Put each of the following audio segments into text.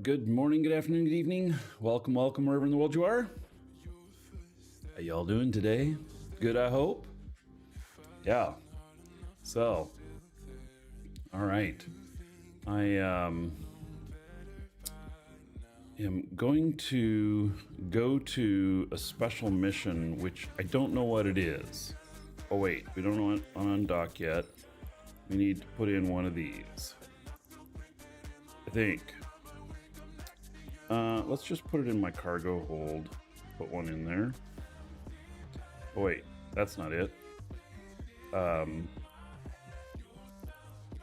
Good morning, good afternoon, good evening. Welcome wherever in the world you are. How y'all doing today? Good, I hope. Yeah. So, all right. I am going to go to a special mission, which I don't know what it is. Oh wait, we don't know it on dock yet. We need to put in one of these, I think. Let's just put it in my cargo hold. Put one in there. Oh wait, that's not it.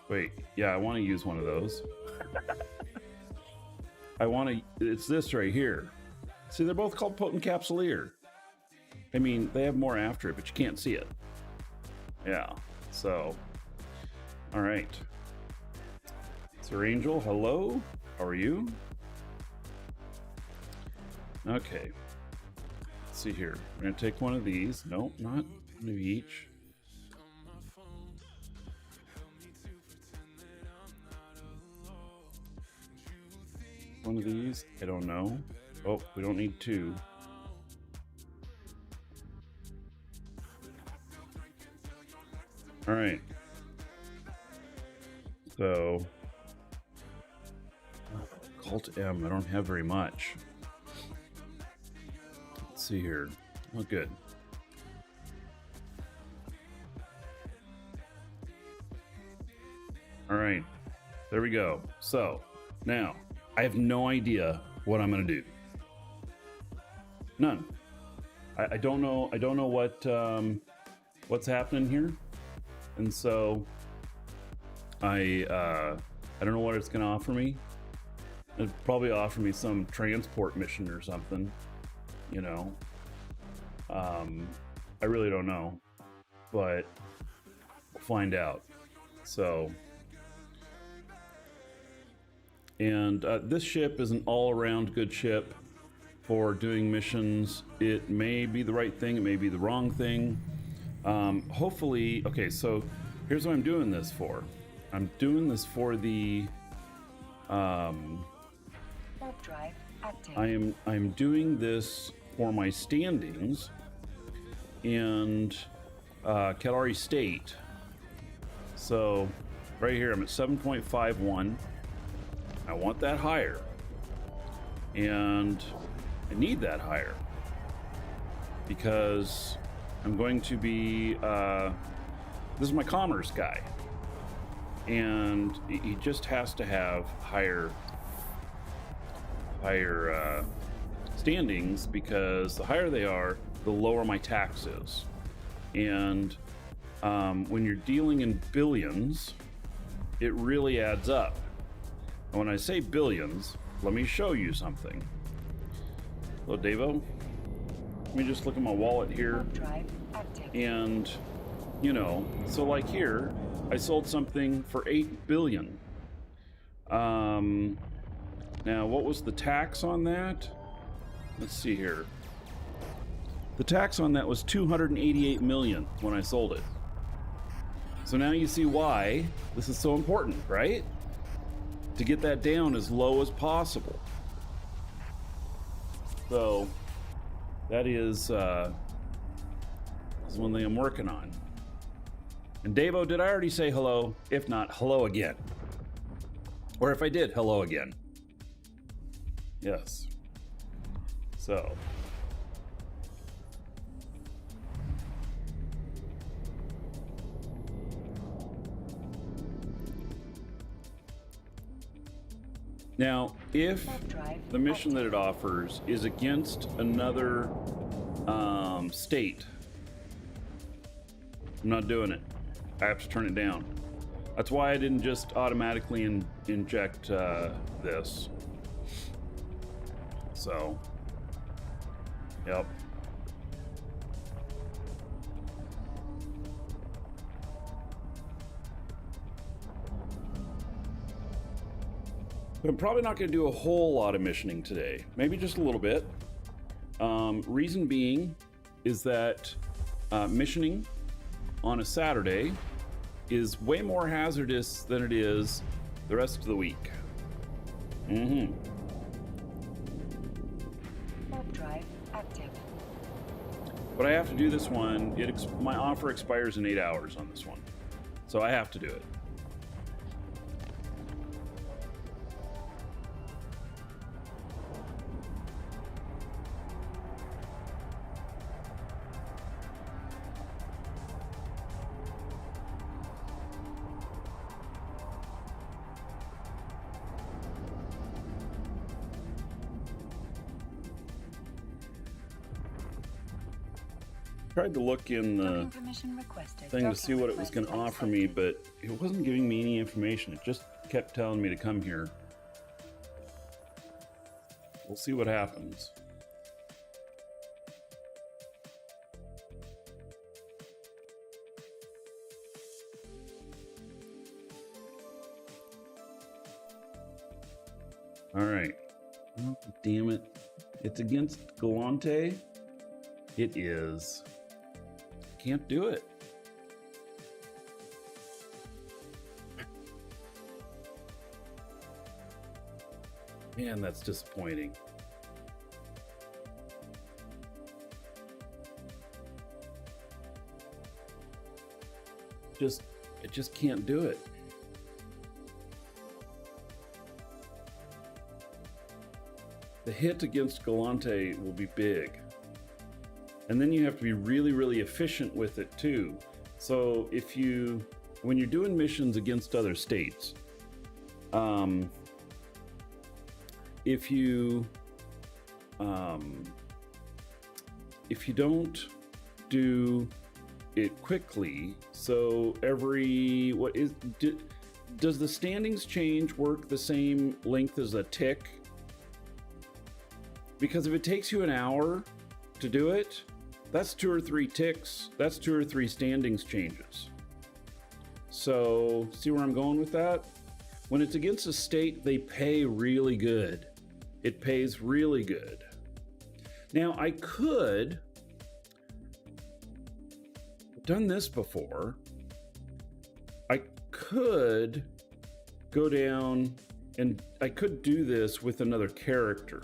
Wait, yeah, I want to use one of those. It's this right here. See, they're both called Potent Capsuleer. I mean, they have more after it, but you can't see it. Yeah, so, all right. Sir Angel, hello, how are you? Okay, let's see here. We're gonna take one of these. Nope, not one of each. One of these, I don't know. Oh, we don't need two. All right. So, Cult M, I don't have very much. Let's see here. Oh, good. All right, there we go. So, now, I have no idea what I'm gonna do. None. I don't know. I don't know what's happening here, and so I don't know what it's gonna offer me. It'll probably offer me some transport mission or something, you know. I really don't know, but we'll find out. So. And this ship is an all-around good ship for doing missions. It may be the right thing, it may be the wrong thing. Hopefully, okay, so here's what I'm doing this for. I'm doing this for the drive active. I'm doing this for my standings and Kalari State. So right here I'm at 7.51. I want that higher, and I need that higher because I'm going to be, this is my commerce guy, and he just has to have higher standings, because the higher they are, the lower my tax is. And when you're dealing in billions, it really adds up. And when I say billions, let me show you something. Hello, Davo. Let me just look at my wallet here. And, you know, so like here, I sold something for 8 billion. Now, what was the tax on that? Let's see here. The tax on that was 288 million when I sold it. So now you see why this is so important, right? To get that down as low as possible. So that is one thing I'm working on. And Davo, did I already say hello? If not, hello again. Or if I did, hello again. Yes. So. Now, if the mission that it offers is against another state, I'm not doing it. I have to turn it down. That's why I didn't just automatically inject this. So, yep. But I'm probably not going to do a whole lot of missioning today. Maybe just a little bit. Reason being is that missioning on a Saturday is way more hazardous than it is the rest of the week. Mm-hmm. Warp drive active. But I have to do this one. My offer expires in 8 hours on this one. So I have to do it. Tried to look in the thing to see what it was going to offer me, but it wasn't giving me any information. It just kept telling me to come here. We'll see what happens. All right. Oh, damn it. It's against Galante. It is. Can't do it. Man, that's disappointing. I just can't do it. The hit against Galante will be big. And then you have to be really, really efficient with it too. So when you're doing missions against other states, if you don't do it quickly, so does the standings change work the same length as a tick? Because if it takes you an hour to do it, that's 2 or 3 ticks. That's 2 or 3 standings changes. So, see where I'm going with that? When it's against a state, they pay really good. It pays really good. Now, I could have done this before. I could go down and I could do this with another character.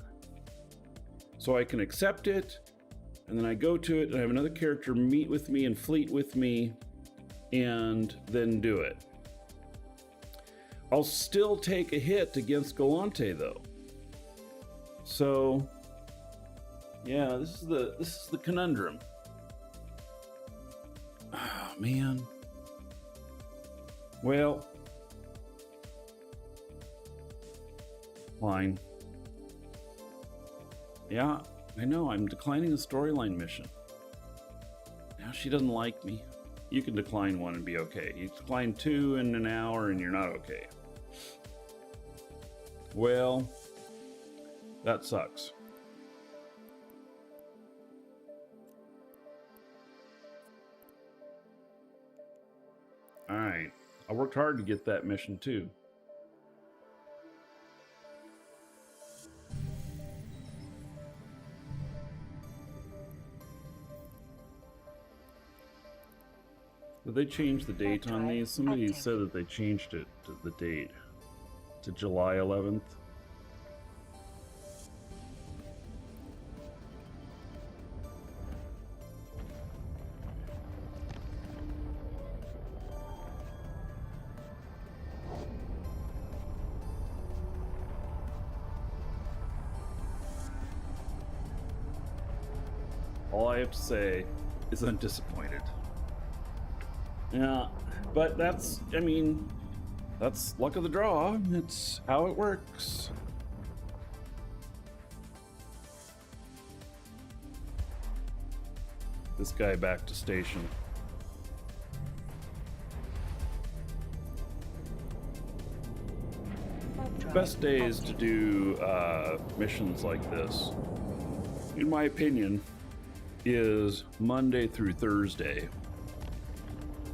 So I can accept it, and then I go to it and I have another character meet with me and fleet with me and then do it. I'll still take a hit against Galante though. So yeah, this is the conundrum. Oh man. Well, fine. Yeah, I know, I'm declining a storyline mission. Now she doesn't like me. You can decline 1 and be okay. You decline 2 in an hour and you're not okay. Well, that sucks. Alright, I worked hard to get that mission too. Did they change the date on these? Somebody said that they changed it to the date to July 11th. All I have to say is I'm disappointed. Yeah, but that's luck of the draw. It's how it works. This guy back to station. Best days to do missions like this, in my opinion, is Monday through Thursday.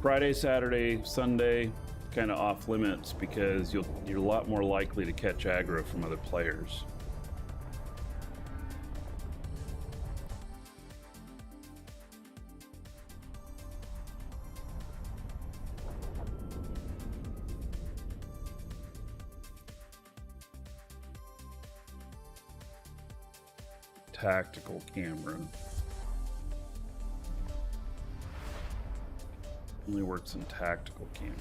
Friday, Saturday, Sunday, kind of off limits because you're a lot more likely to catch aggro from other players. tactical camera. Only works in tactical camera.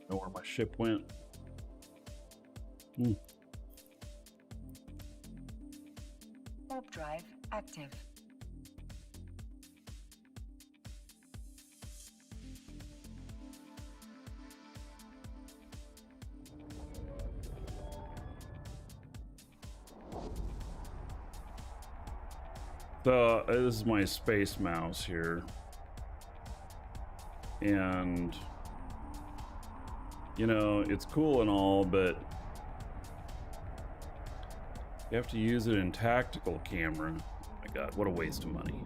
Know where my ship went. Warp drive active. So this is my space mouse here, and you know, it's cool and all, but you have to use it in tactical camera. Oh my god, what a waste of money.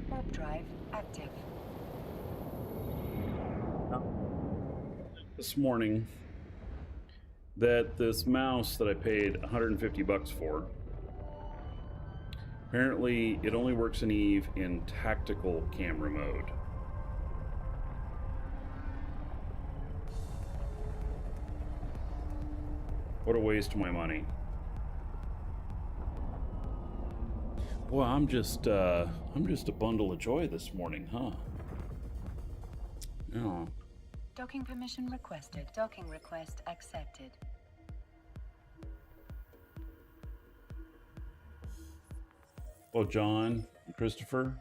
Warp drive active. This morning that this mouse that I paid 150 bucks for, apparently it only works in Eve in tactical camera mode. What a waste of my money. Boy, I'm just a bundle of joy this morning, huh? Yeah. Docking permission requested. Docking request accepted. Well, John and Christopher.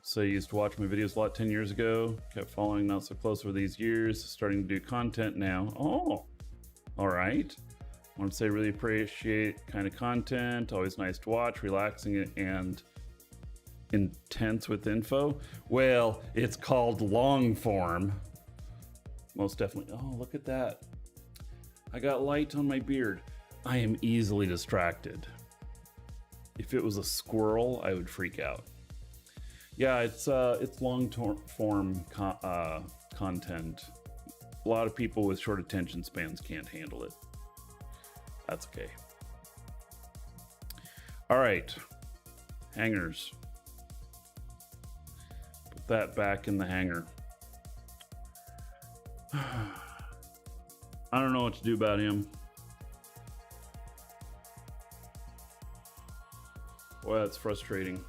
So you used to watch my videos a lot 10 years ago. Kept following, not so close over these years. Starting to do content now. Oh, all right. I want to say really appreciate kind of content. Always nice to watch, relaxing and intense with info. Well, it's called long form. Most definitely. Oh, look at that. I got light on my beard. I am easily distracted. If it was a squirrel, I would freak out. Yeah, it's long form content. A lot of people with short attention spans can't handle it. That's okay. All right, hangers. Put that back in the hanger. I don't know what to do about him. Boy, that's frustrating.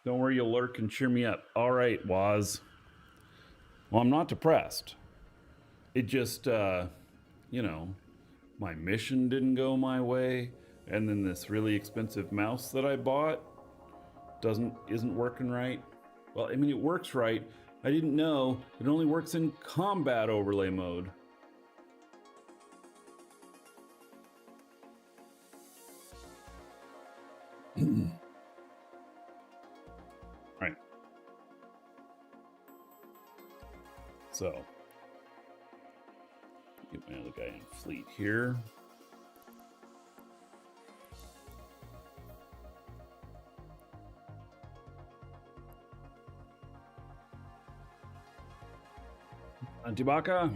Don't worry, you'll lurk and cheer me up. All right, Waz. Well, I'm not depressed. It just, you know, my mission didn't go my way, and then this really expensive mouse that I bought isn't working right. Well, I mean, it works right. I didn't know it only works in combat overlay mode. Right. So, get my other guy in fleet here. Antibaka,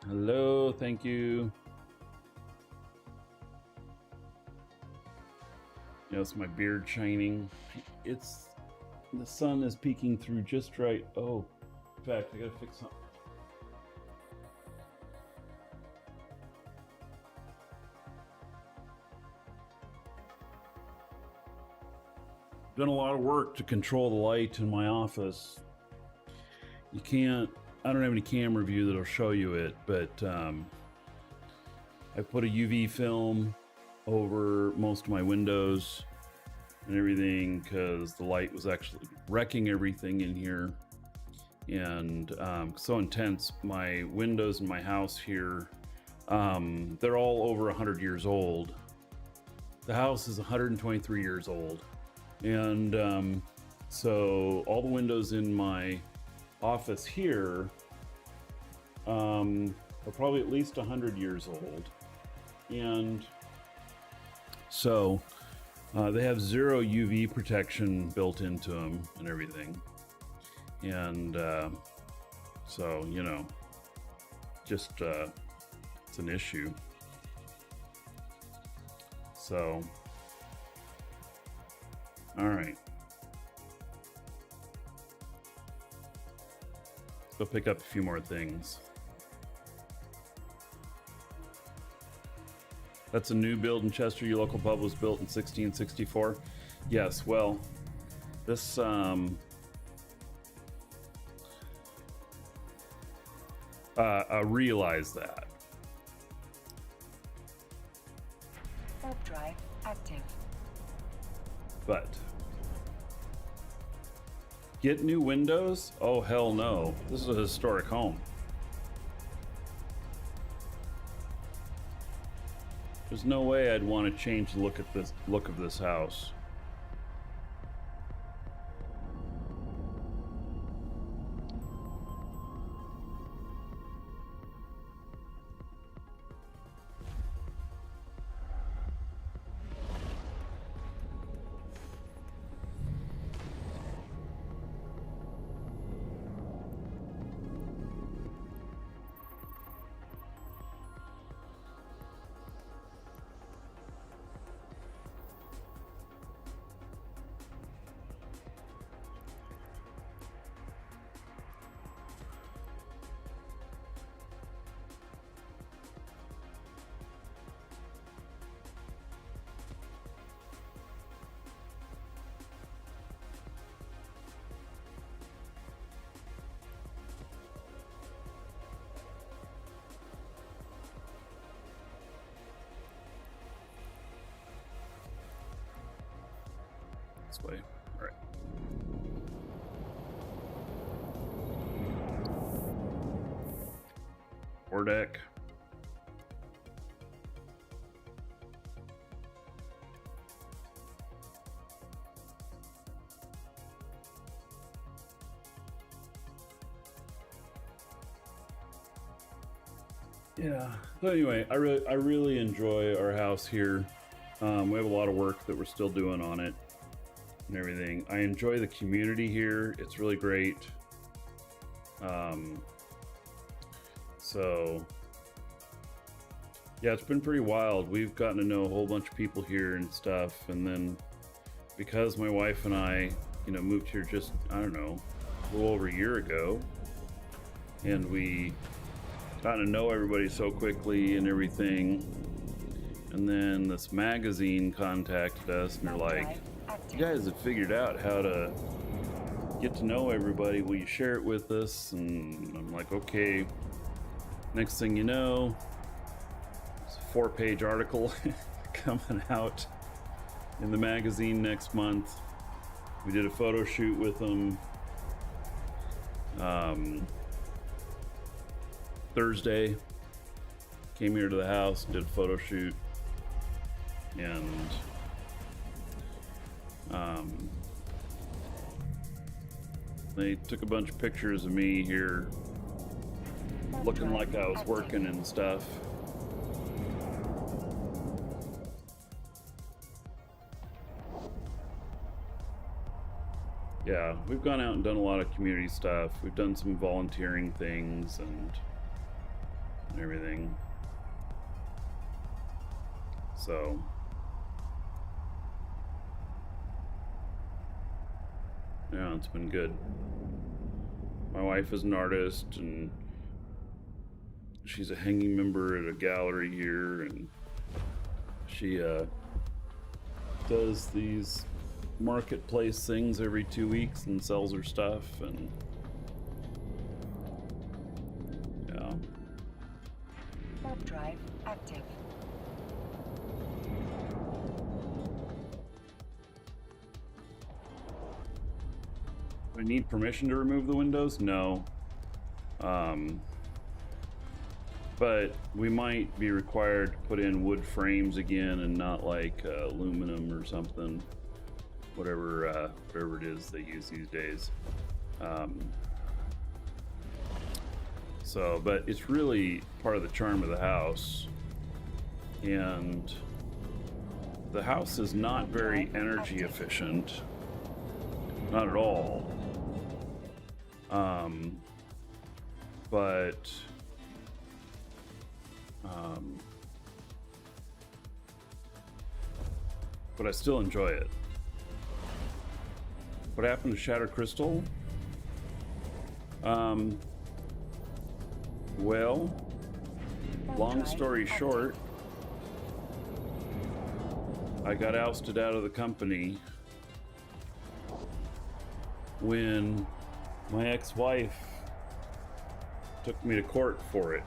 hello, thank you. Yes, my beard shining. The sun is peeking through just right. Oh, in fact, I gotta fix something. Done a lot of work to control the light in my office. You can't, I don't have any camera view that'll show you it, but I put a UV film over most of my windows and everything because the light was actually wrecking everything in here. And so intense, my windows in my house here They're all over 100 years old. The house is 123 years old. And so all the windows in my office here are probably at least 100 years old. And so they have zero UV protection built into them and everything. And so, you know, just it's an issue. So, all right. Go pick up a few more things. That's a new build in Chester. Your local pub was built in 1664. Yes, well, this I realize that. Warp drive active. But get new windows? Oh hell no. This is a historic home. There's no way I'd want to change the look of this house. This way. All right. Or deck. Yeah. So anyway, I really enjoy our house here. We have a lot of work that we're still doing on it and everything. I enjoy the community here. It's really great. So yeah, it's been pretty wild. We've gotten to know a whole bunch of people here and stuff, and then because my wife and I, you know, moved here just, I don't know, a little over a year ago, and we got to know everybody so quickly and everything. And then this magazine contacted us and they're like, you guys have figured out how to get to know everybody. Will you share it with us? And I'm like, okay. Next thing you know, it's a 4-page article coming out in the magazine next month. We did a photo shoot with them Thursday. Came here to the house, did a photo shoot, and they took a bunch of pictures of me here looking like I was working and stuff. Yeah, we've gone out and done a lot of community stuff. We've done some volunteering things and everything. So yeah, it's been good. My wife is an artist and she's a hanging member at a gallery here, and she does these marketplace things every 2 weeks and sells her stuff, and yeah. Warp drive active. Do I need permission to remove the windows? No. But we might be required to put in wood frames again and not like aluminum or something. Whatever it is they use these days. But it's really part of the charm of the house. And the house is not very energy efficient. Not at all. But I still enjoy it. What happened to Shatter Crystal? Well, long story short, I got ousted out of the company when my ex-wife took me to court for it.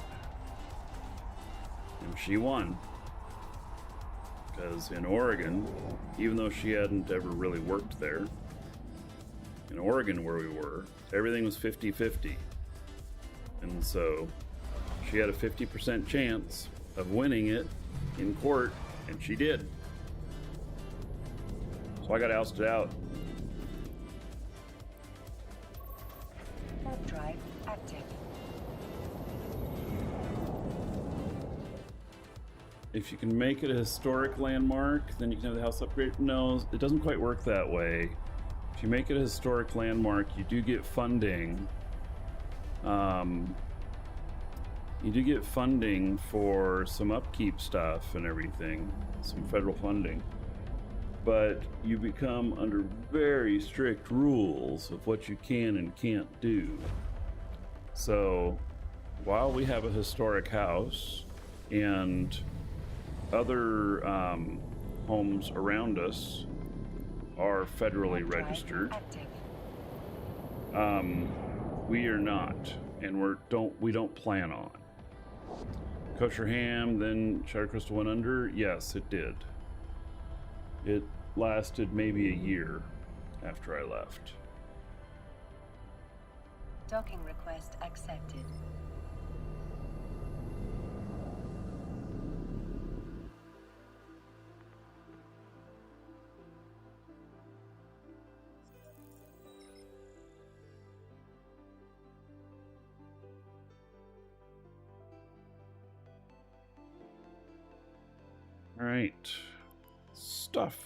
And she won. Because in Oregon, even though she hadn't ever really worked there, in Oregon where we were, everything was 50-50. And so she had a 50% chance of winning it in court, and she did. So I got ousted out. Warp drive active. If you can make it a historic landmark, then you can have the house upgraded. No, it doesn't quite work that way. If you make it a historic landmark, you do get funding. You do get funding for some upkeep stuff and everything, some federal funding. But you become under very strict rules of what you can and can't do. So while we have a historic house and other homes around us are federally registered, we are not, and we don't plan on. Kosher ham, then Shatter Crystal went under. Yes, it did. It lasted maybe a year after I left. Docking request accepted. All right, stuff.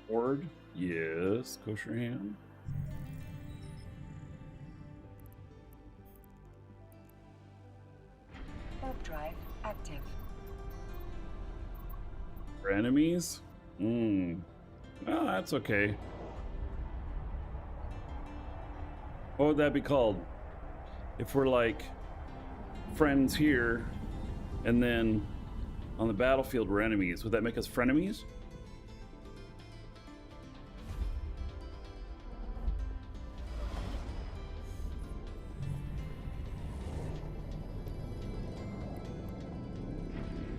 Board, yes, kosher ham. Warp drive active. For enemies? Well, that's okay. What would that be called? If we're like friends here and then on the battlefield we're enemies, would that make us frenemies?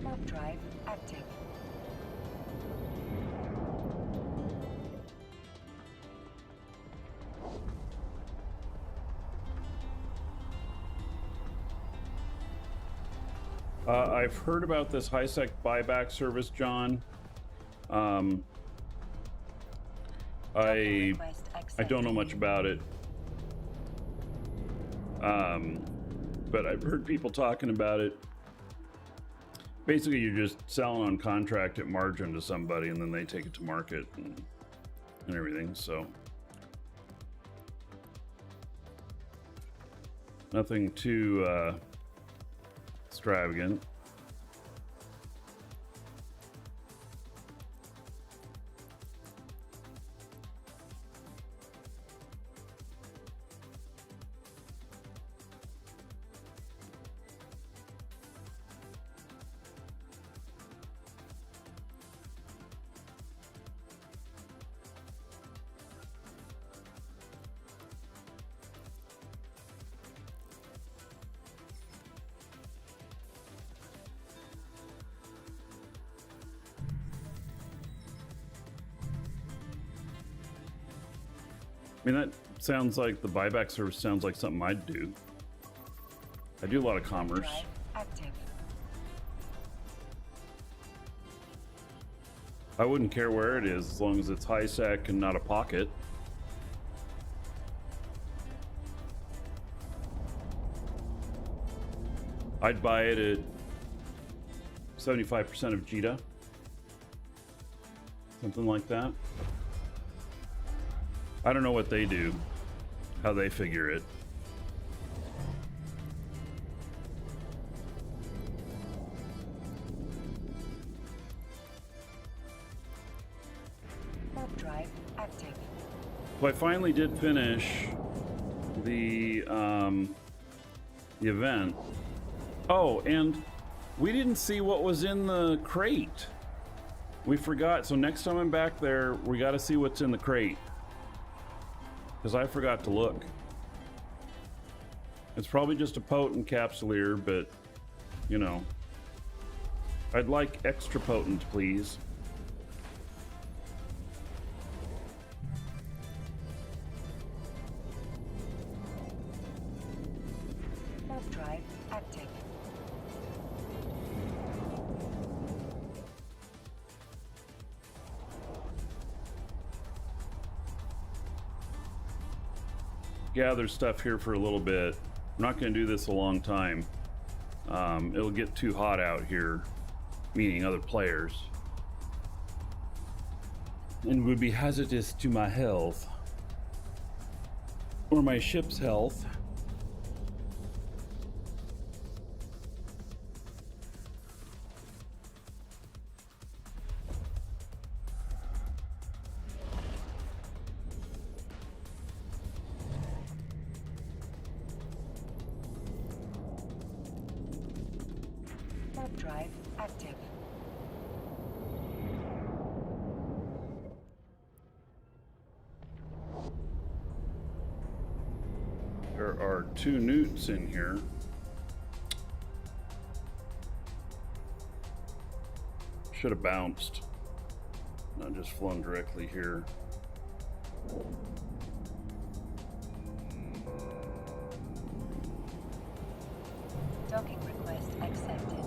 Warp drive active. I've heard about this high-sec buyback service, John. I don't know much about it. But I've heard people talking about it. Basically, you're just selling on contract at margin to somebody, and then they take it to market and everything. So nothing too extravagant. I mean, that sounds like the buyback service sounds like something I'd do. I do a lot of commerce. Drive active. I wouldn't care where it is as long as it's high sec and not a pocket. I'd buy it at 75% of JITA. Something like that. I don't know what they do, how they figure it. Warp drive active. So I finally did finish the event. Oh, and we didn't see what was in the crate. We forgot, so next time I'm back there, we got to see what's in the crate. Because I forgot to look. It's probably just a potent encapsulator, but, you know. I'd like extra potent, please. Warp drive active. Gather stuff here for a little bit. I'm not going to do this a long time. It'll get too hot out here, meaning other players, and would be hazardous to my health or my ship's health. Warp drive active. There are 2 newts in here. Should have bounced, not just flown directly here. Docking request accepted.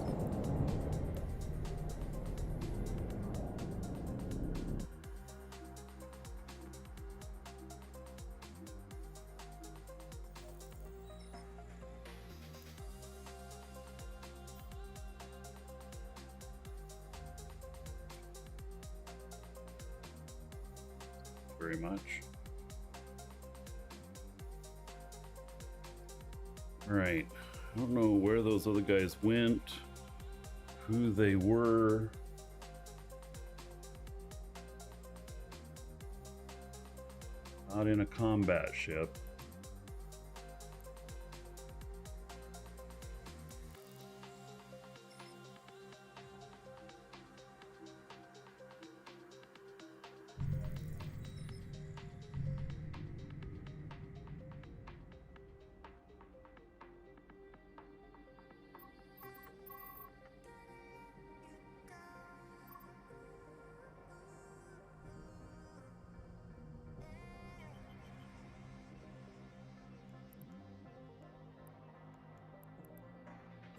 Very much. All right. I don't know where those other guys went, who they were. Not in a combat ship.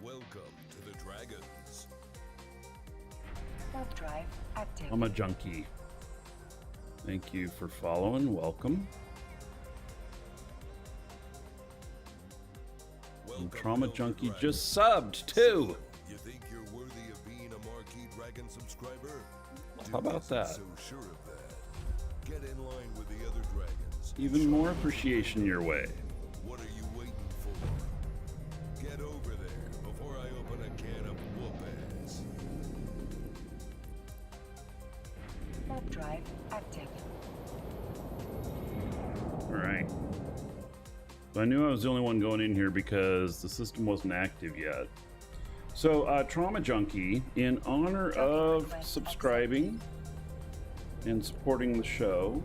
Welcome to the Dragons. Warp drive active. I'm a junkie. Thank you for following. Welcome. Welcome, Trauma Elder Junkie Dragon. just subbed too. You think you're worthy of being a Markee Dragon subscriber? How about that? So sure of that. Get in line with the other dragons. Even more appreciation your way. What are you waiting for? Get over there before I open a can of whoop-ass. Warp drive active. All right. So I knew I was the only one going in here because the system wasn't active yet. So, Trauma Junkie, in honor of subscribing and supporting the show,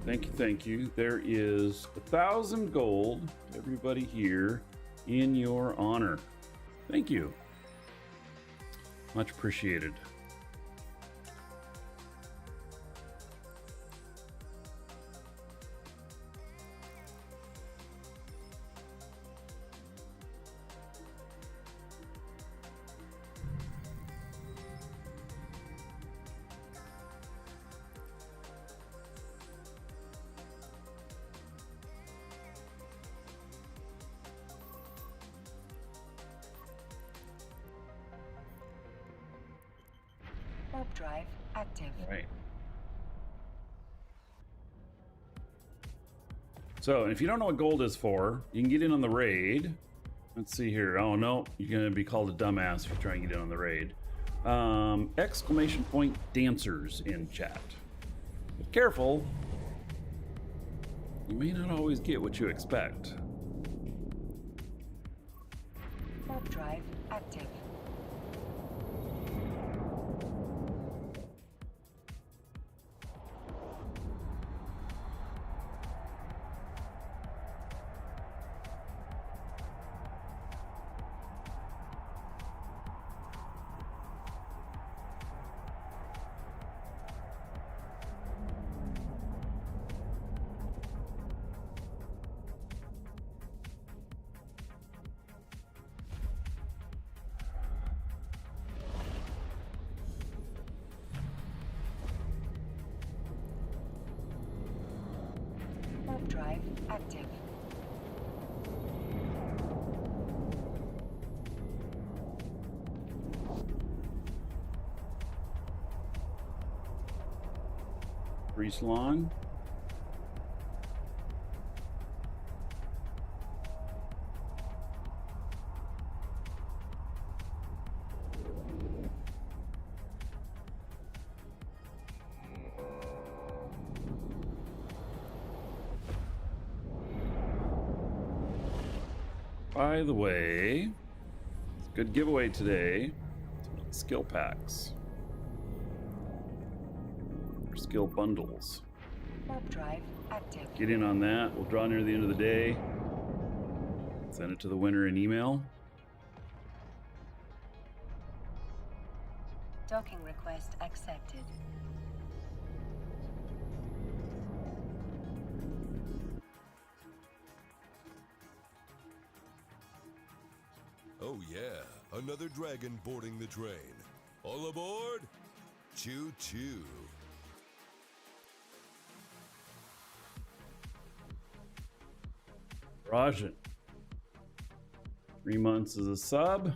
thank you. There is 1,000 gold, everybody here, in your honor. Thank you. Much appreciated. Warp drive active. All right. So, if you don't know what gold is for, you can get in on the raid. Let's see here. Oh no, you're gonna be called a dumbass if you try and get in on the raid. Exclamation point dancers in chat. But careful, you may not always get what you expect. Warp drive active. Warp drive active. Priest long. By the way, it's a good giveaway today. Skill packs. Or skill bundles. Warp drive active. Get in on that. We'll draw near the end of the day. Send it to the winner in email. Docking request accepted. Oh yeah, another dragon boarding the train. All aboard? Choo-choo. Rajan. 3 months as a sub.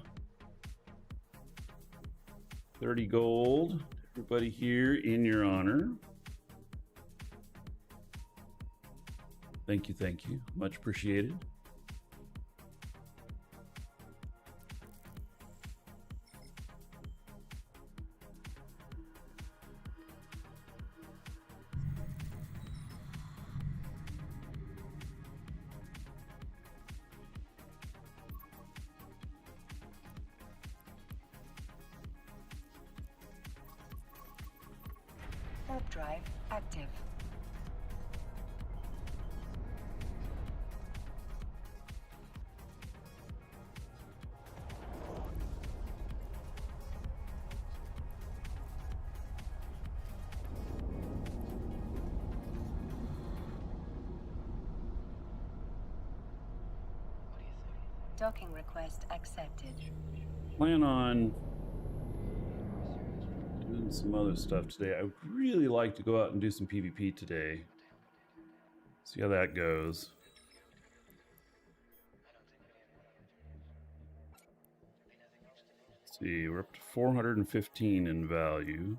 30 gold. Everybody here in your honor. Thank you, thank you. Much appreciated. Warp drive active. Docking request accepted. Plan on doing some other stuff today. I would really like to go out and do some PvP today. See how that goes. Let's see, we're up to 415 in value.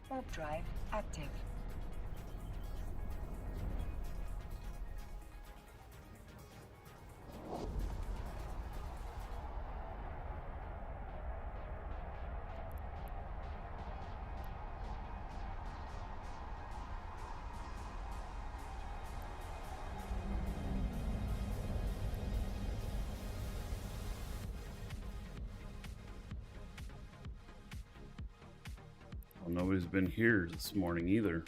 Warp drive active. Well, nobody's been here this morning either.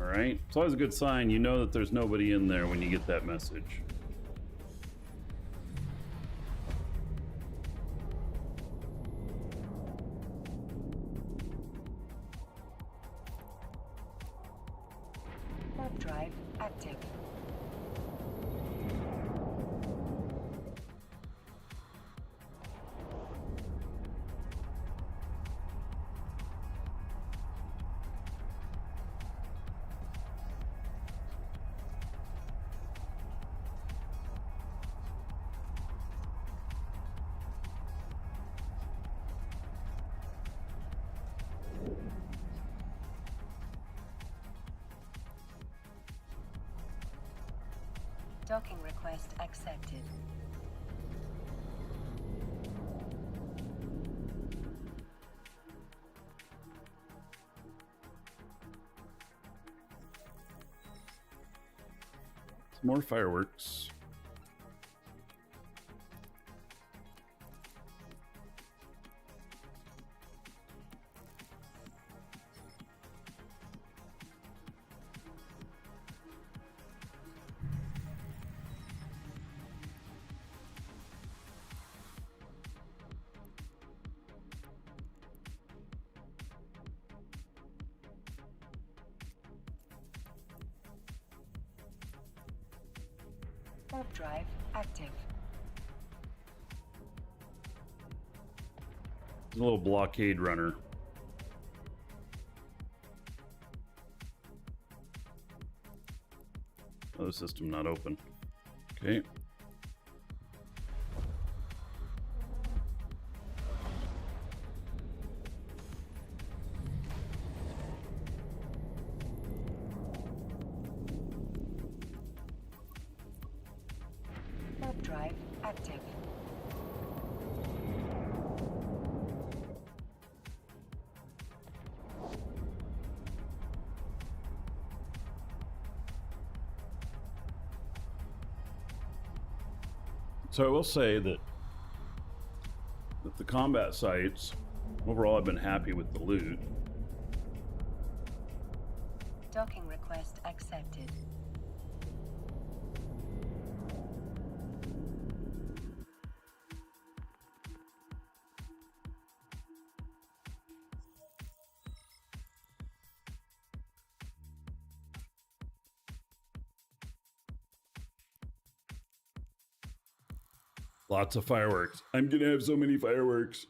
All right, it's always a good sign. You know that there's nobody in there when you get that message. Warp drive active. Docking request accepted. Some more fireworks. Warp drive active. A little blockade runner. Oh, the system not open. Okay. Warp drive active. So I will say that the combat sites, overall, I've been happy with the loot. Docking request accepted. Lots of fireworks. I'm gonna have so many fireworks.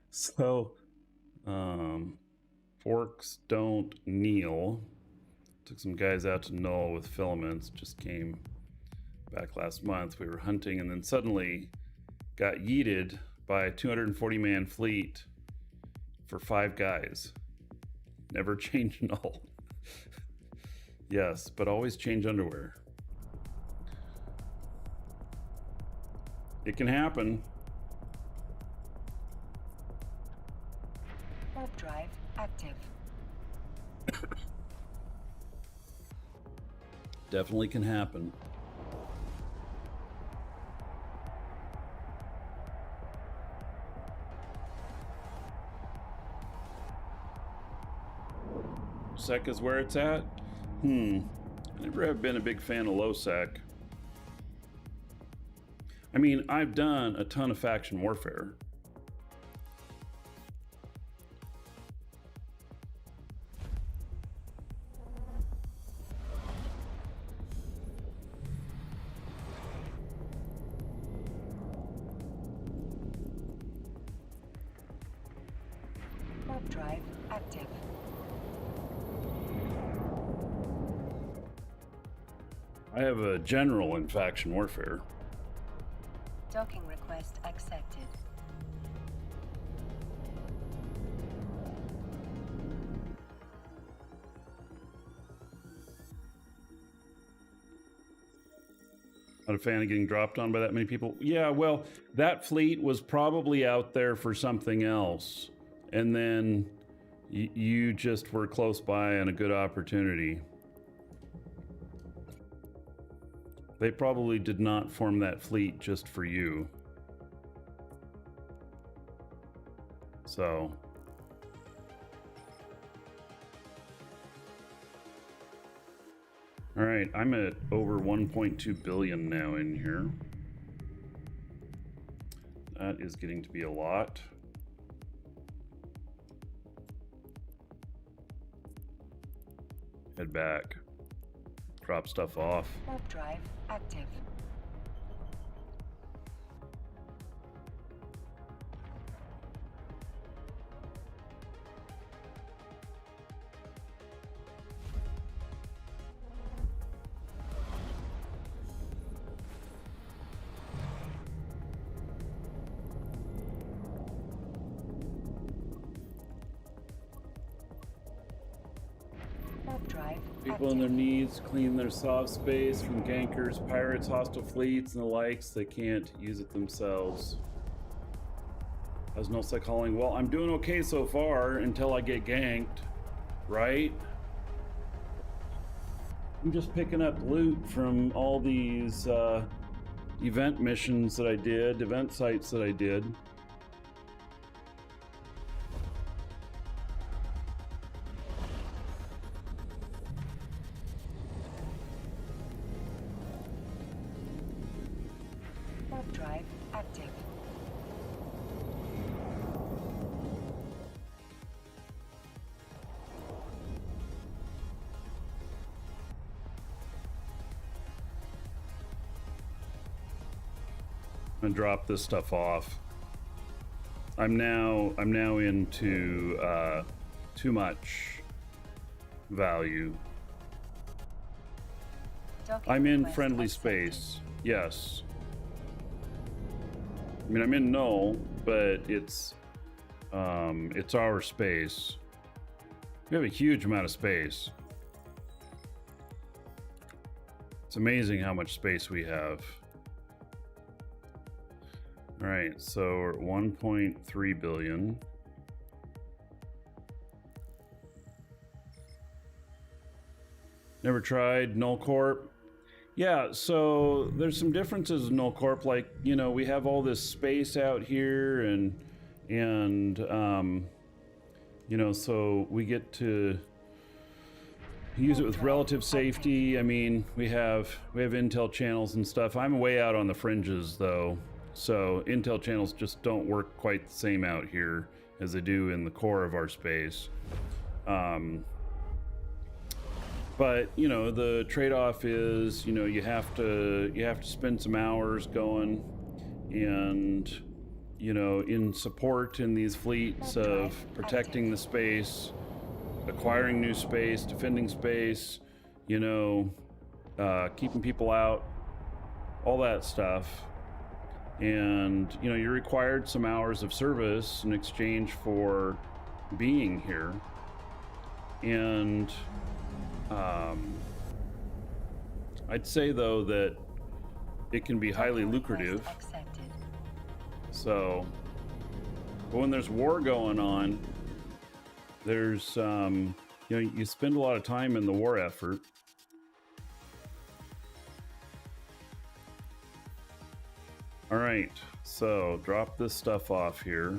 So, forks don't kneel. Took some guys out to Null with filaments. Just came back last month. We were hunting and then suddenly got yeeted by a 240-man fleet for 5 guys. Never change Null. Yes, but always change underwear. It can happen. Warp drive active. Definitely can happen. Sec is where it's at? I never have been a big fan of low sec. I mean, I've done a ton of faction warfare. Warp drive active. I have a general in faction warfare. Docking request accepted. Not a fan of getting dropped on by that many people. Yeah, well, that fleet was probably out there for something else. And then you just were close by and a good opportunity. They probably did not form that fleet just for you. So. All right, I'm at over 1.2 billion now in here. That is getting to be a lot. Head back. Drop stuff off. Warp drive active. Warp drive People in their needs clean their soft space from gankers, pirates, hostile fleets, and the likes. They can't use it themselves. How's null-sec hauling? Well, I'm doing okay so far until I get ganked, right? I'm just picking up loot from all these event missions that I did, event sites that I did. Warp drive active. I'm gonna drop this stuff off. I'm now into too much value. Docking I'm in request friendly accepted. space. Yes. I mean, I'm in null, but it's our space. We have a huge amount of space. It's amazing how much space we have. All right, so we're at 1.3 billion. Never tried Null Corp? Yeah, so there's some differences in Null Corp. Like, you know, we have all this space out here, and you know, so we get to use it with relative safety. I mean, we have intel channels and stuff. I'm way out on the fringes though, so intel channels just don't work quite the same out here as they do in the core of our space. But you know, the trade-off is, you know, you have to spend some hours going and, you know, in support in these fleets of protecting the space, acquiring new space, defending space, you know, keeping people out, all that stuff. And, you know, you're required some hours of service in exchange for being here. And I'd say though that it can be highly lucrative. Accepted. So, but when there's war going on, there's you know, you spend a lot of time in the war effort. All right, so drop this stuff off here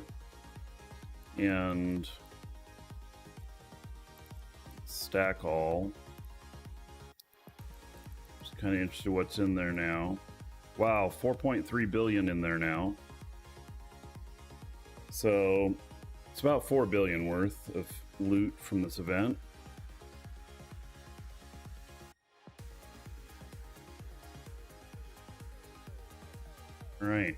and stack all. Just kind of interested what's in there now. Wow, 4.3 billion in there now. So it's about 4 billion worth of loot from this event. All right.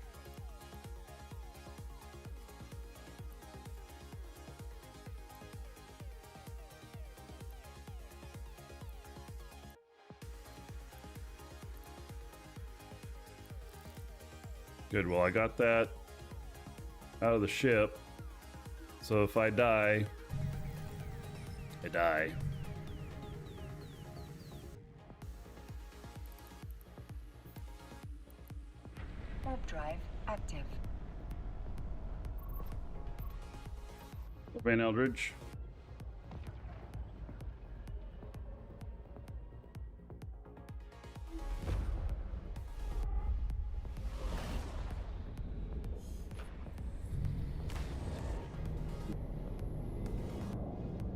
Good, well, I got that out of the ship. So if I die, I die. Warp drive active. Van Eldridge.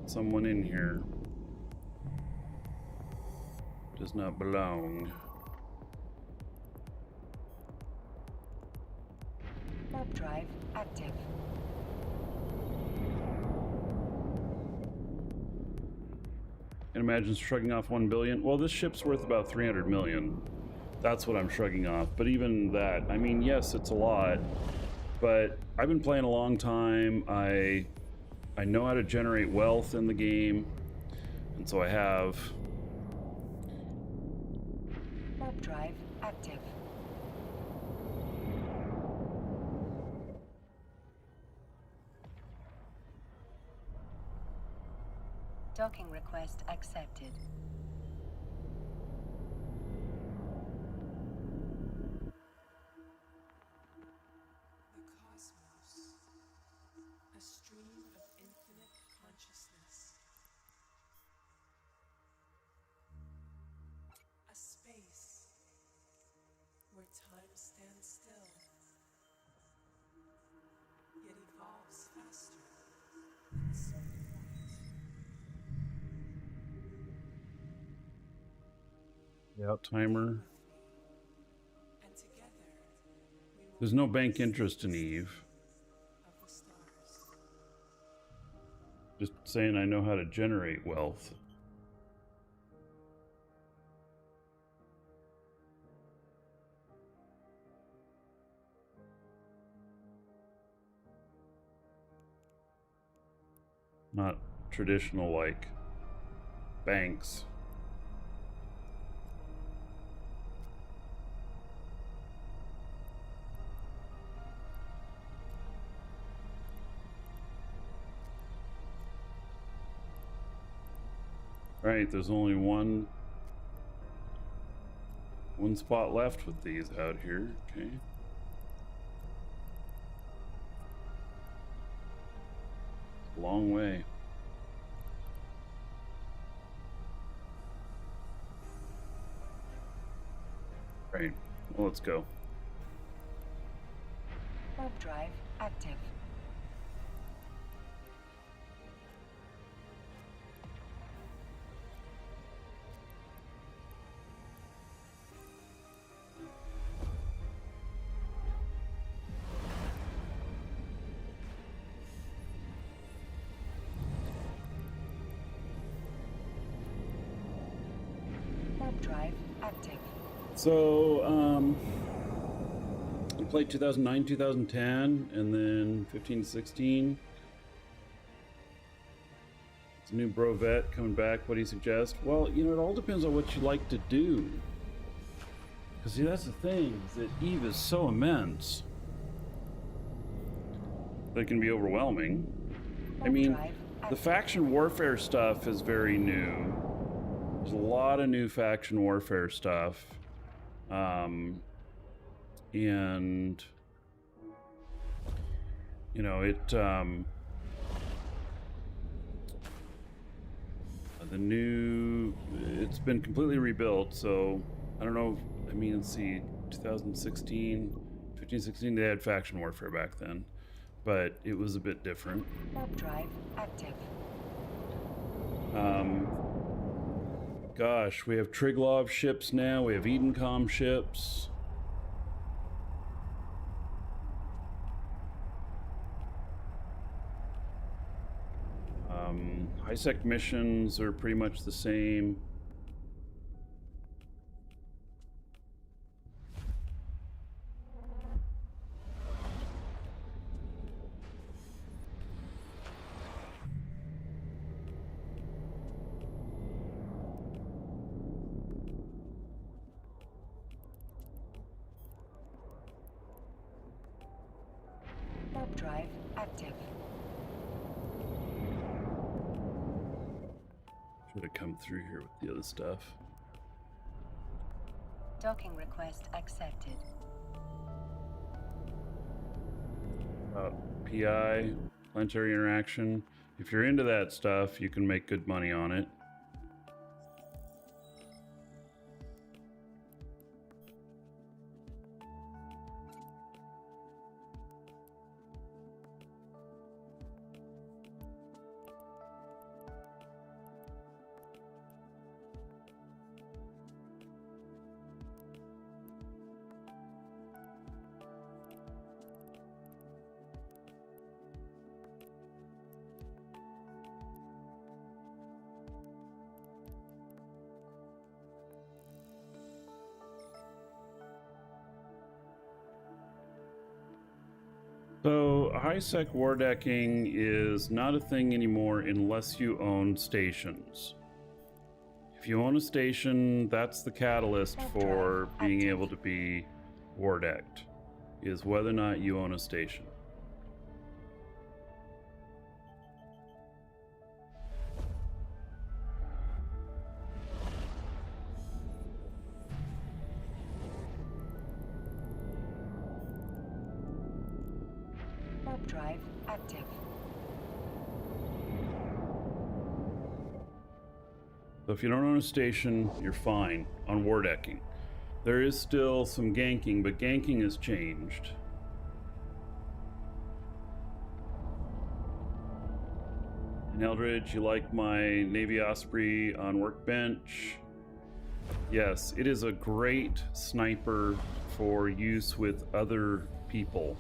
Someone in here does not belong. Warp drive active. Can imagine shrugging off 1 billion. Well, this ship's worth about 300 million. That's what I'm shrugging off. But even that, I mean, yes, it's a lot, but I've been playing a long time. I know how to generate wealth in the game, and so I have. Warp drive active. Docking request accepted. The cosmos, a stream of infinite consciousness. A space where time stands still, yet evolves faster than speed. Out timer. And together we will There's no bank interest in Eve. of the stars. Just saying I know how to generate wealth. Not traditional like banks. Right, there's only one spot left with these out here. Okay. Long way. Right. Well, let's go. Warp drive active. Warp drive active. So, we played 2009, 2010, and then 15, 16. It's a new Brovette coming back. What do you suggest? Well, you know, it all depends on what you like to do. Because, see, that's the thing, is that Eve is so immense that it can be overwhelming. I mean, the faction warfare stuff is very new. There's a lot of new faction warfare stuff. And you know, it's been completely rebuilt, so I don't know. I mean, let's see, 2016, 15, 16, they had faction warfare back then, but it was a bit different. Warp drive active. Gosh, we have Triglov ships now, we have Edencom ships. High-sec missions are pretty much the same. Warp drive active. Should have come through here with the other stuff. Docking request accepted. PI, planetary interaction. If you're into that stuff, you can make good money on it. So, high-sec war decking is not a thing anymore unless you own stations. If you own a station, that's the catalyst for being able to be war decked, is whether or not you own a station. drive active. So if you don't own a station, you're fine on war decking. There is still some ganking, but ganking has changed. And Eldridge, you like my Navy Osprey on workbench? Yes, it is a great sniper for use with other people.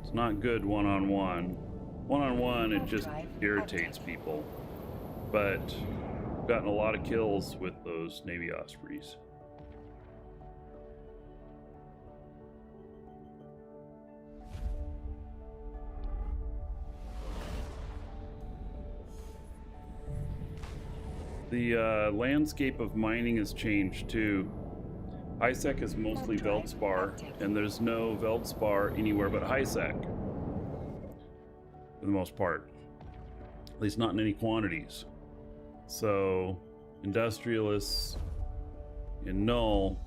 It's not good one-on-one. One-on-one, it just irritates people. But I've gotten a lot of kills with those Navy Ospreys. The landscape of mining has changed too. HiSec is mostly Veldspar, and there's no Veldspar anywhere but HiSec for the most part. At least not in any quantities. So industrialists in Null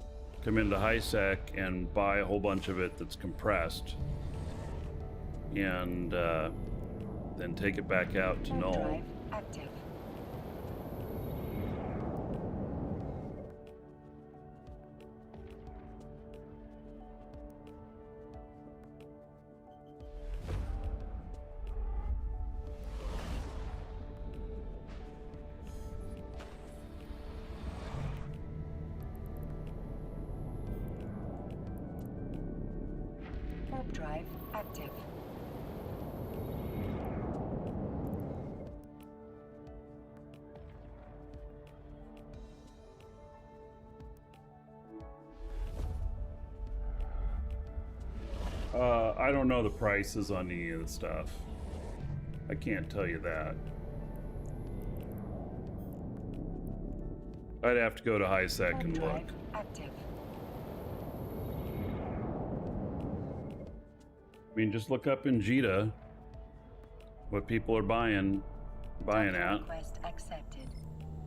come into HiSec and buy a whole bunch of it that's compressed, and then take it back out to Null. Drive active. Warp drive active. I don't know the prices on any of the stuff. I can't tell you that. I'd have to go to HiSec and look. Drive active. I mean, just look up in Jita what people are buying at. Request accepted.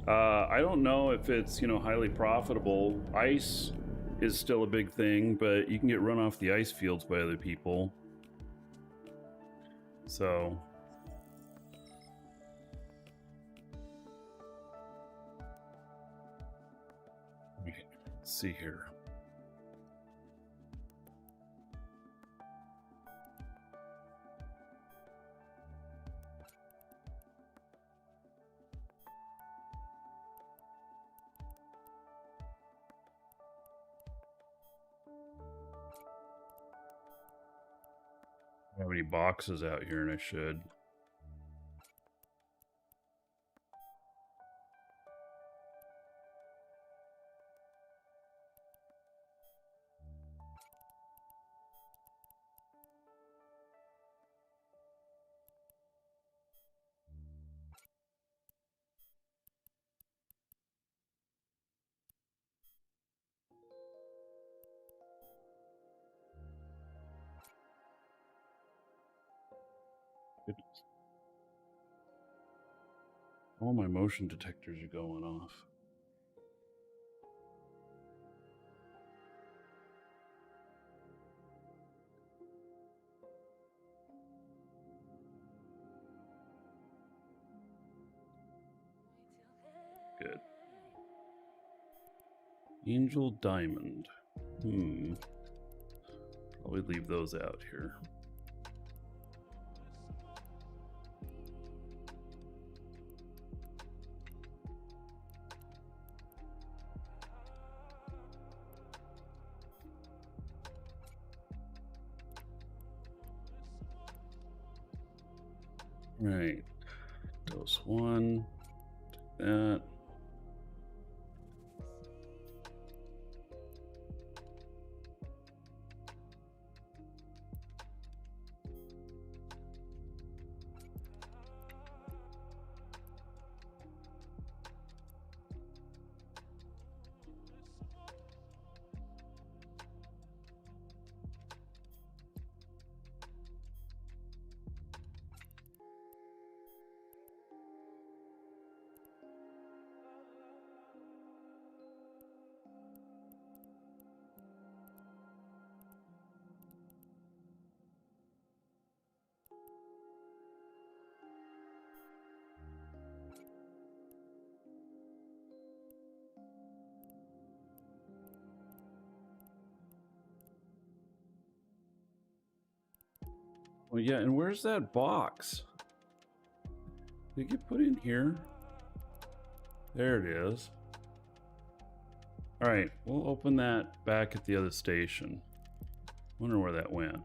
I don't know if it's, highly profitable. Ice is still a big thing, but you can get run off the ice fields by other people. So let's see here. I don't have any boxes out here, and I should. Goodness. All my motion detectors are going off. Good. Angel Diamond. Probably leave those out here. Right. Dose 1. Take that. Well, yeah, and where's that box? Did it get put in here? There it is. All right, we'll open that back at the other station. Wonder where that went.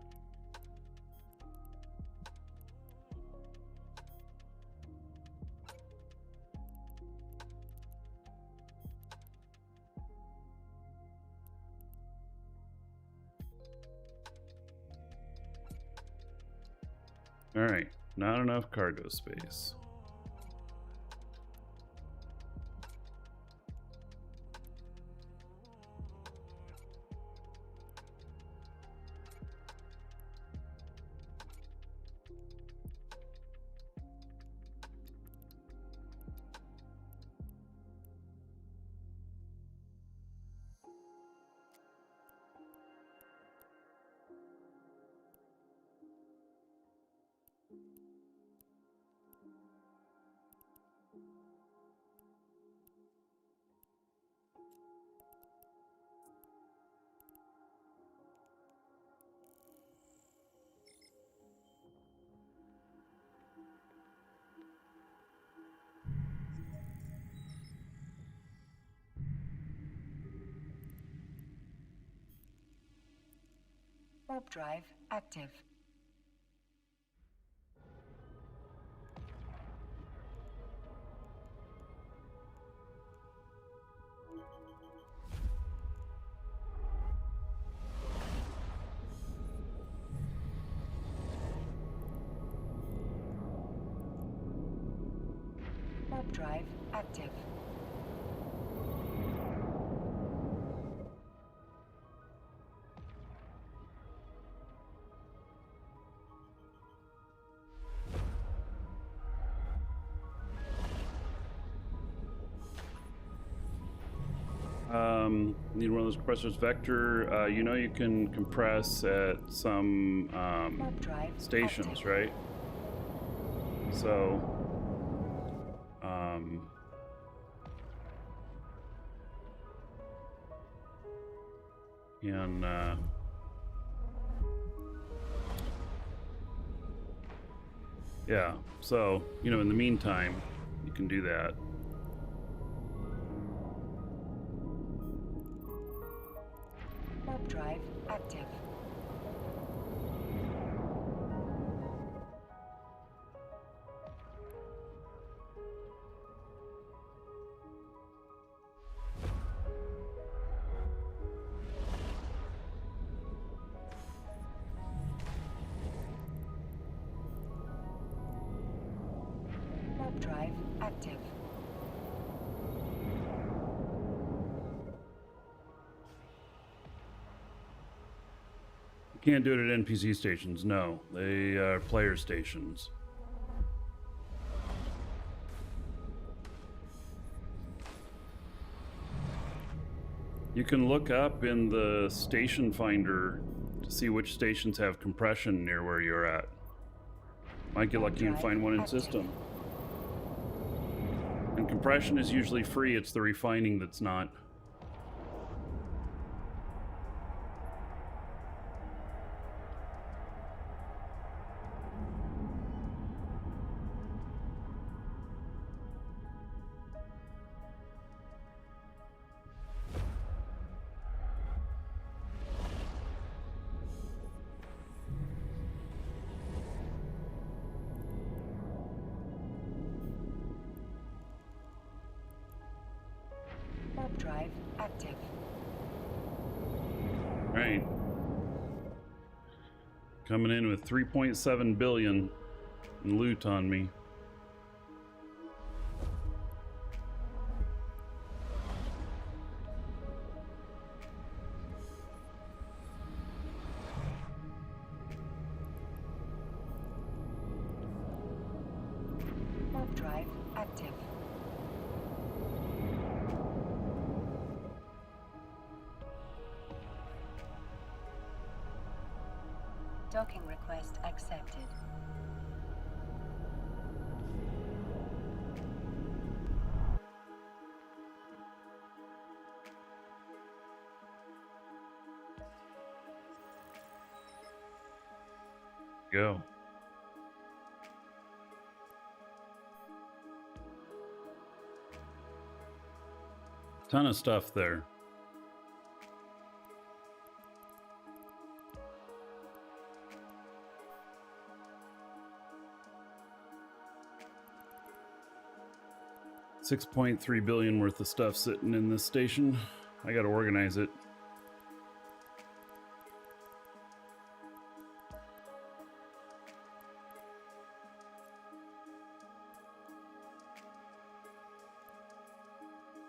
All right, not enough cargo space. Warp drive active. Warp drive active. Need one of those compressors. Vector, you know you can compress at some Warp drive stations, active. right? So, and yeah, so, you know, in the meantime, you can do that. Warp drive active. Warp drive active. You can't do it at NPC stations, no. They are player stations. You can look up in the station finder to see which stations have compression near where you're at. Might get lucky and find one in system. And compression is usually free, it's the refining that's not. Warp drive active. Right. Coming in with 3.7 billion in loot on me. Warp drive active. Docking request accepted. Go. Ton of stuff there. $6.3 billion worth of stuff sitting in this station. I gotta organize it.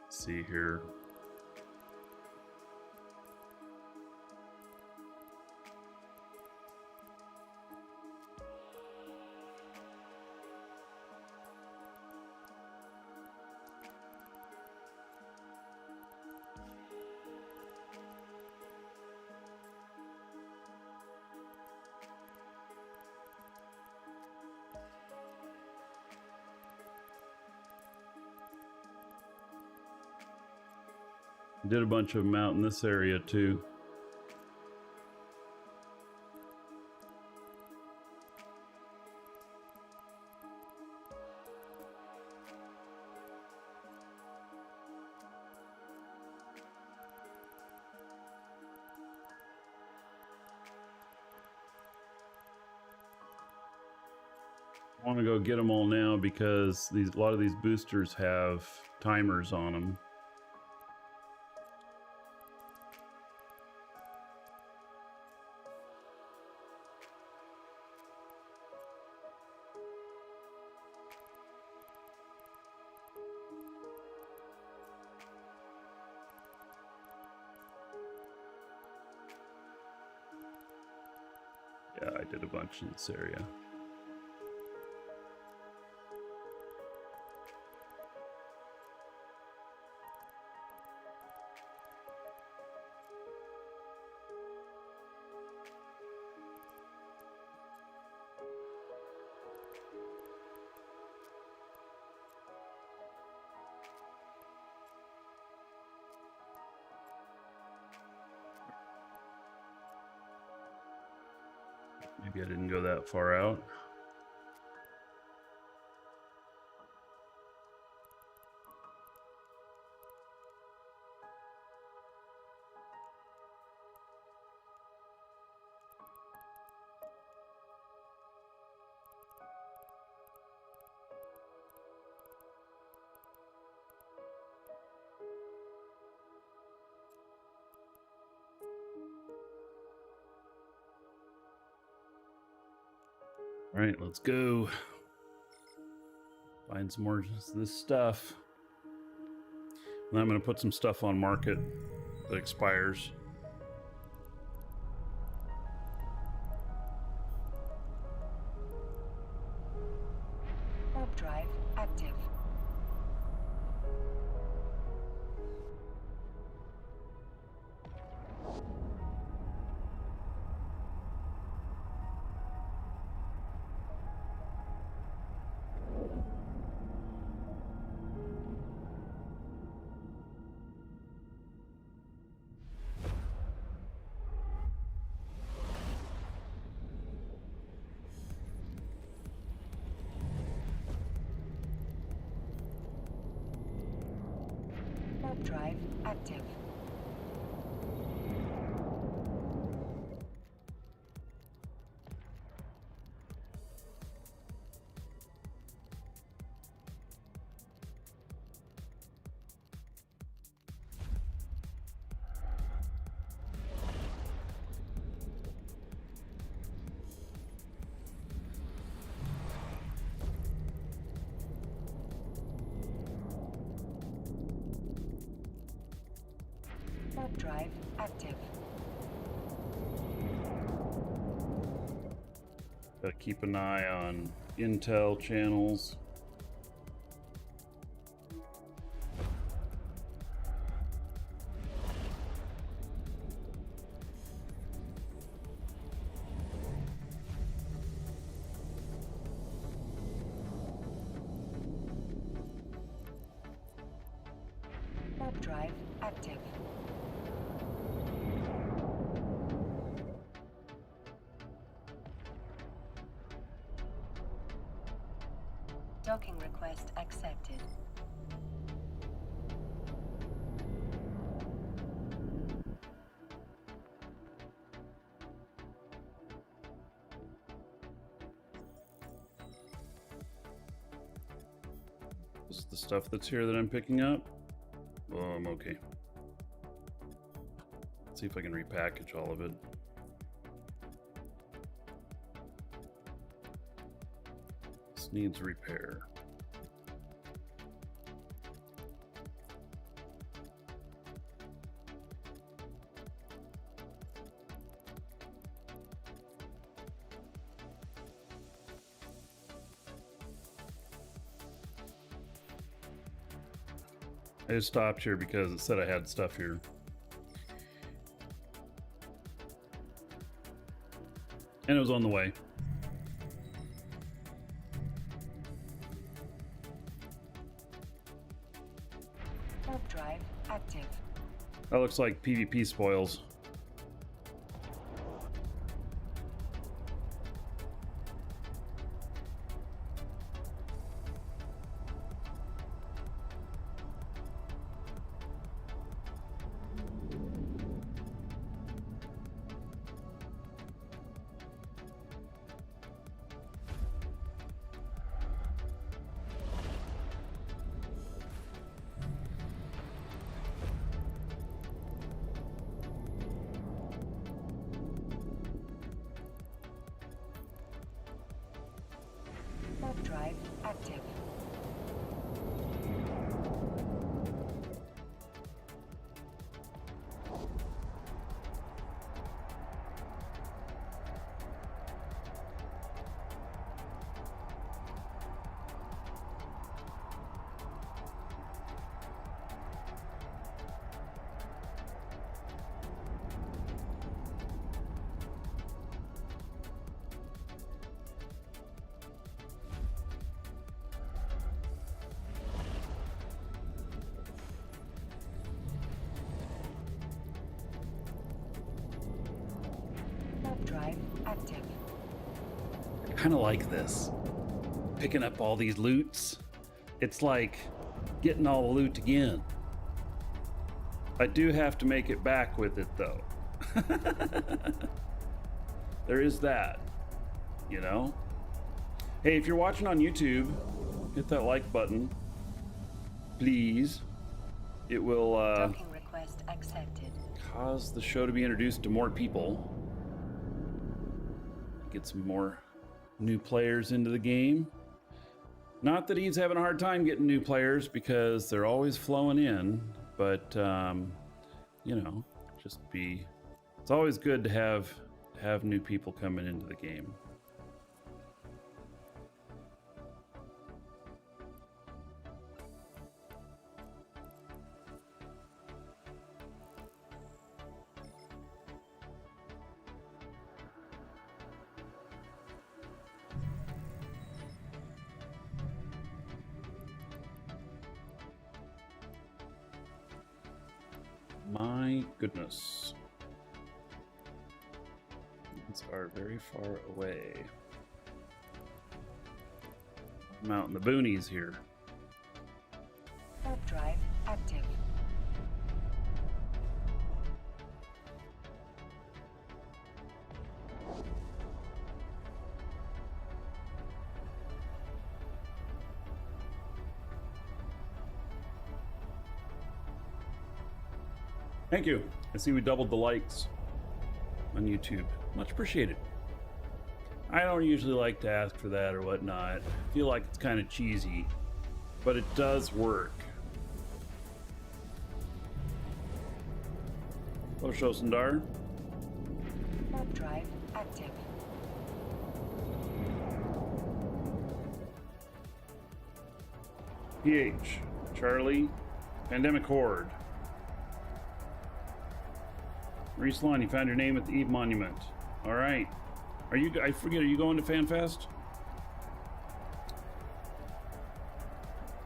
Let's see here. Did a bunch of them out in this area too. I want to go get them all now because a lot of these boosters have timers on them. Yeah, I did a bunch in this area. Maybe I didn't go that far out. All right, let's go. Find some more of this stuff. And I'm going to put some stuff on market that expires. Warp drive active. Warp drive active. Warp drive active. Gotta keep an eye on intel channels. Warp drive active. Docking request accepted. This is the stuff that's here that I'm picking up. Oh, I'm okay. Let's see if I can repackage all of it. This needs repair. I just stopped here because it said I had stuff here. And it was on the way. Warp drive active. That looks like PvP spoils. Warp drive active. Warp drive active. I kind of like this. Picking up all these loots. It's like getting all the loot again. I do have to make it back with it though. There is that, you know? Hey, if you're watching on YouTube, hit that like button, please. It will Docking request accepted. cause the show to be introduced to more people. Get some more new players into the game. Not that he's having a hard time getting new players because they're always flowing in, but you know, it's always good to have new people coming into the game. My goodness. These are very far away. I'm out in the boonies here. Warp drive active. Thank you. I see we doubled the likes on YouTube. Much appreciated. I don't usually like to ask for that or whatnot. I feel like it's kind of cheesy, but it does work. Hello, Shosundar. Warp drive active. PH, Charlie, Pandemic Horde. Reese-Lon, you found your name at the Eve Monument. All right. Are you going to FanFest?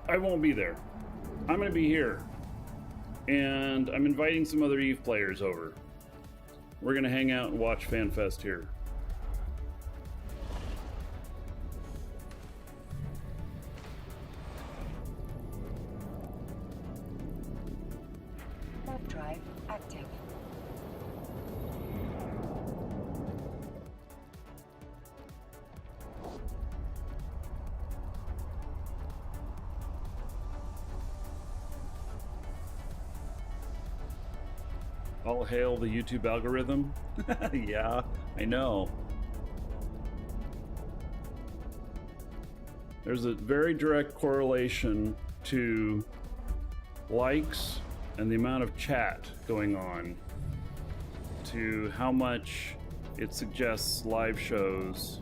I won't be there. I'm going to be here. And I'm inviting some other Eve players over. We're going to hang out and watch FanFest here. Warp drive active. All hail the YouTube algorithm. Yeah, I know. There's a very direct correlation to likes and the amount of chat going on to how much it suggests live shows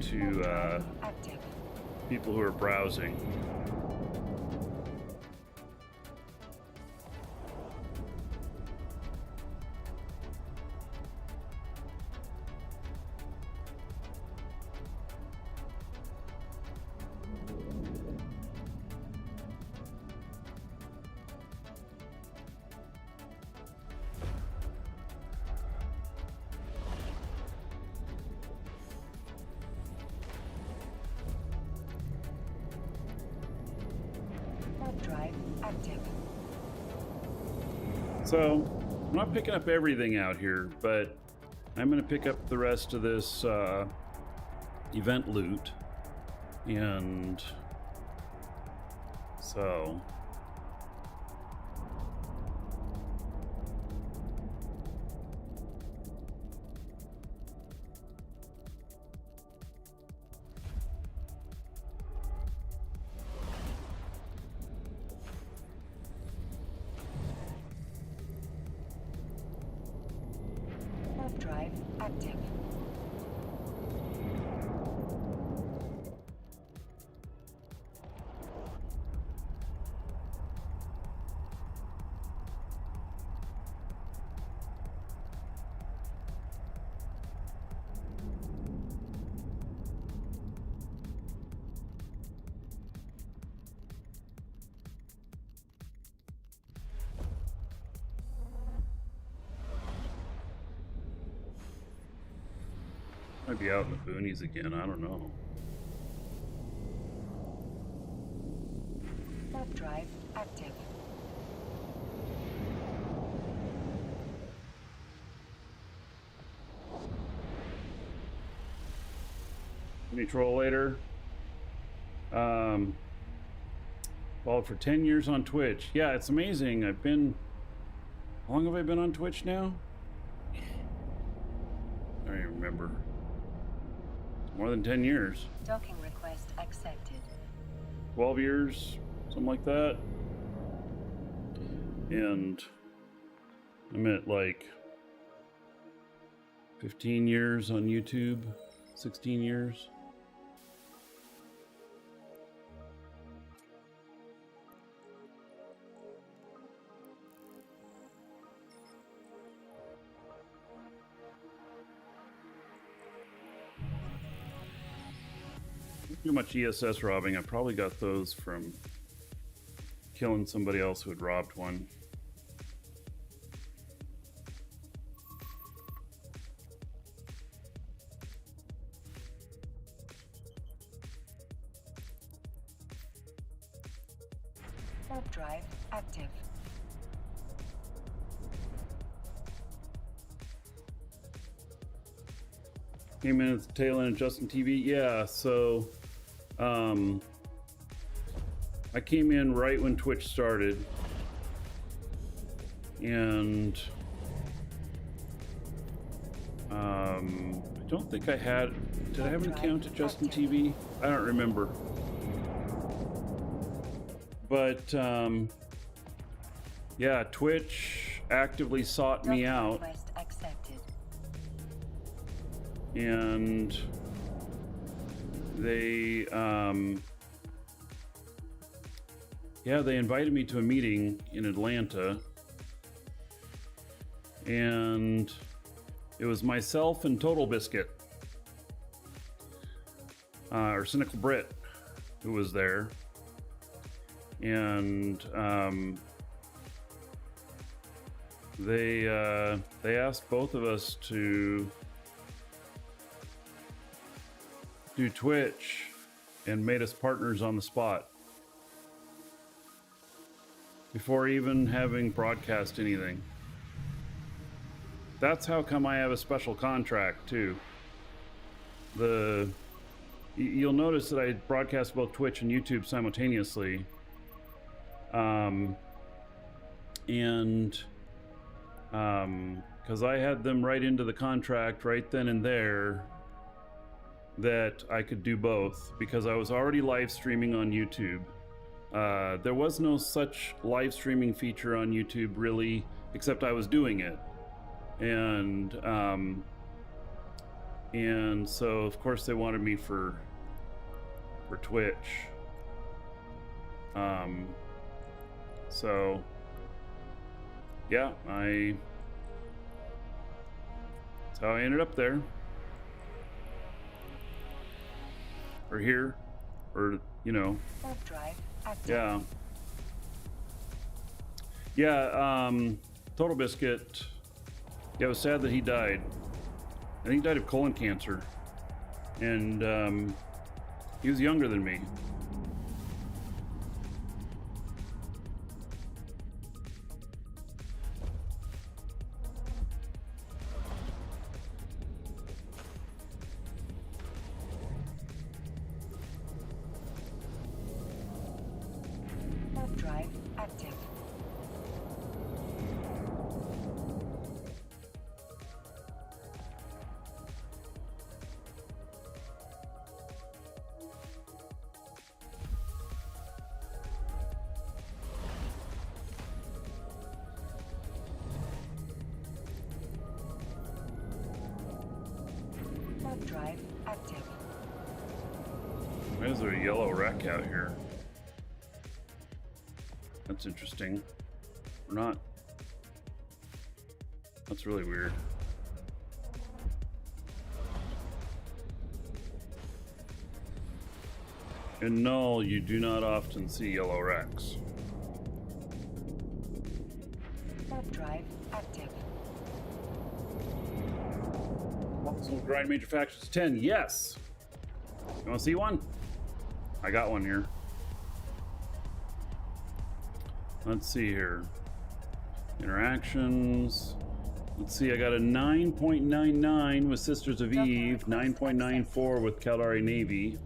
to Active. people who are browsing. Warp drive active. So, I'm not picking up everything out here, but I'm going to pick up the rest of this event loot. And so... Warp drive active. Might be out in the boonies again, I don't know. Warp drive active. Any troll later. Followed for 10 years on Twitch. Yeah, it's amazing. I've been... How long have I been on Twitch now? I don't even remember. More than 10 years. Docking request accepted. 12 years, something like that. And I'm at like 15 years on YouTube, 16 years. Too much ESS robbing. I probably got those from killing somebody else who had robbed one. Warp drive active. Came in at the tail end of Justin TV. Yeah, so I came in right when Twitch started, and I don't think I had. Did I have an account at Justin TV? I don't remember. But yeah, Twitch actively sought me Docking out, request accepted. and they yeah, they invited me to a meeting in Atlanta, and it was myself and Total Biscuit, or Cynical Brit, who was there, and they asked both of us to do Twitch and made us partners on the spot before even having broadcast anything. That's how come I have a special contract too. You'll notice that I broadcast both Twitch and YouTube simultaneously, and because I had them right into the contract right then and there that I could do both because I was already live streaming on YouTube. There was no such live streaming feature on YouTube really, except I was doing it. And so of course they wanted me for Twitch. So yeah, that's how I ended up there. Or here, or Warp drive active. yeah. Yeah, Total Biscuit. Yeah, it was sad that he died. I think he died of colon cancer. And he was younger than me. Warp drive active. Warp drive active. Why is there a yellow wreck out here? That's interesting. Or not. That's really weird. In Null, you do not often see yellow wrecks. Warp drive active. So grind major factions 10. Yes. You want to see one? I got one here. Let's see here. Interactions. Let's see. I got a 9.99 with Sisters of Eve. 9.94 with Caldari Navy.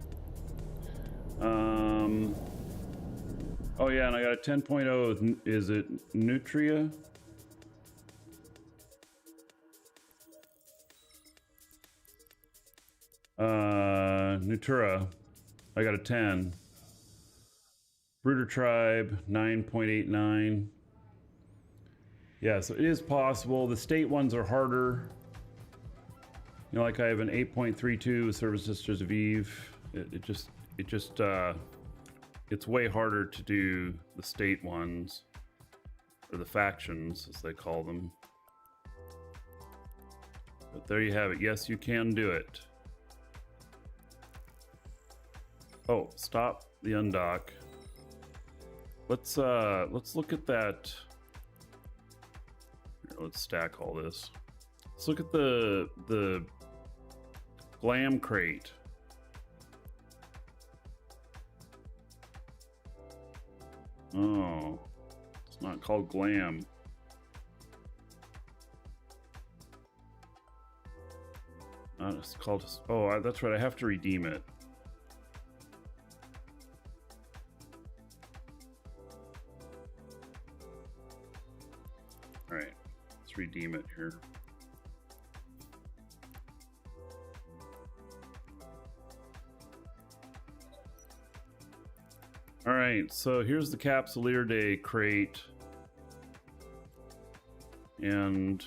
Oh yeah, and I got a 10.0 with, is it Nutria? Nutura, I got a 10. Brooder Tribe, 9.89. Yeah, so it is possible. The state ones are harder. You know, like I have an 8.32 with Service Sisters of Eve. It's way harder to do the state ones, or the factions, as they call them. But there you have it. Yes, you can do it. Oh, stop the undock. Let's look at that. Here, let's stack all this. Let's look at the glam crate. Oh, it's not called glam. It's called. Oh, that's right. I have to redeem it. All right, let's redeem it here. All right, so here's the Capsuleer Day crate. And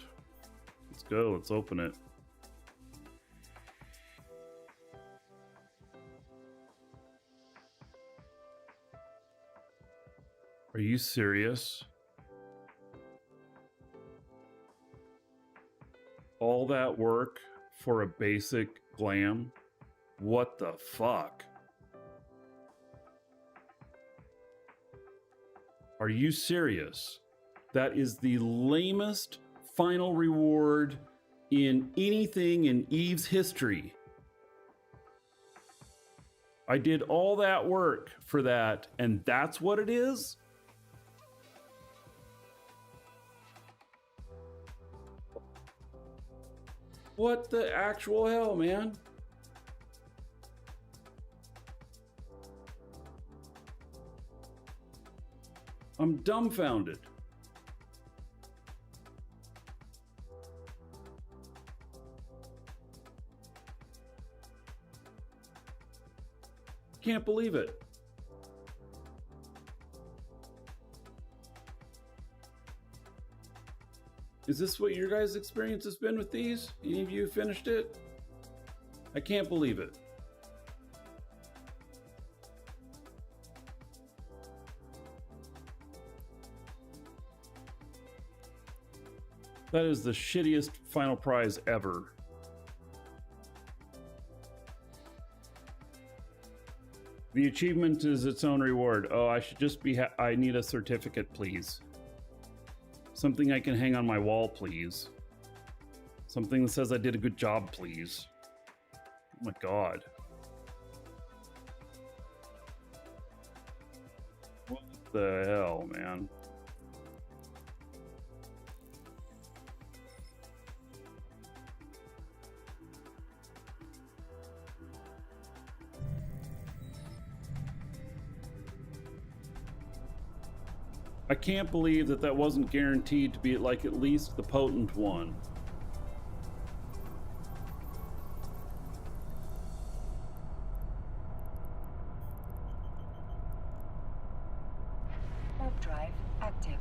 let's go, let's open it. Are you serious? All that work for a basic glam? What the fuck? Are you serious? That is the lamest final reward in anything in Eve's history. I did all that work for that, and that's what it is? What the actual hell, man? I'm dumbfounded. Can't believe it. Is this what your guys' experience has been with these? Any of you finished it? I can't believe it. That is the shittiest final prize ever. The achievement is its own reward. Oh, I should just be I need a certificate, please. Something I can hang on my wall, please. Something that says I did a good job, please. Oh my god. What the hell, man? I can't believe that that wasn't guaranteed to be like at least the potent one. Warp drive active.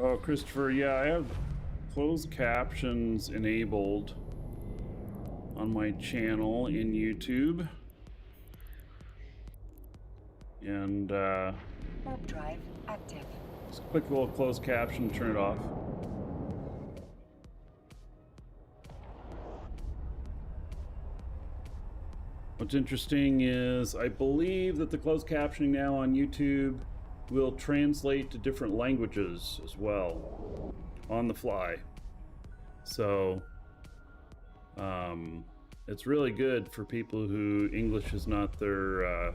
Oh, Christopher, yeah, I have closed captions enabled on my channel in YouTube. And Warp drive active. just click a little closed caption, turn it off. What's interesting is I believe that the closed captioning now on YouTube will translate to different languages as well on the fly. So it's really good for people who English is not their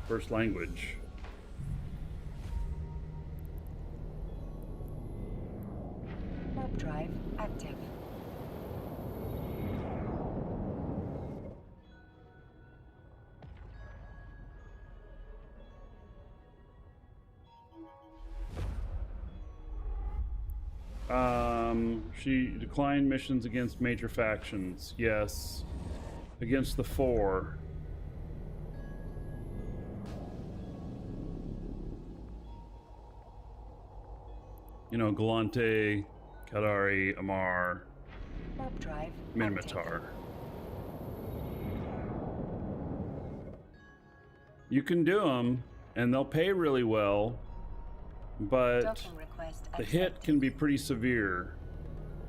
first language. Warp drive active. She declined missions against major factions. Yes. Against the 4. You know, Galante, Kadari, Amar, Warp drive Minmatar. You can do them, and they'll pay really well, but Docking request the accepted. hit can be pretty severe.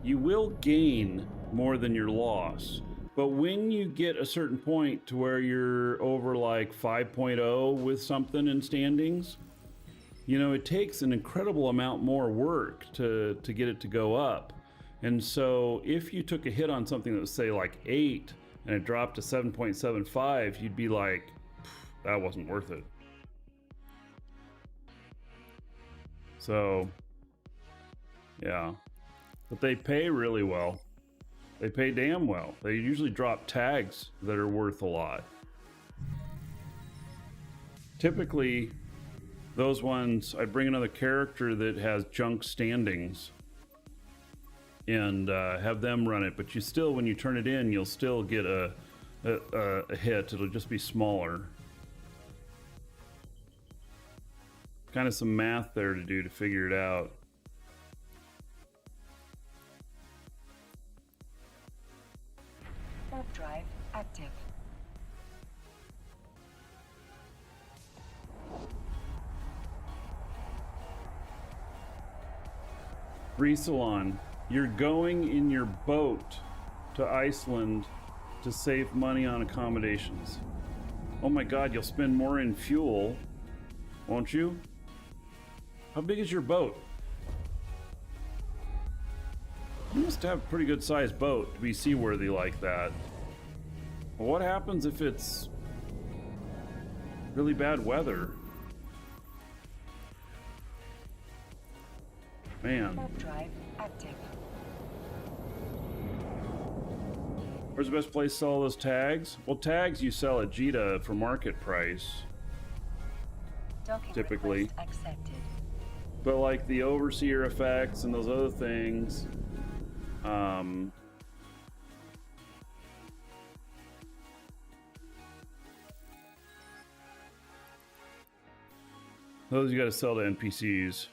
You will gain more than your loss, but when you get a certain point to where you're over like 5.0 with something in standings, you know, it takes an incredible amount more work to get it to go up. And so if you took a hit on something that was say like 8 and it dropped to 7.75, you'd be like, that wasn't worth it. So, yeah. But they pay really well. They pay damn well. They usually drop tags that are worth a lot. Typically, those ones, I bring another character that has junk standings and have them run it. But you still, when you turn it in, you'll still get a hit. It'll just be smaller. Kind of some math there to do to figure it out. Warp drive active. Resalon, you're going in your boat to Iceland to save money on accommodations. Oh my god, you'll spend more in fuel, won't you? How big is your boat? You must have a pretty good sized boat to be seaworthy like that. Well, what happens if it's really bad weather? Man. Warp drive active. Where's the best place to sell those tags? Well, tags you sell at Jita for market price, Docking typically. request accepted. But like the overseer effects and those other things, those you got to sell to NPCs.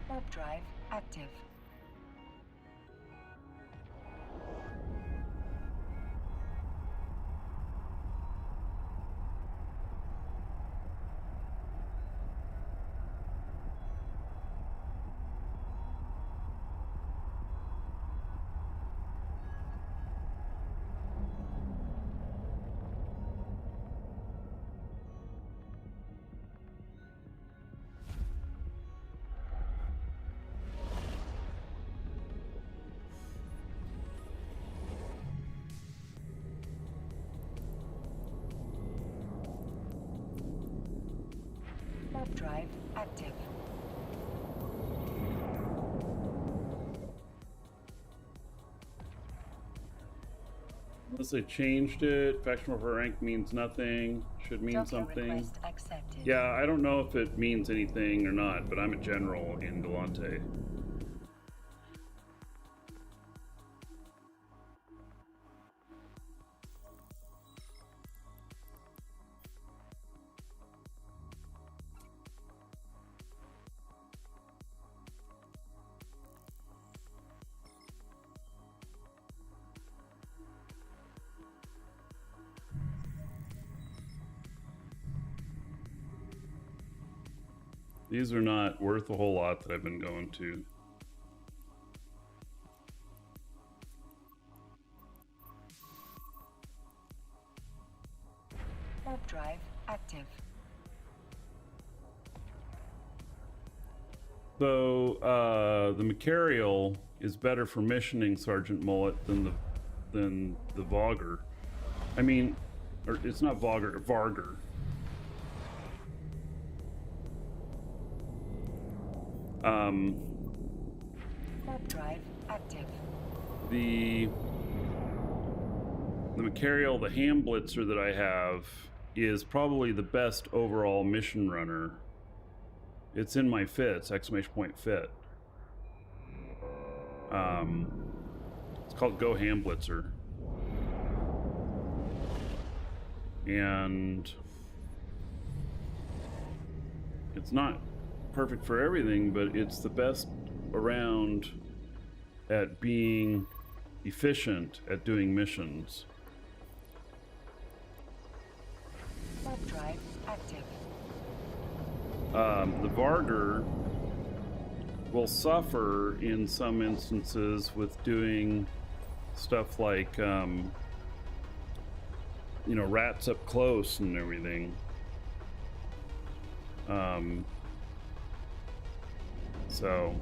Warp drive active. Warp drive active. Unless they changed it, faction for rank means nothing. Should mean Docking something. request accepted. Yeah, I don't know if it means anything or not, but I'm a general in Galante. These are not worth a whole lot that I've been going to. Warp drive active. So the Macarial is better for missioning Sergeant Mullet than the Vogger. I mean, or it's not Vogger, Varger. Warp drive active. The Macarial, the Ham Blitzer that I have, is probably the best overall mission runner. It's in my fits, exclamation point fit. It's called Go Ham Blitzer. And it's not perfect for everything, but it's the best around at being efficient at doing missions. Warp drive active. The Varger will suffer in some instances with doing stuff like, you know, rats up close and everything. So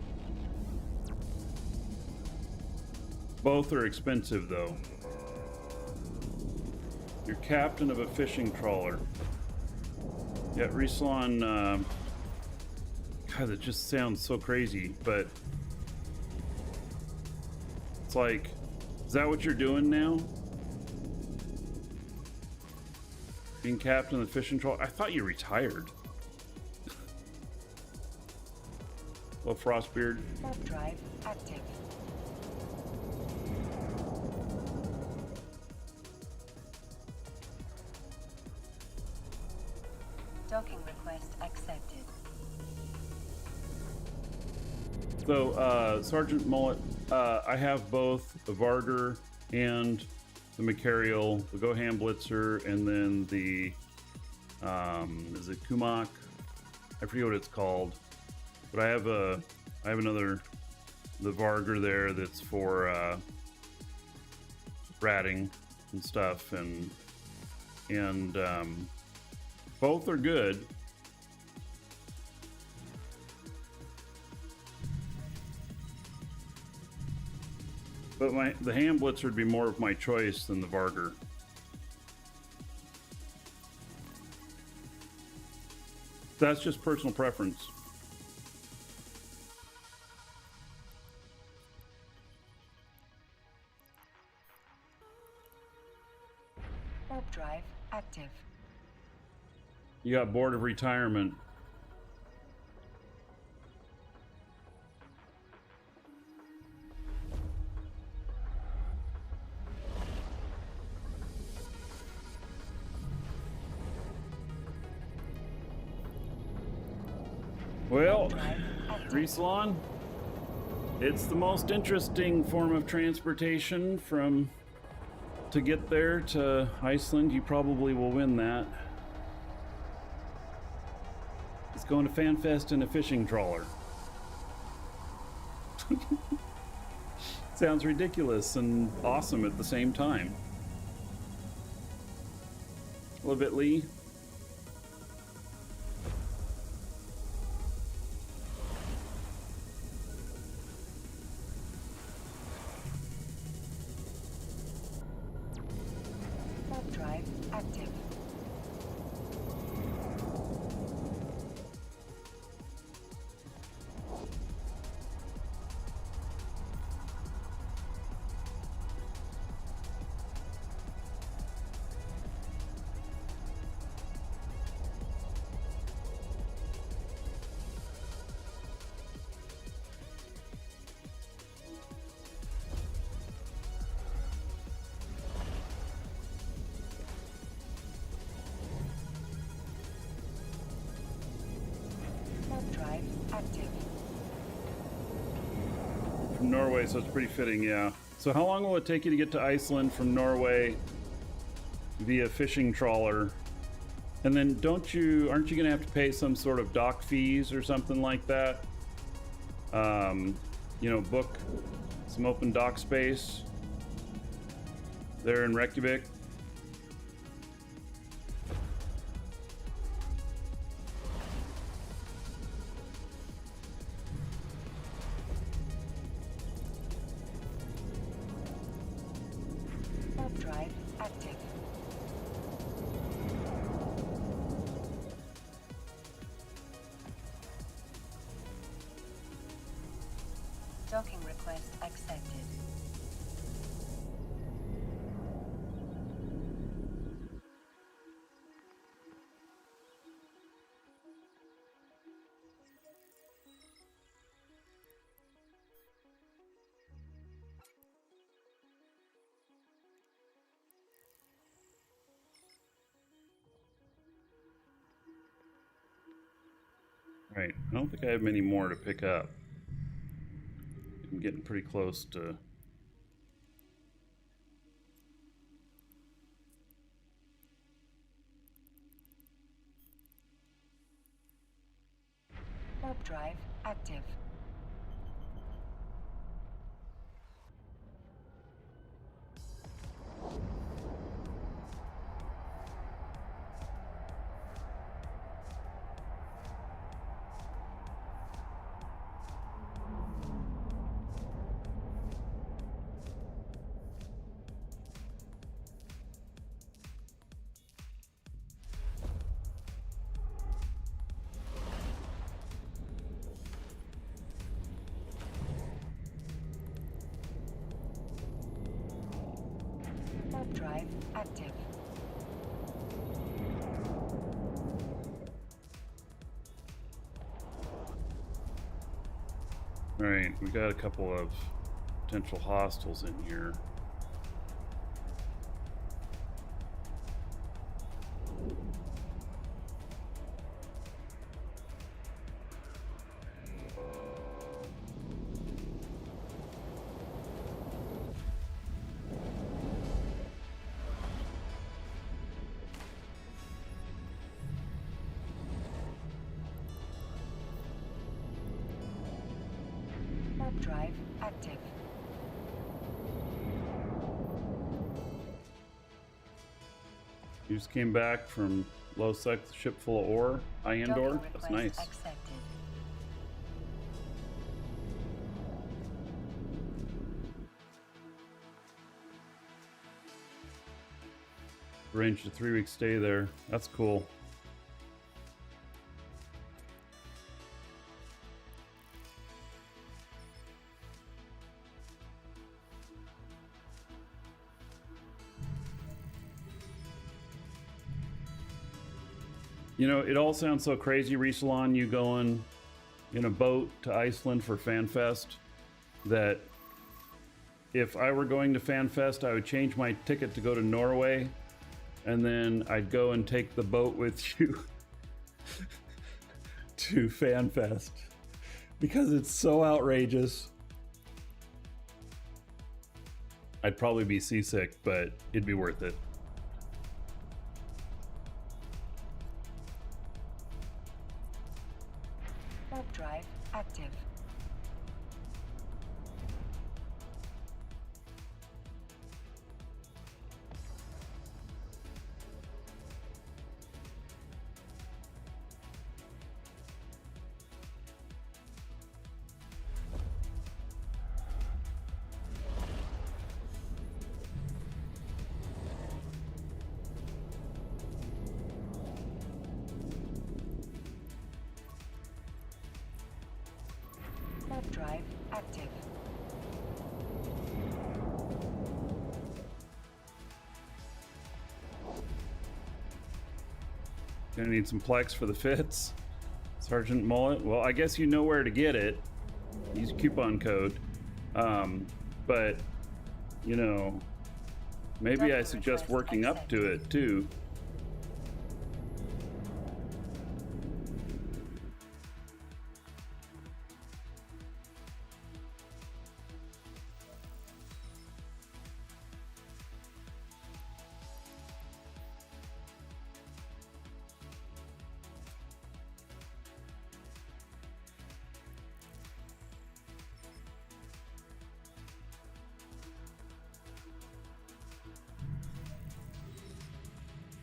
both are expensive though. You're captain of a fishing trawler. Yeah, Rieslan, God, that just sounds so crazy, but it's like, is that what you're doing now? Being captain of the fishing trawler? I thought you retired. Well, Frostbeard. Warp drive active. Docking request accepted. So, Sergeant Mullet, I have both the Varger and the Macarial, the Go Ham Blitzer, and then the, is it Kumok? I forget what it's called. But I have another, the Varger there that's for ratting and stuff, and both are good. But the Hand Blitzer would be more of my choice than the Varger. That's just personal preference. Warp drive active. You got bored of retirement. Well, Resalon, it's the most interesting form of transportation to get there to Iceland. You probably will win that. It's going to FanFest in a fishing trawler. Sounds ridiculous and awesome at the same time. A little bit, Lee. Warp drive active. Warp drive active. From Norway, so it's pretty fitting, yeah. So how long will it take you to get to Iceland from Norway via fishing trawler? And then aren't you gonna have to pay some sort of dock fees or something like that? You know, book some open dock space there in Reykjavik. Warp drive active. Docking request accepted. Right, I don't think I have many more to pick up. I'm getting pretty close to... Warp drive active. Warp drive active. Alright, we got a couple of potential hostiles in here. Warp drive active. You just came back from null-sec ship full of ore, iron door. Docking That's request nice. accepted. Arranged a 3-week stay there. That's cool. You know, it all sounds so crazy, Resalon, you going in a boat to Iceland for FanFest, that if I were going to FanFest, I would change my ticket to go to Norway, and then I'd go and take the boat with you to FanFest, because it's so outrageous. I'd probably be seasick, but it'd be worth it. Warp drive active. Warp drive active. Gonna need some plex for the fits. Sergeant Mullet. Well, I guess you know where to get it. Use coupon code. But, you know, maybe I suggest working up to it too.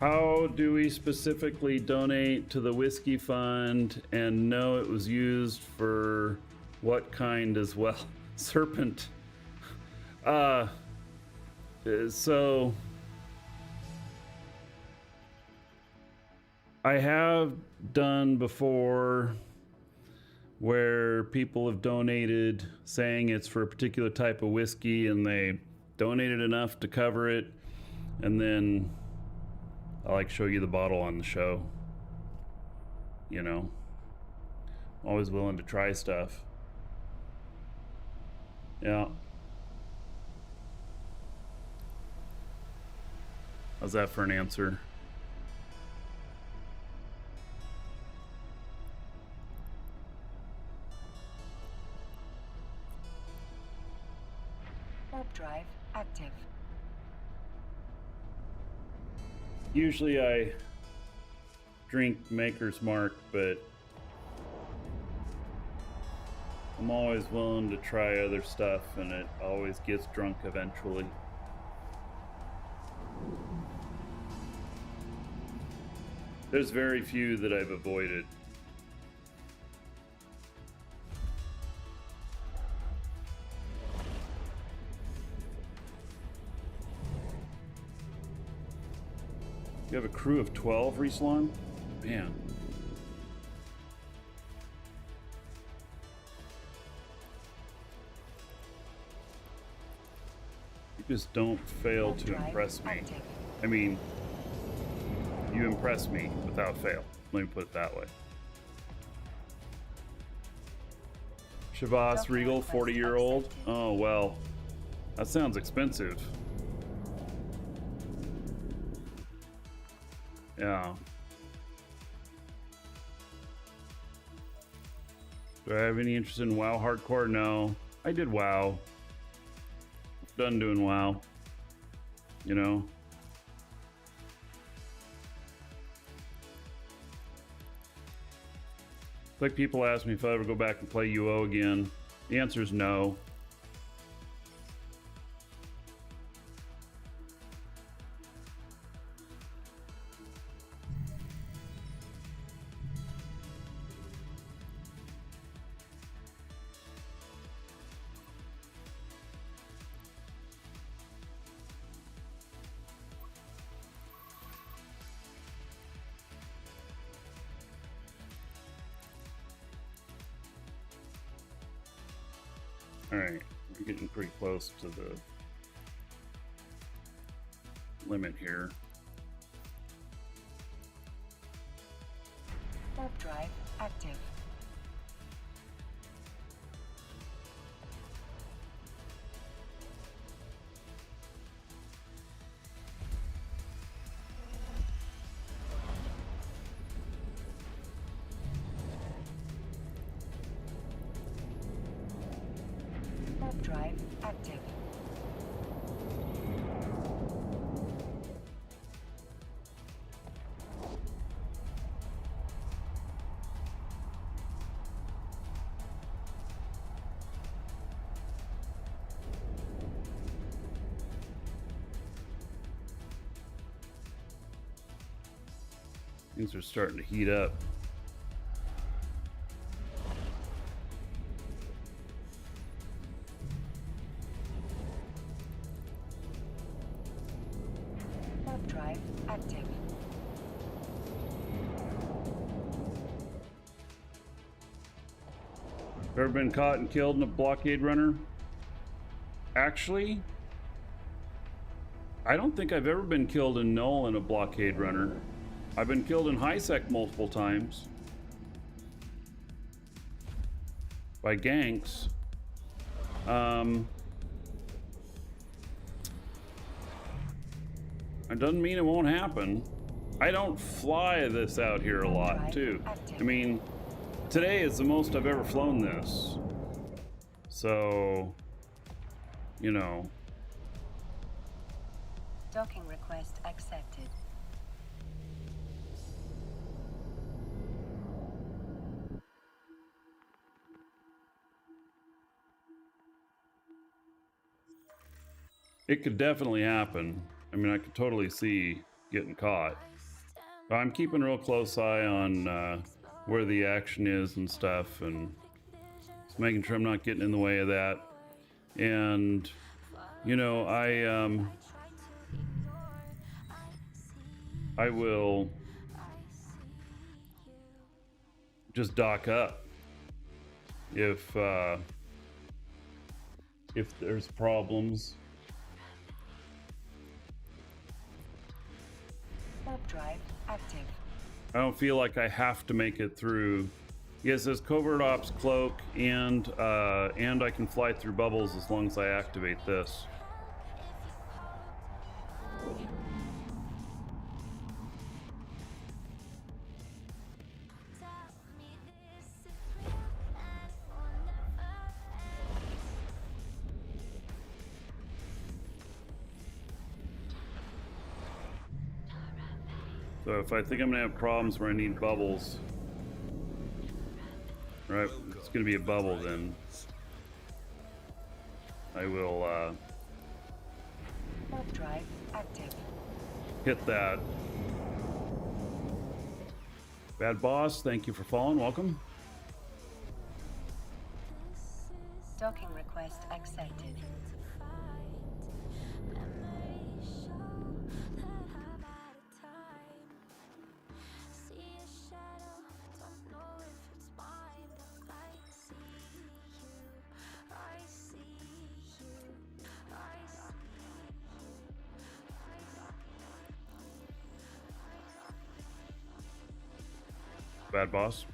How do we specifically donate to the whiskey fund and know it was used for what kind as well? Serpent. So I have done before where people have donated saying it's for a particular type of whiskey, and they donated enough to cover it, and then I like show you the bottle on the show. You know, always willing to try stuff. Yeah. How's that for an answer? Warp drive active. Usually I drink Maker's Mark, but I'm always willing to try other stuff, and it always gets drunk eventually. There's very few that I've avoided. You have a crew of 12, Resalon? Man. You just don't fail to impress me. I mean, you impress me without fail. Let me put it that way. Shavas Regal, 40-year-old. Oh, well, that sounds expensive. Yeah. Do I have any interest in WoW hardcore? No. I did WoW. Done doing WoW. You know? It's like people ask me if I ever go back and play UO again. The answer is no. Alright, we're getting pretty close to the limit here. Warp drive active. Warp drive active. Things are starting to heat up. Warp drive active. Ever been caught and killed in a blockade runner? Actually, I don't think I've ever been killed in null in a blockade runner. I've been killed in high-sec multiple times by ganks. It doesn't mean it won't happen. I don't fly this out here a lot too. I mean, today is the most I've ever flown this. So, you know. Docking request accepted. It could definitely happen. I mean, I could totally see getting caught. But I'm keeping a real close eye on where the action is and stuff, and just making sure I'm not getting in the way of that. And, you know, I will just dock up if there's problems. Warp drive active. I don't feel like I have to make it through. Yes, it says covert ops cloak, and I can fly through bubbles as long as I activate this. So if I think I'm gonna have problems where I need bubbles, right, it's gonna be a bubble then. I will Warp drive active. hit that. Bad Boss, thank you for following, welcome. Docking request accepted. Bad Boss.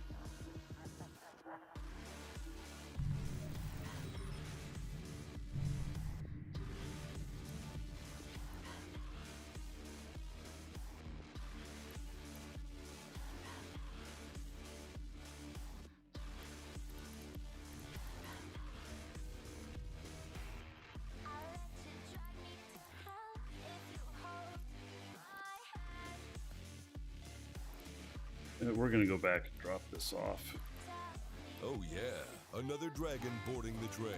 We're gonna go back and drop this off. Oh yeah, another dragon boarding the train.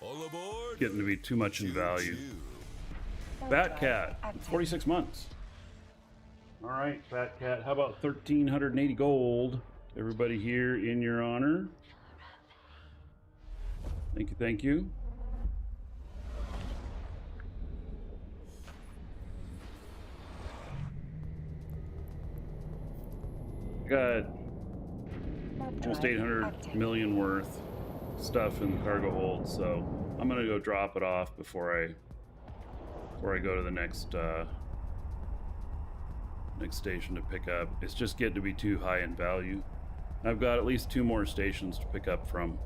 All aboard! Getting to be too much in value. Choo-choo. Bat Cat, 46 months. All right, Bat Cat, how about 1,380 gold? Everybody here in your honor. Thank you, thank you. Got almost 800 million worth. stuff in the cargo hold, so I'm gonna go drop it off before I go to the next next station to pick up. It's just getting to be too high in value. I've got at least 2 more stations to pick up from.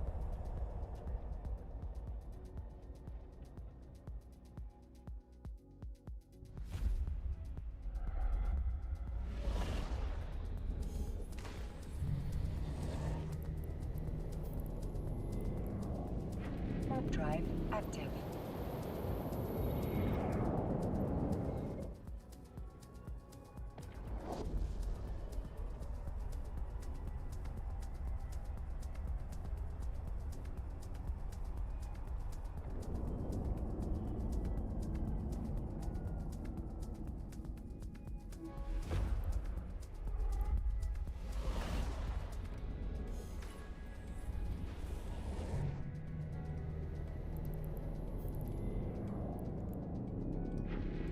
Warp drive active.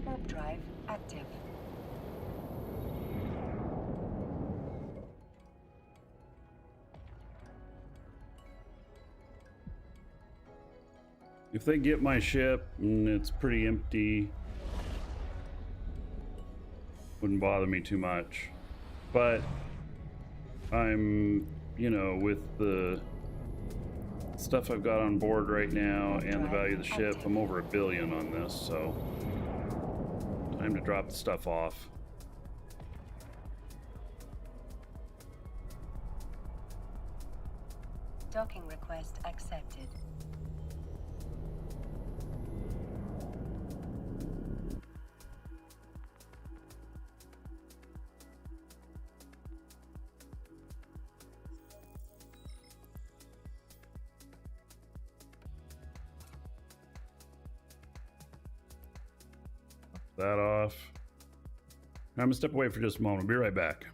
Warp drive active. If they get my ship and it's pretty empty, wouldn't bother me too much. But I'm, you know, with the stuff I've got on board right now and the value of the ship, I'm over $1 billion on this, so time to drop the stuff off. Docking request accepted. That off. I'm gonna step away for just a moment. I'll be right back.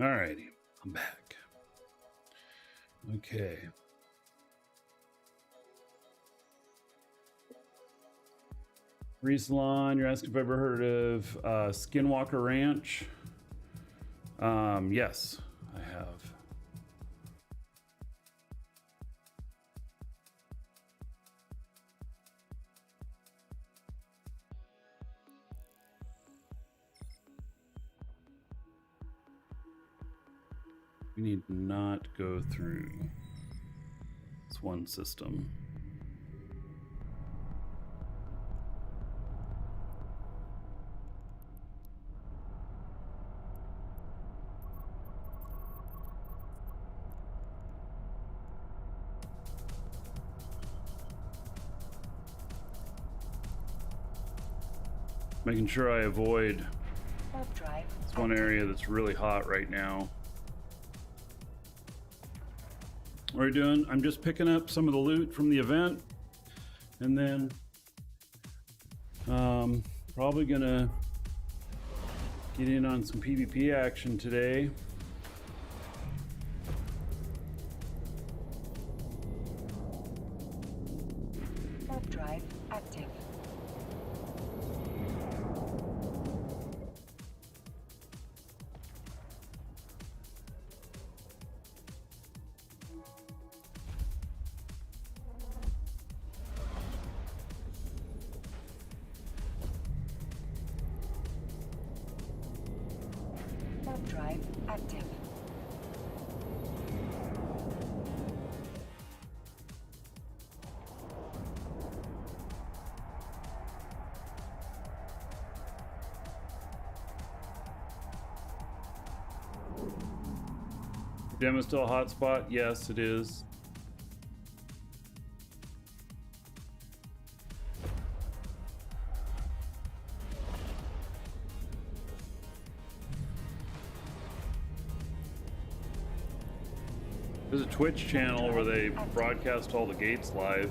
Alrighty, I'm back. Okay. Resalon, you're asking if I've ever heard of Skinwalker Ranch. Yes, I have. We need to not go through this one system. Making sure I avoid Warp drive. this one area that's really hot right now. What are we doing? I'm just picking up some of the loot from the event, and then probably gonna get in on some PvP action today. Warp drive active. Warp drive active. Demo still a hotspot? Yes, it is. There's a Twitch channel where they broadcast all the gates live.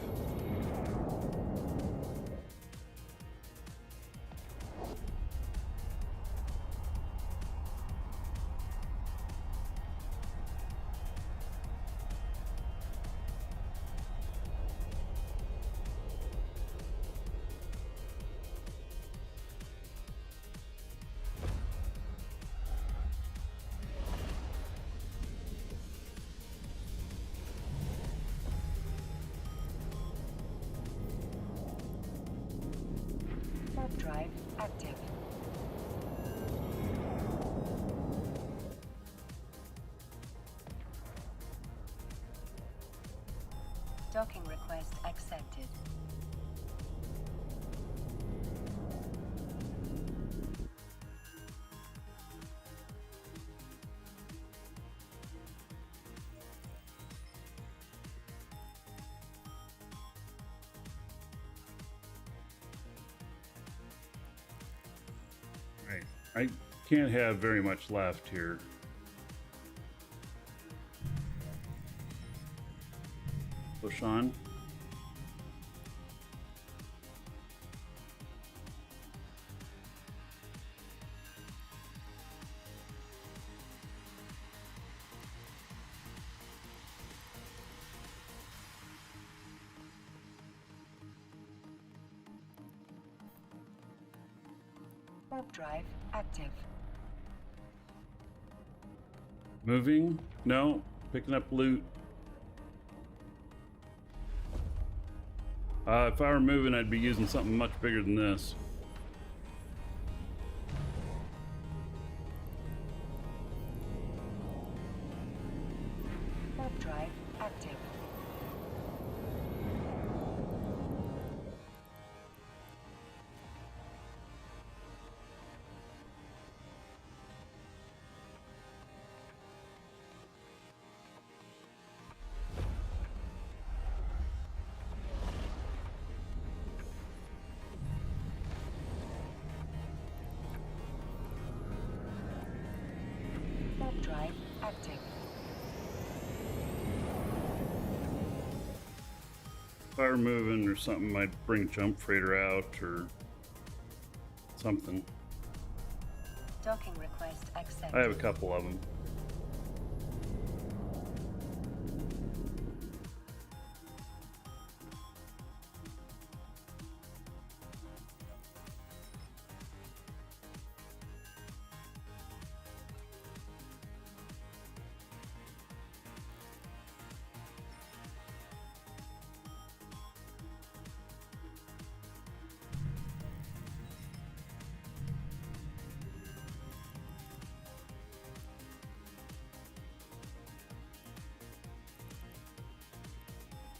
Warp drive active. Docking request accepted. Right. I can't have very much left here. Push on. Warp drive active. Moving? No. Picking up loot. If I were moving, I'd be using something much bigger than this. Warp drive active. Warp drive active. If I were moving or something, I'd bring Jump Freighter out or something. Docking request accepted. I have a couple of them.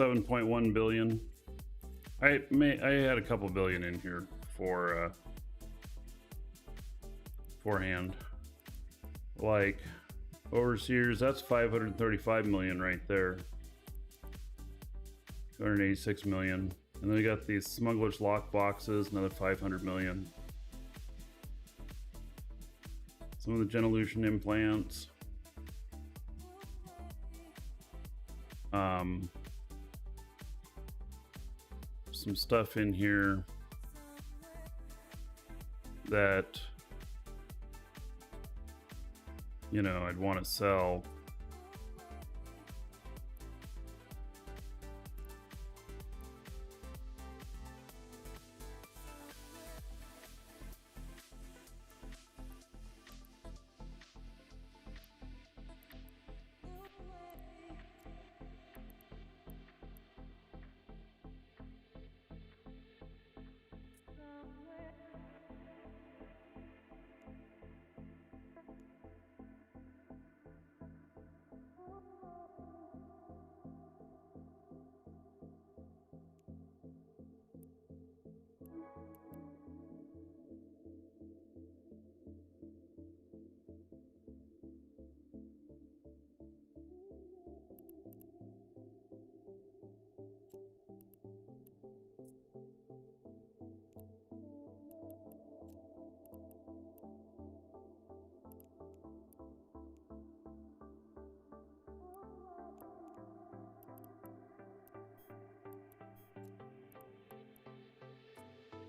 7.1 billion. I had a couple billion in here for forehand. Like overseers, that's 535 million right there. 286 million. And then we got these smugglers lock boxes, another 500 million. Some of the genolution implants. Some stuff in here that, you know, I'd want to sell.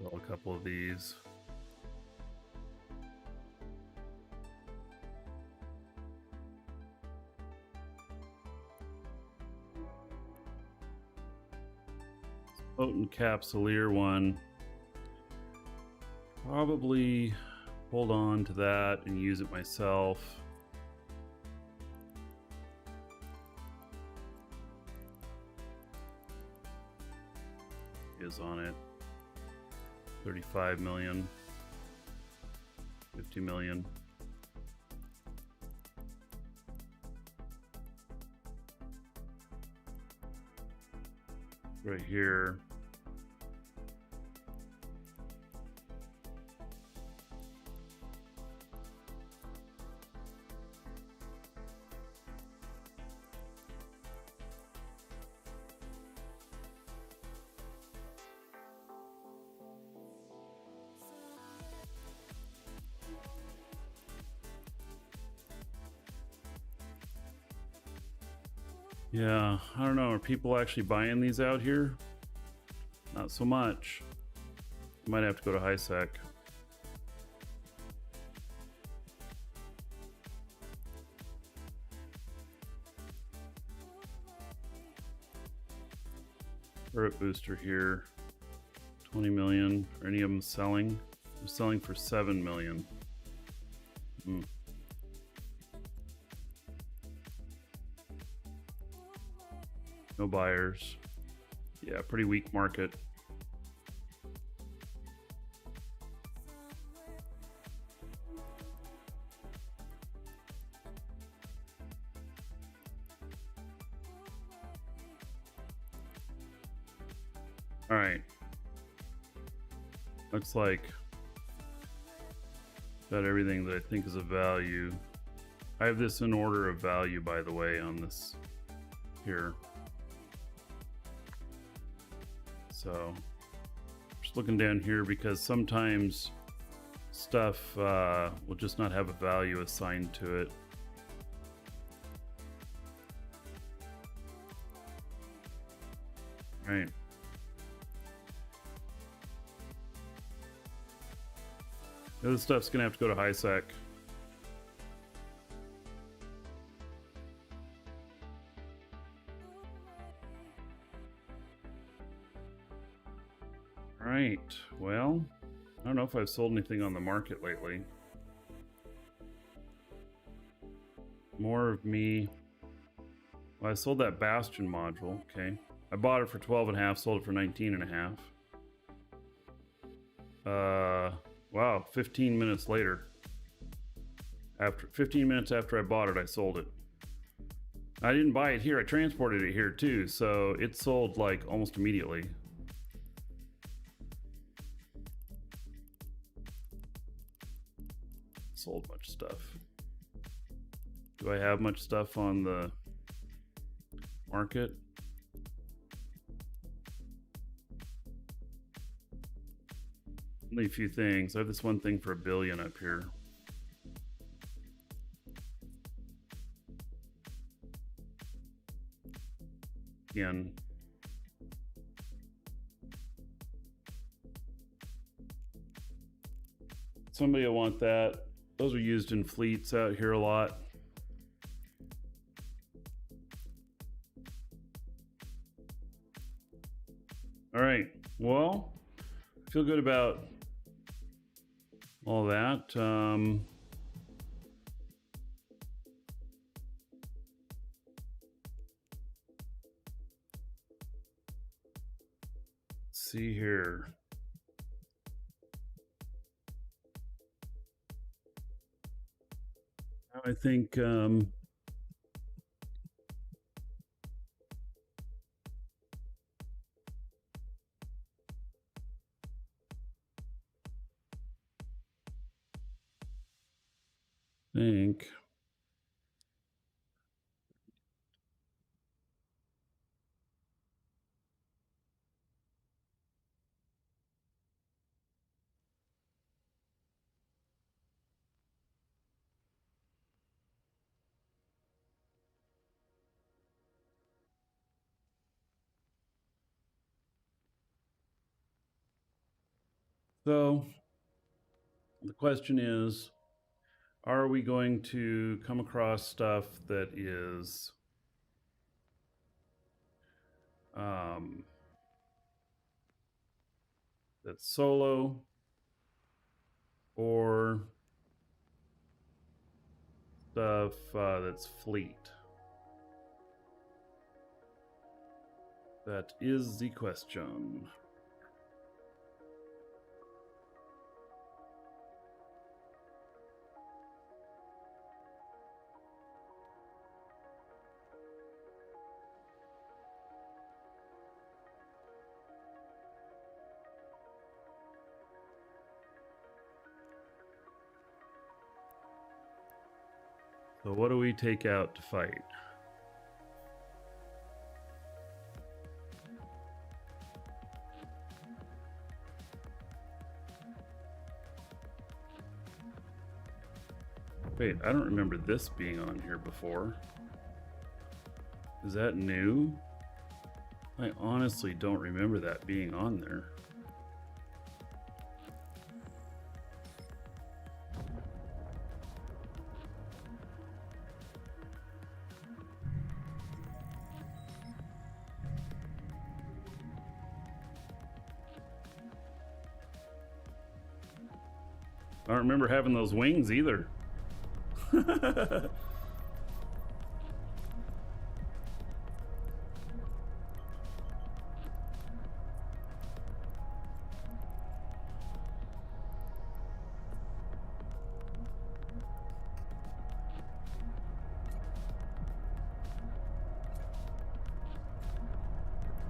Sell a couple of these. Potent Capsuleer one. Probably hold on to that and use it myself. Is on it. 35 million. 50 million. Right here. Yeah, I don't know. Are people actually buying these out here? Not so much. Might have to go to high sec. Turret booster here. 20 million. Are any of them selling? They're selling for 7 million. No buyers. Yeah, pretty weak market. All right. Looks like got everything that I think is of value. I have this in order of value, by the way, on this here. So just looking down here because sometimes stuff will just not have a value assigned to it. Right. The other stuff's gonna have to go to high sec. Right, well, I don't know if I've sold anything on the market lately. More of me. Well, I sold that Bastion module, okay. I bought it for 12.5, sold it for 19.5. Wow, 15 minutes later. 15 minutes after I bought it, I sold it. I didn't buy it here. I transported it here too, so it sold like almost immediately. Sold much stuff. Do I have much stuff on the market? Only a few things. I have this one thing for $1 billion up here. Again. Somebody will want that. Those are used in fleets out here a lot. All right. Well, I feel good about all that. Let's see here. I think so the question is, are we going to come across stuff that is that's solo or stuff that's fleet? That is the question. So what do we take out to fight? Wait, I don't remember this being on here before. Is that new? I honestly don't remember that being on there. I don't remember having those wings either.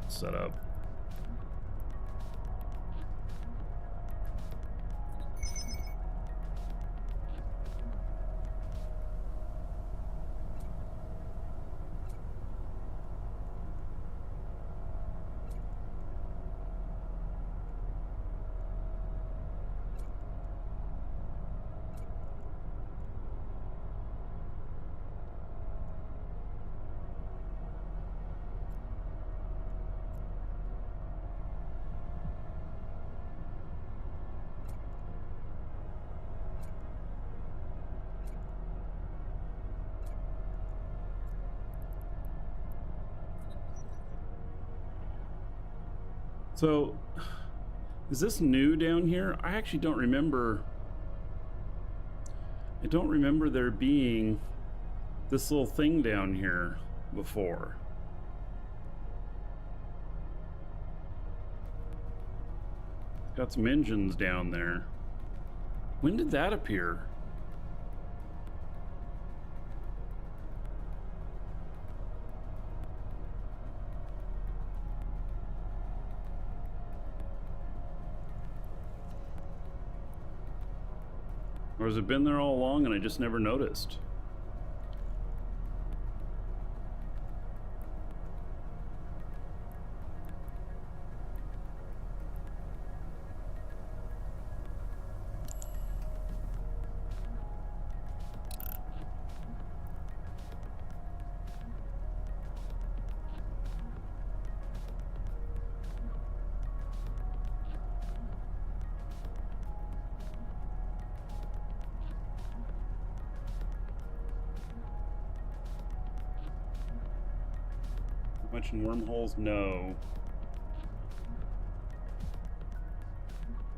Set up. So, is this new down here? I actually don't remember. I don't remember there being this little thing down here before. Got some engines down there. When did that appear? Or has it been there all along and I just never noticed? Much in wormholes? No.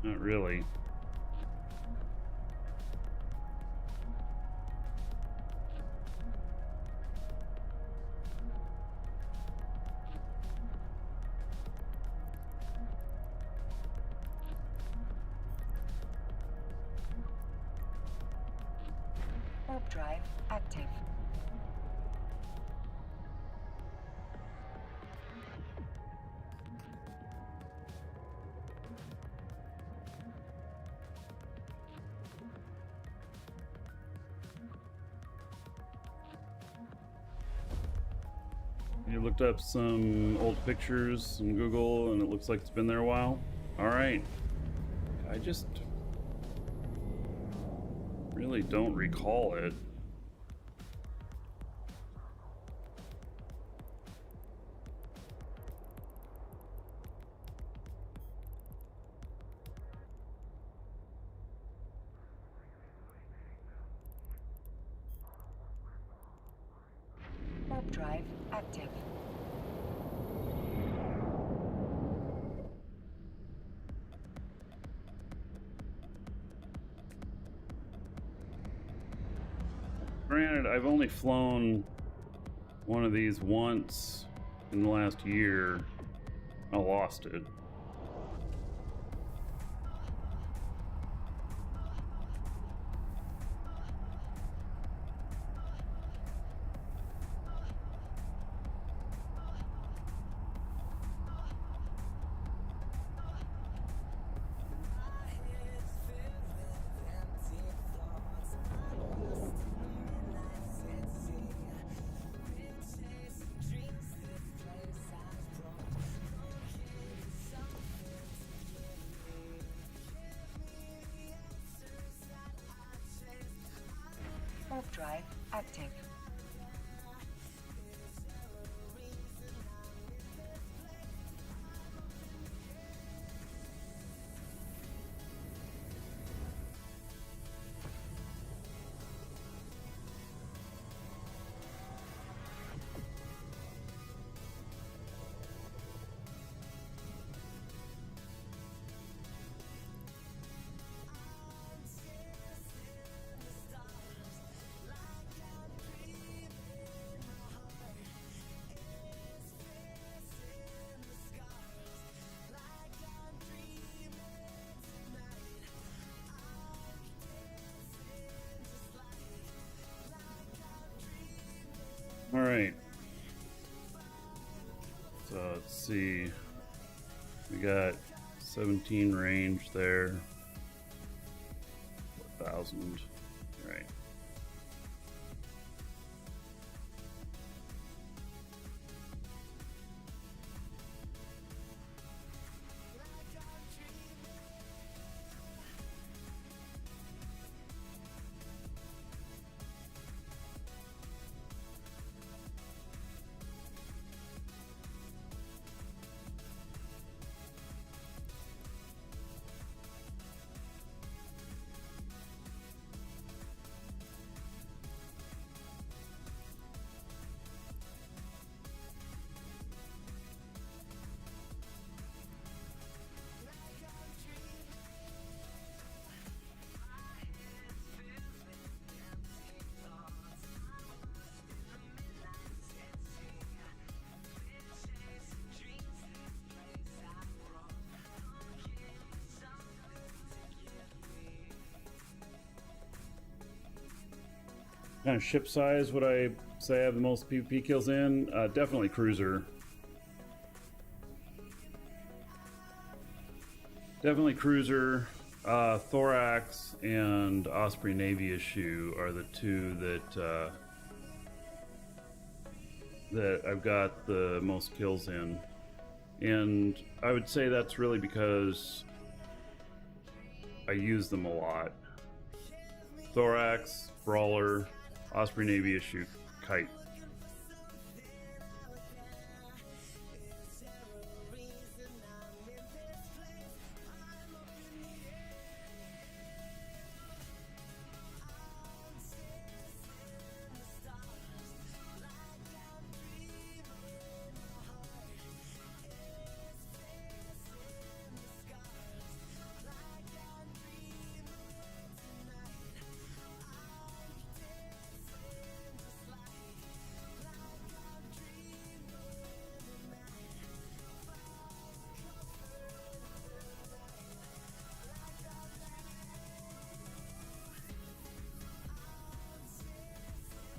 Not really. Warp drive active. You looked up some old pictures in Google and it looks like it's been there a while. All right. I just really don't recall it. Warp drive active. Granted, I've only flown one of these once in the last year. I lost it. Warp drive active. All right. So let's see. We got 17 range there. 1,000. All right. Kind of ship size would I say I have the most PvP kills in? Definitely cruiser. Definitely cruiser. Thorax and Osprey Navy issue are the two that I've got the most kills in, and I would say that's really because I use them a lot. Thorax, Brawler, Osprey Navy issue, Kite.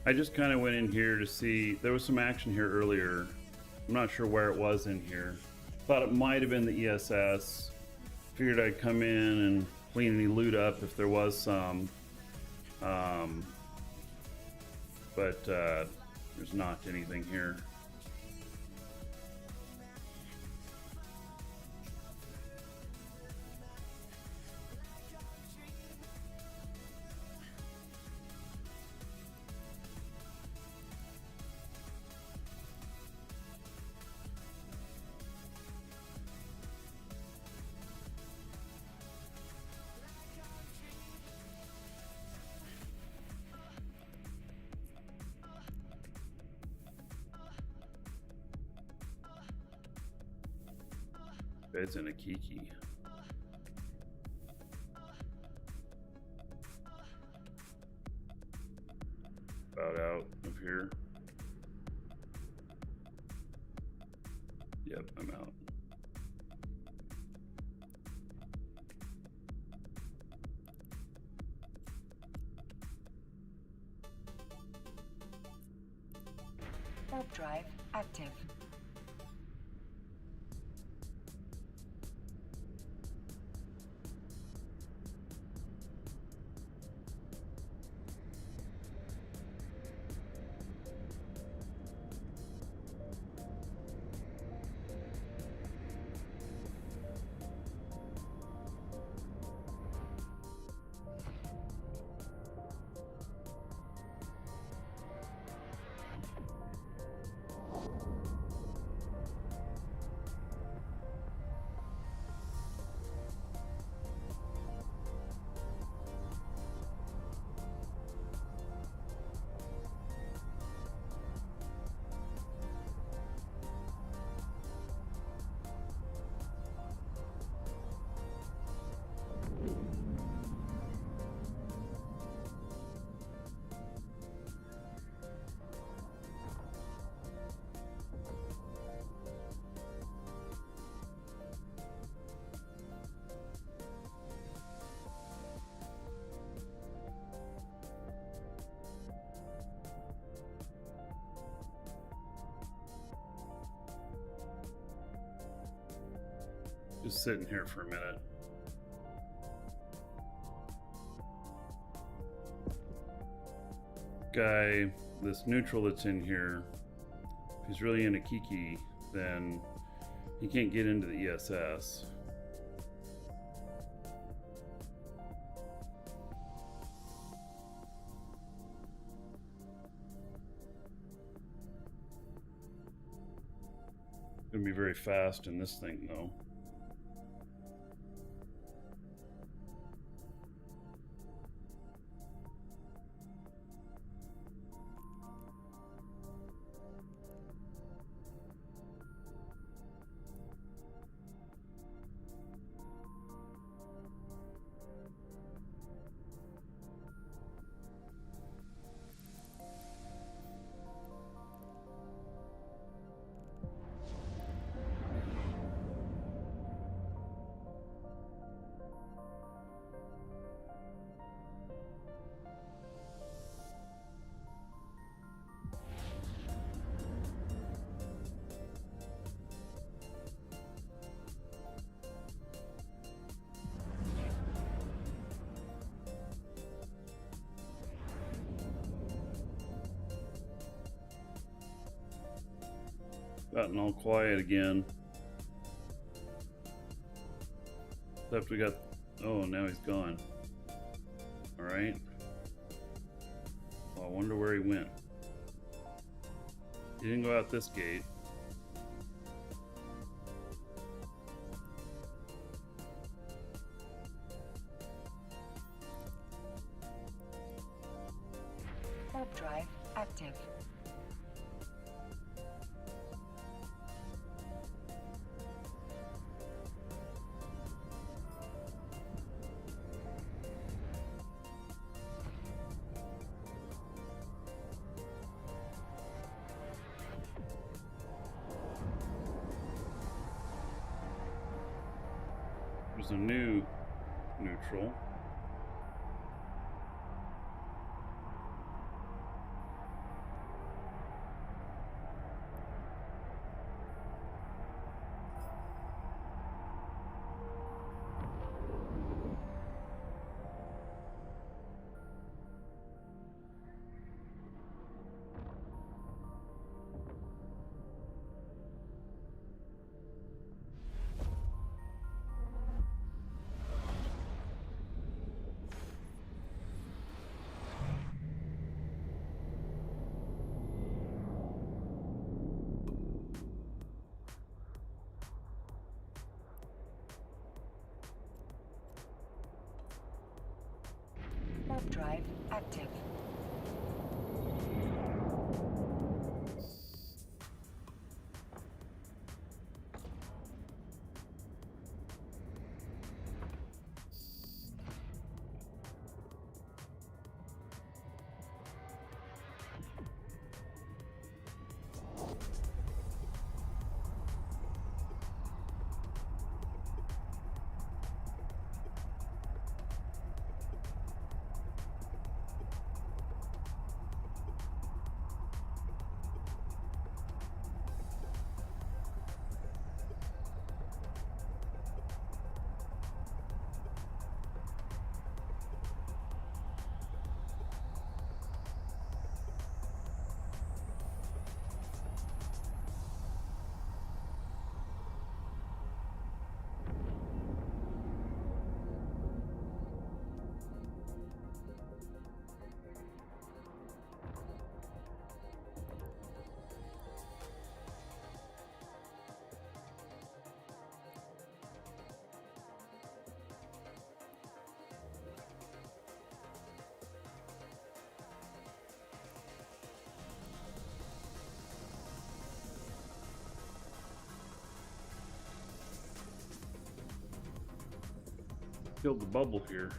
I just kind of went in here to see, there was some action here earlier. I'm not sure where it was in here. Thought it might have been the ESS. Figured I'd come in and clean any loot up if there was some. But there's not anything here. Beds in a Kiki. About out of here. Yep, I'm out. Warp drive active. Just sitting here for a minute. Guy, this neutral that's in here, if he's really in a Kiki, then he can't get into the ESS. Gonna be very fast in this thing though. Gotten all quiet again. Except we got... Oh, now he's gone. Alright. Well, I wonder where he went. He didn't go out this gate. Warp drive active. There's a new neutral. Warp drive active. Killed the bubble here.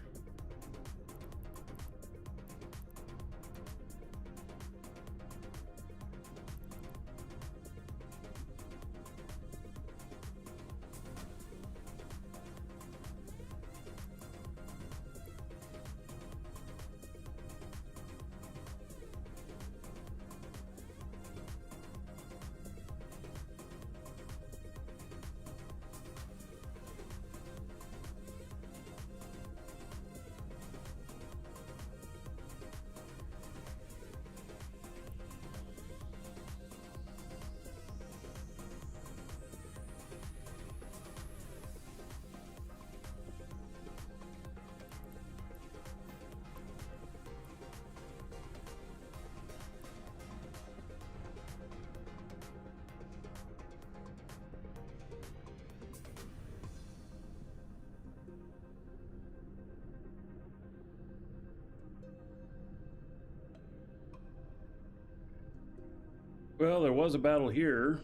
Well, there was a battle here.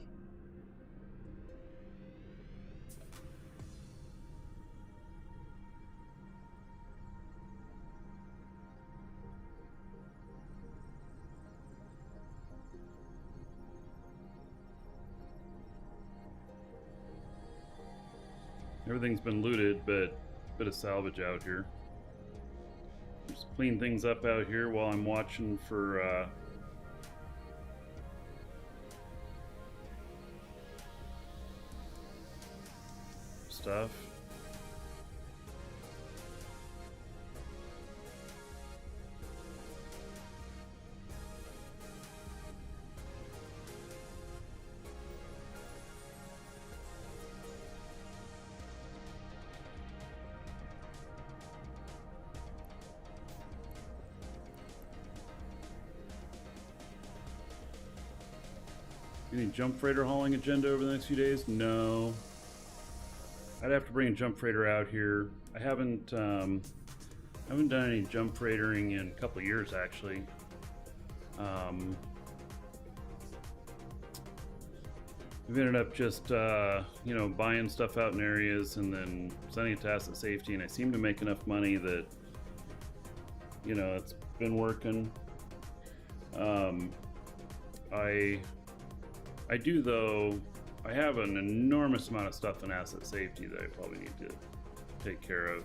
Everything's been looted, but a bit of salvage out here. Just clean things up out here while I'm watching for stuff. Any jump freighter hauling agenda over the next few days? No. I'd have to bring a jump freighter out here. I haven't done any jump freightering in a couple of years, actually. We've ended up just, you know, buying stuff out in areas and then sending it to asset safety, and I seem to make enough money that, you know, it's been working. I do, though, I have an enormous amount of stuff in asset safety that I probably need to take care of.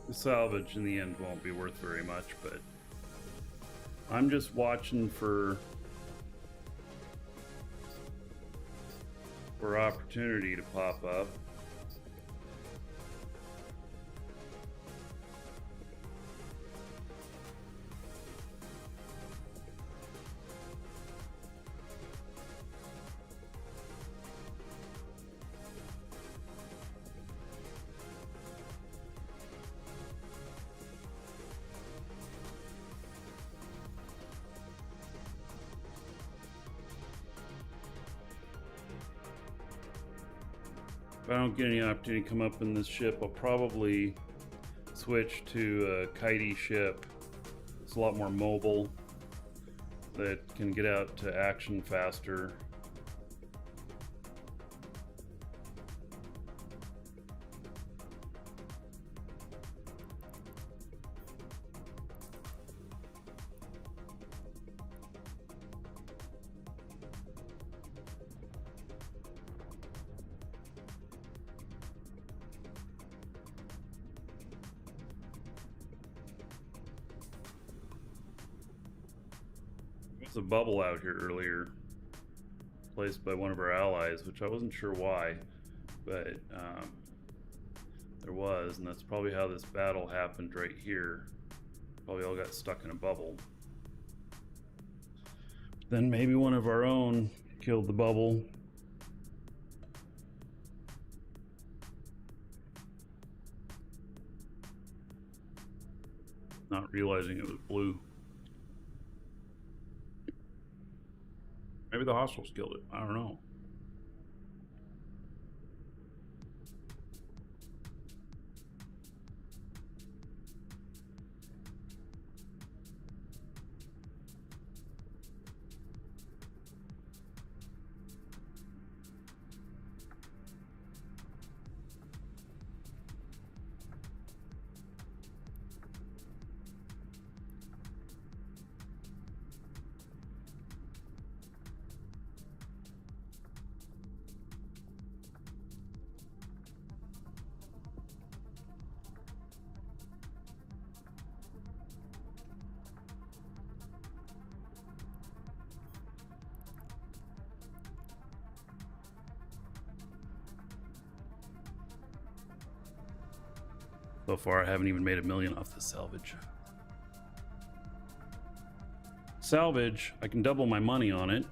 The salvage in the end won't be worth very much, but I'm just watching for opportunity to pop up. If I don't get any opportunity to come up in this ship, I'll probably switch to a kitey ship. It's a lot more mobile, that can get out to action faster. There's a bubble out here earlier, placed by one of our allies, which I wasn't sure why, but there was, and that's probably how this battle happened right here. Probably all got stuck in a bubble. Then maybe one of our own killed the bubble. Not realizing it was blue. Maybe the hostiles killed it. I don't know. So far, I haven't even made $1 million off this salvage. Salvage, I can double my money on it,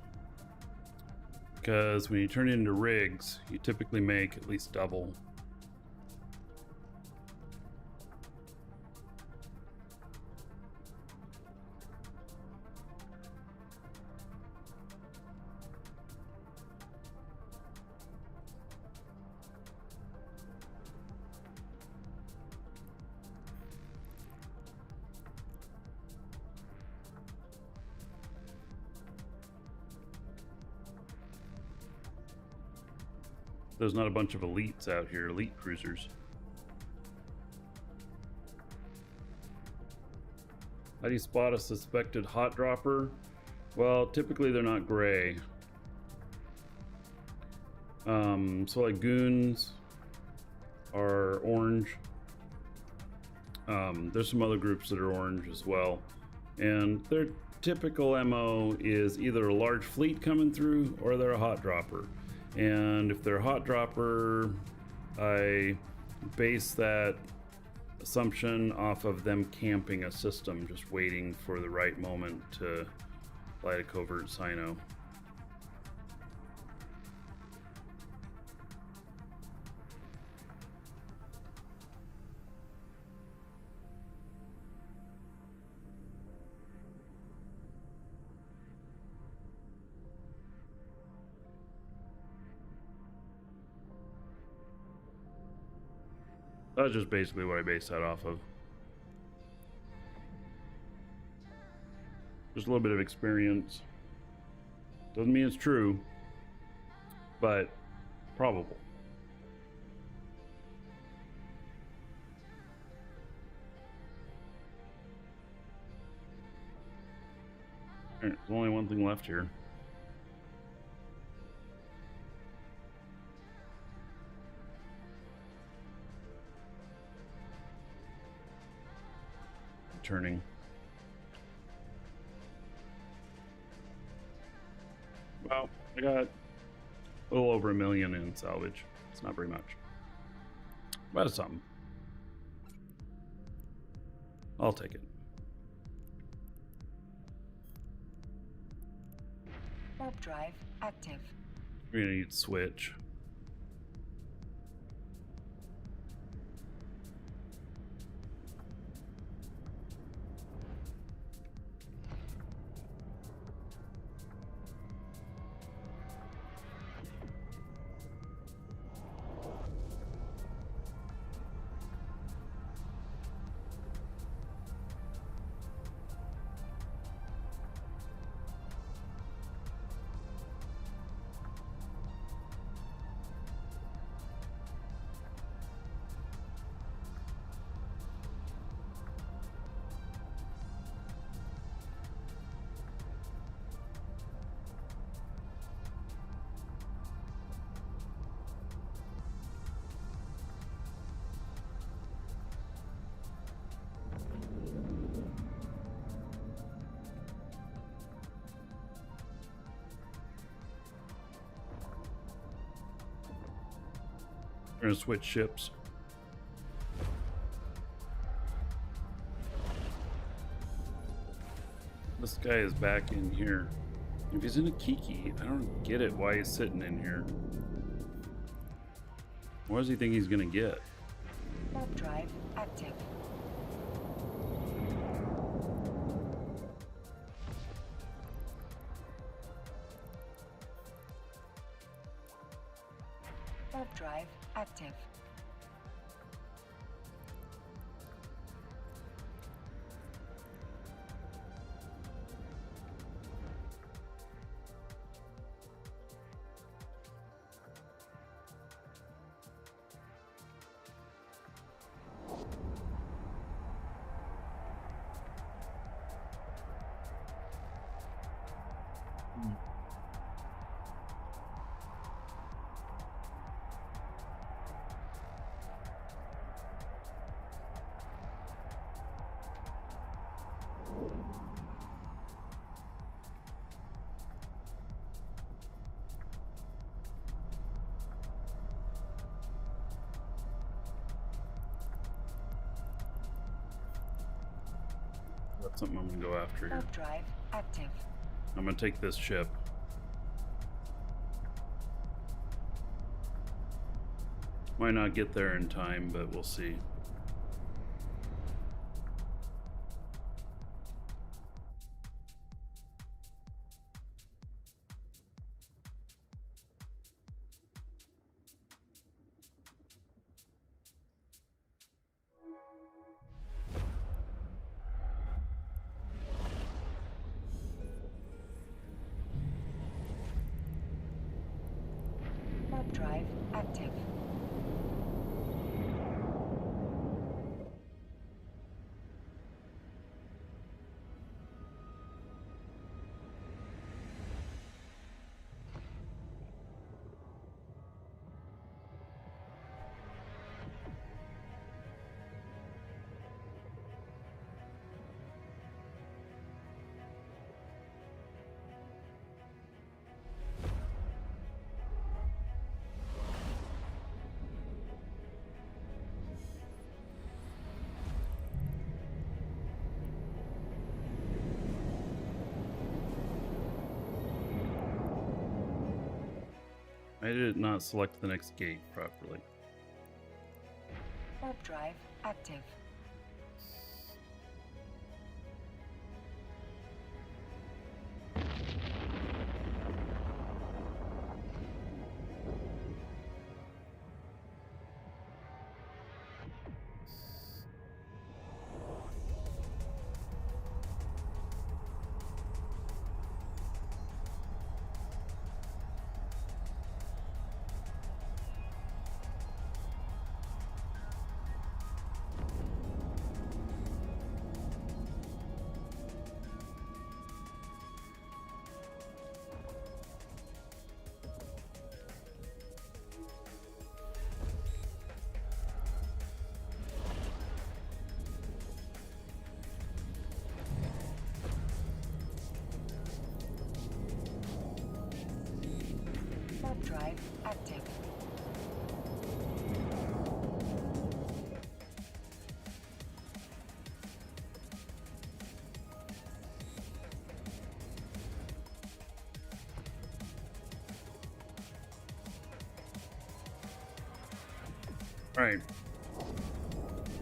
because when you turn it into rigs, you typically make at least double. There's not a bunch of elites out here, elite cruisers. How do you spot a suspected hot dropper? Well, typically they're not gray. So like goons are orange. There's some other groups that are orange as well, and their typical MO is either a large fleet coming through or they're a hot dropper. And if they're a hot dropper, I base that assumption off of them camping a system, just waiting for the right moment to light a covert cyno. That's just basically what I base that off of. Just a little bit of experience. Doesn't mean it's true, but probable. Alright, there's only one thing left here. Turning. Well, I got a little over 1 million in salvage. It's not very much, but it's something. I'll take it. Warp drive active. We're gonna need switch. We're gonna switch ships. This guy is back in here. If he's in a Kiki, I don't get it why he's sitting in here. What does he think he's gonna get? Warp drive active. Warp drive active. That's something I'm gonna go after here. Warp drive active. I'm gonna take this ship. Might not get there in time, but we'll see. Warp drive active. I did not select the next gate properly. Warp drive active. Warp drive active. Alright.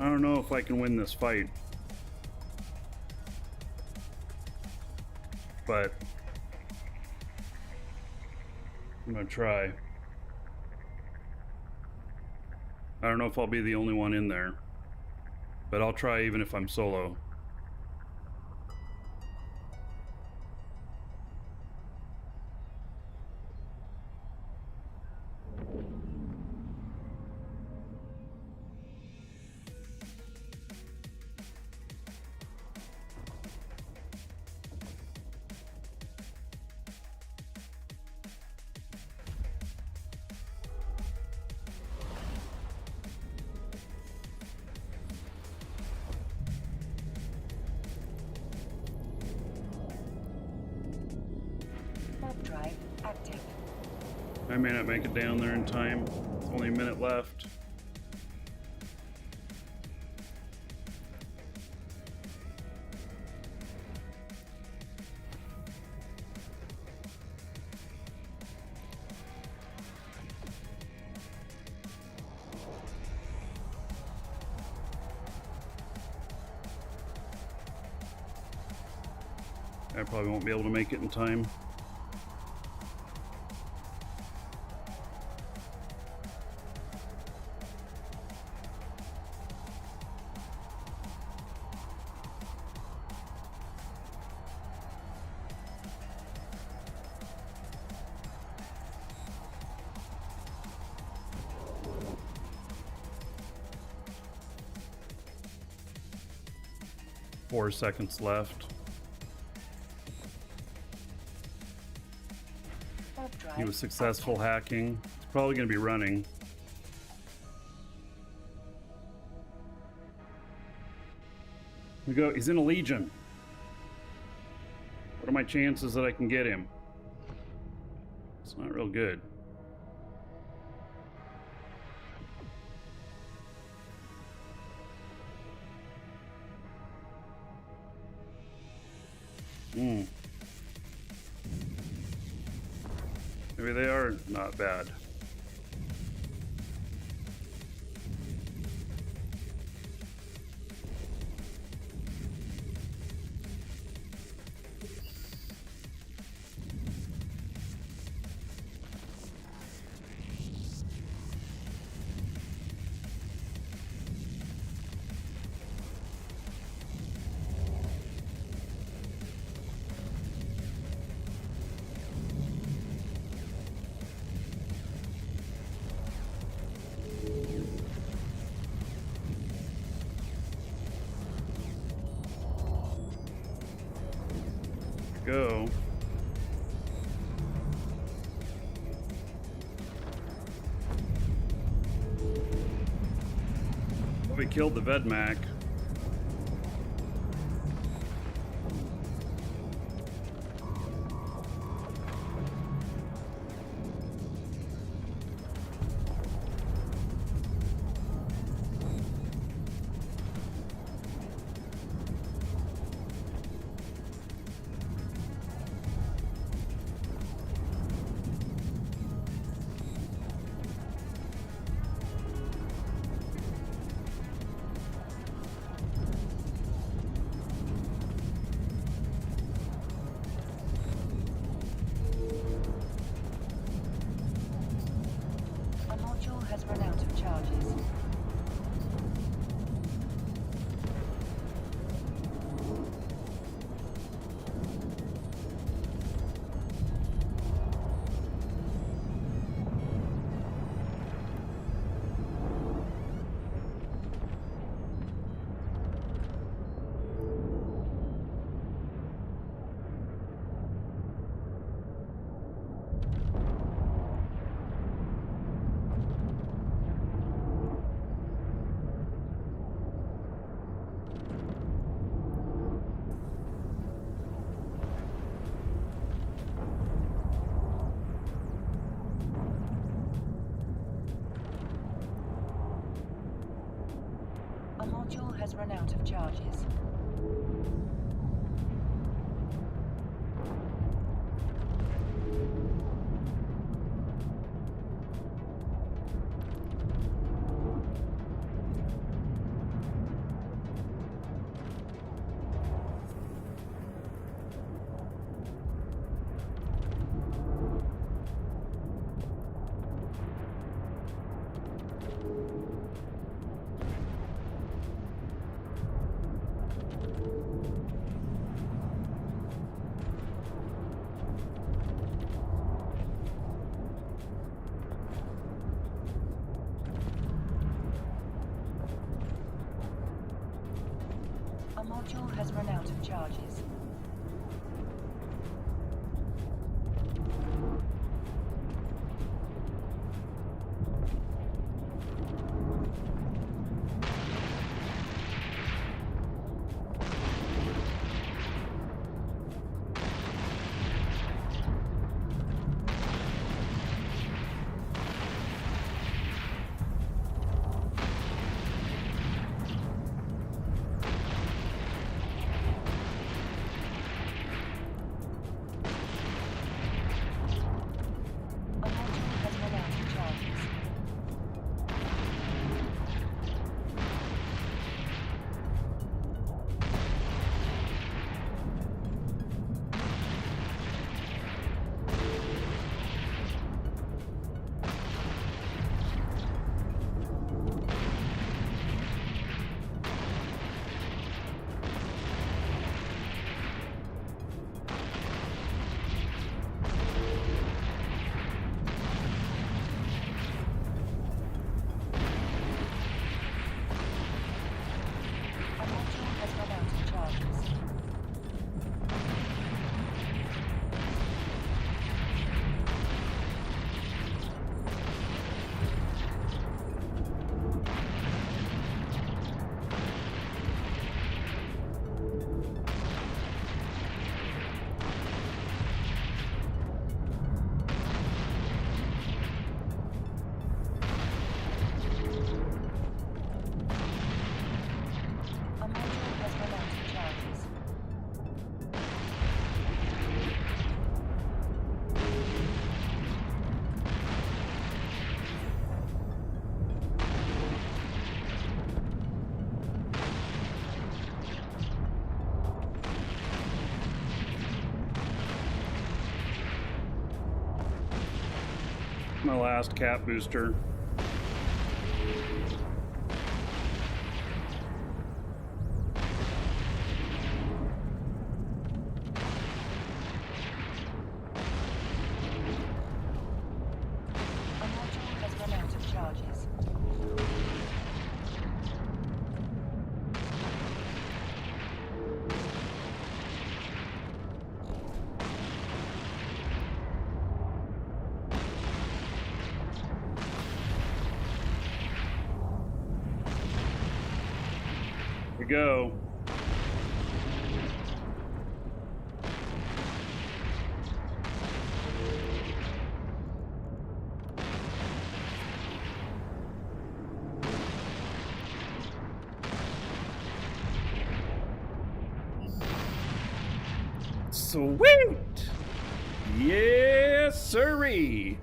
I don't know if I can win this fight. But I'm gonna try. I don't know if I'll be the only one in there, but I'll try even if I'm solo. Warp drive active. I may not make it down there in time. It's only a minute left. I probably won't be able to make it in time. Four seconds left. Warp drive He was successful active. hacking. He's probably going to be running. We go. He's in a Legion. What are my chances that I can get him? It's not real good. Maybe they are not bad. Go. Well, we killed the Vedmak. out of charges. A module has run out of charges. A module has run out of charges. A module has run out of charges. A module has run out of charges. My last cat booster. A module has run out of charges. Here we go. Sweet! Yes, sirree!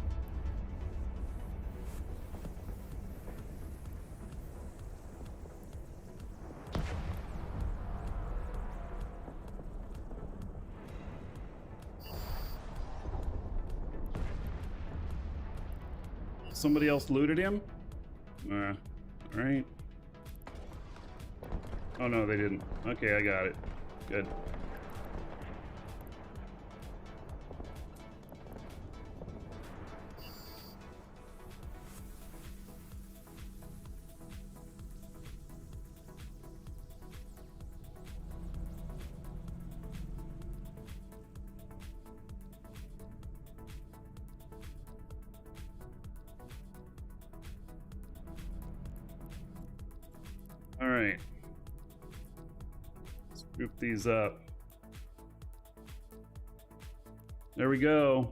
Somebody else looted him? Alright. Oh no, they didn't. Okay, I got it. Good. All right. Let's group these up. There we go.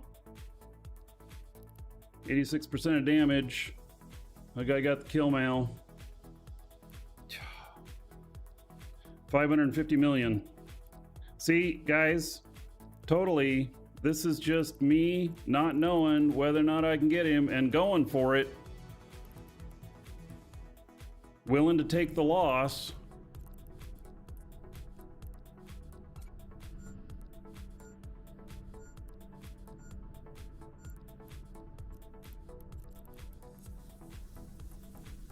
86% of damage. My guy got the kill mail. 550 million. See, guys, totally, this is just me not knowing whether or not I can get him and going for it. Willing to take the loss.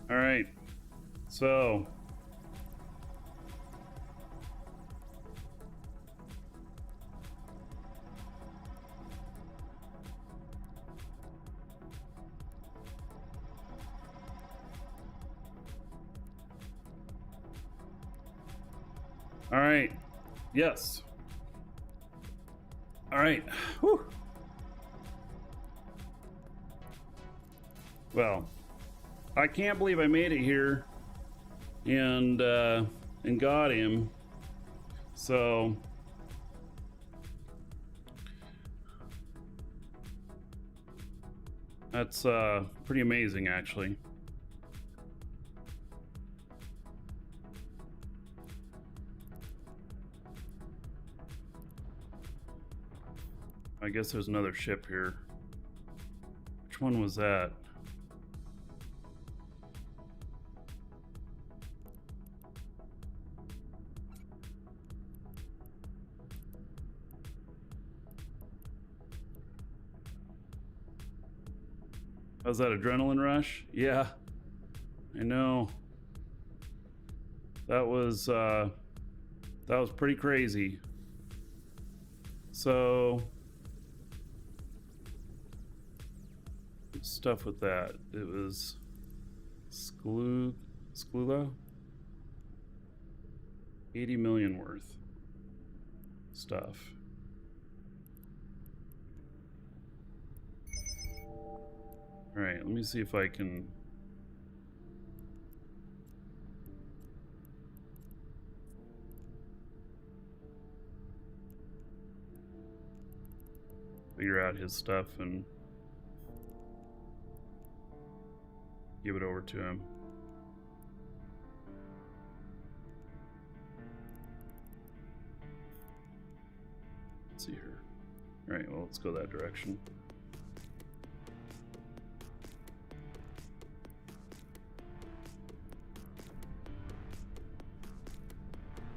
All right, so all right, yes. All right, whew. Well, I can't believe I made it here and got him. So that's pretty amazing, actually. I guess there's another ship here. Which one was that? How's that adrenaline rush? Yeah, I know. That was pretty crazy. So stuff with that. It was Skluga? 80 million worth stuff. All right, let me see if I can figure out his stuff and give it over to him. Let's see here. All right, well, let's go that direction.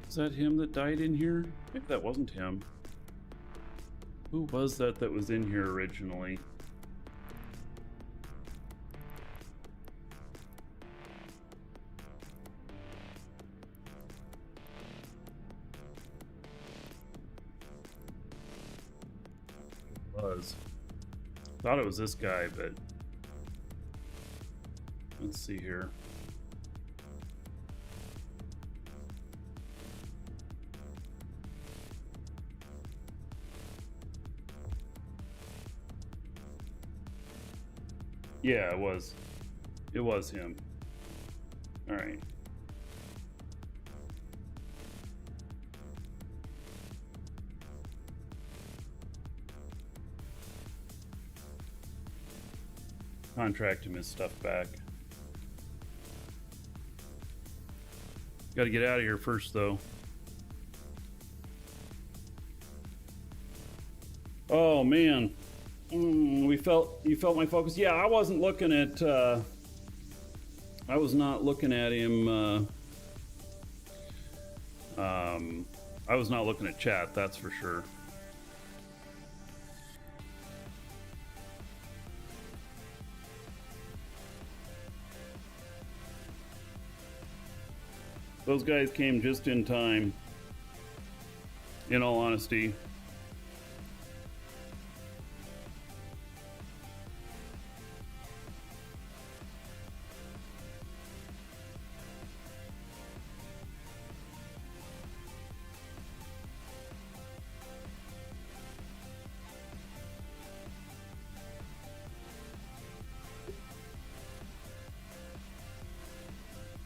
Is that him that died in here? Maybe that wasn't him. Who was that was in here originally? Thought it was this guy, but let's see here. Yeah, it was him. All right. Contract him his stuff back. Got to get out of here first, though. Oh man, you felt my focus. Yeah, I wasn't looking at. I was not looking at him. I was not looking at chat. That's for sure. Those guys came just in time, in all honesty.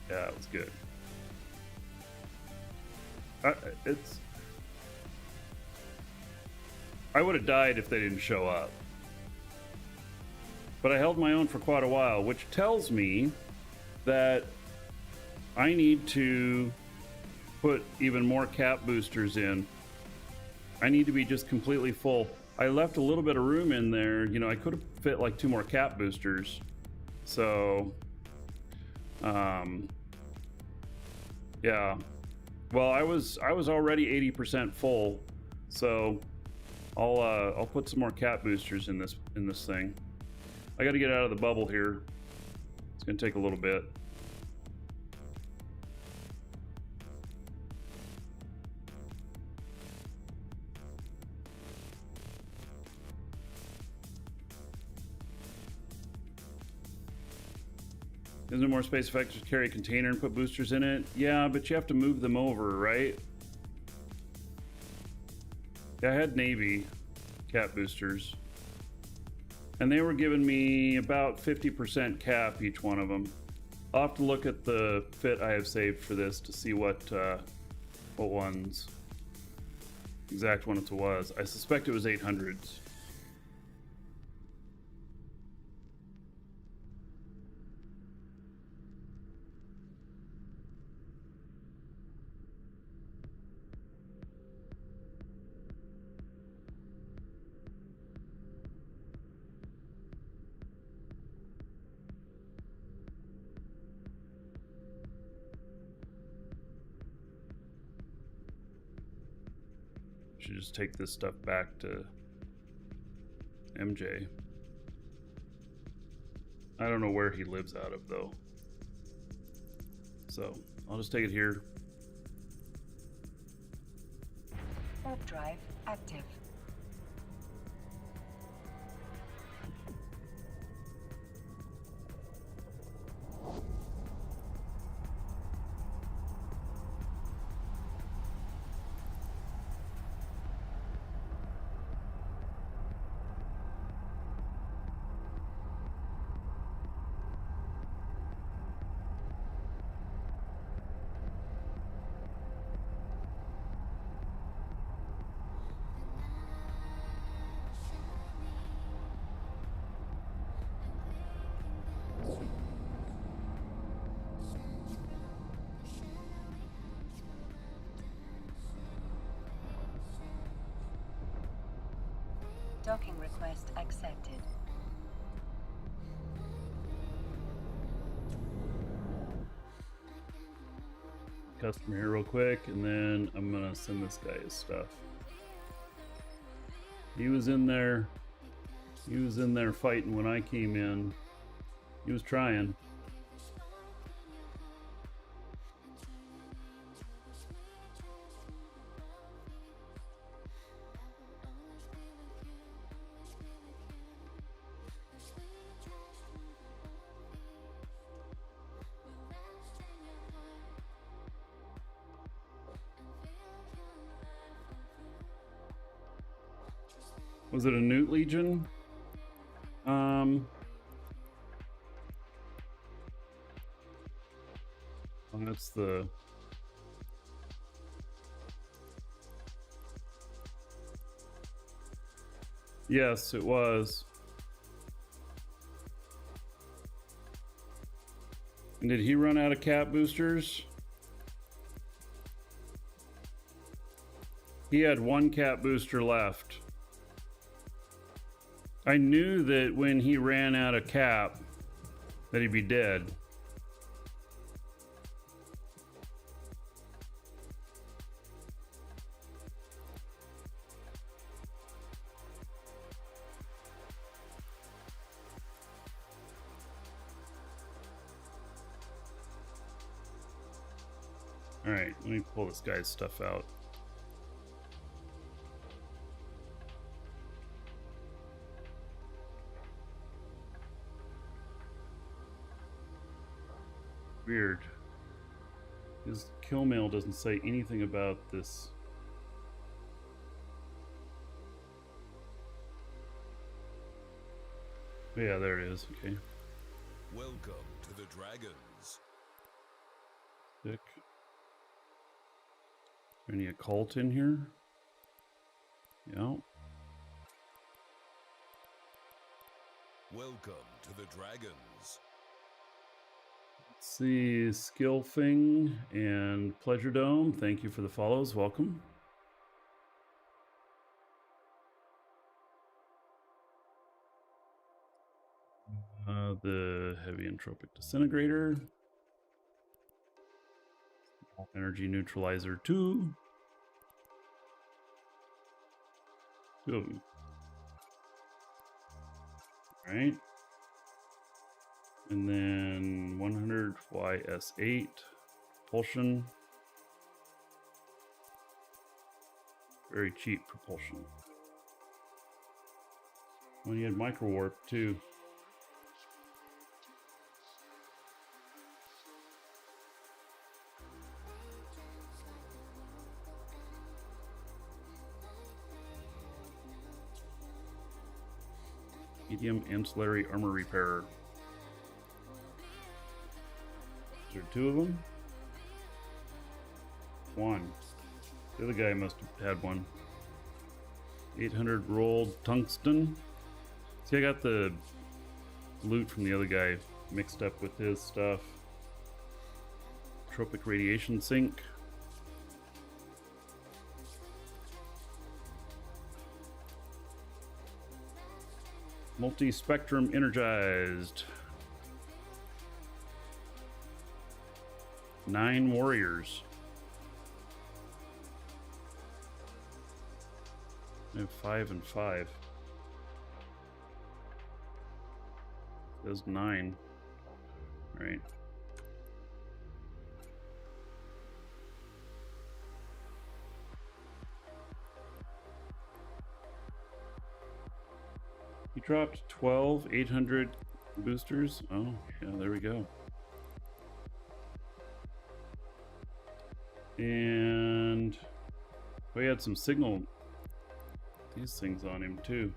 Yeah, it was good. I would have died if they didn't show up. But I held my own for quite a while, which tells me that I need to put even more cap boosters in. I need to be just completely full. I left a little bit of room in there. You know, I could have fit like 2 more cap boosters. So, yeah. Well, I was already 80% full, so I'll put some more cap boosters in this thing. I got to get out of the bubble here. It's gonna take a little bit. Isn't there more space if I just carry a container and put boosters in it? Yeah, but you have to move them over, right? Yeah, I had Navy cap boosters. And they were giving me about 50% cap each one of them. I'll have to look at the fit I have saved for this to see what ones, exact one it was. I suspect it was 800s. Should just take this stuff back to MJ. I don't know where he lives out of though. So I'll just take it here. Warp drive active. Docking request accepted. Customer here real quick, and then I'm gonna send this guy his stuff. He was in there fighting when I came in. He was trying. Was it a Newt Legion? Well, that's the... Yes, it was. And did he run out of cap boosters? He had 1 cap booster left. I knew that when he ran out of cap that he'd be dead. All right, let me pull this guy's stuff out. Weird. His kill mail doesn't say anything about this. Oh, yeah, there it is. Okay. Welcome to the Dragons. Sick. Any occult in here? Yeah. Welcome to the Dragons. Let's see, Skill Thing and Pleasure Dome. Thank you for the follows. Welcome. The Heavy Entropic Disintegrator. Energy Neutralizer 2. 2 of them. All right. And then 100 YS8 propulsion. Very cheap propulsion. Well, you had micro warp too. Medium ancillary armor repairer. Is there 2 of them? 1. The other guy must have had one. 800 rolled tungsten. See, I got the loot from the other guy mixed up with his stuff. Tropic radiation sink. Multi-spectrum energized. 9 warriors. I have 5 and 5. There's 9. All right. He dropped 12 800 boosters. Oh, yeah, there we go. And we had some signal, these things on him too.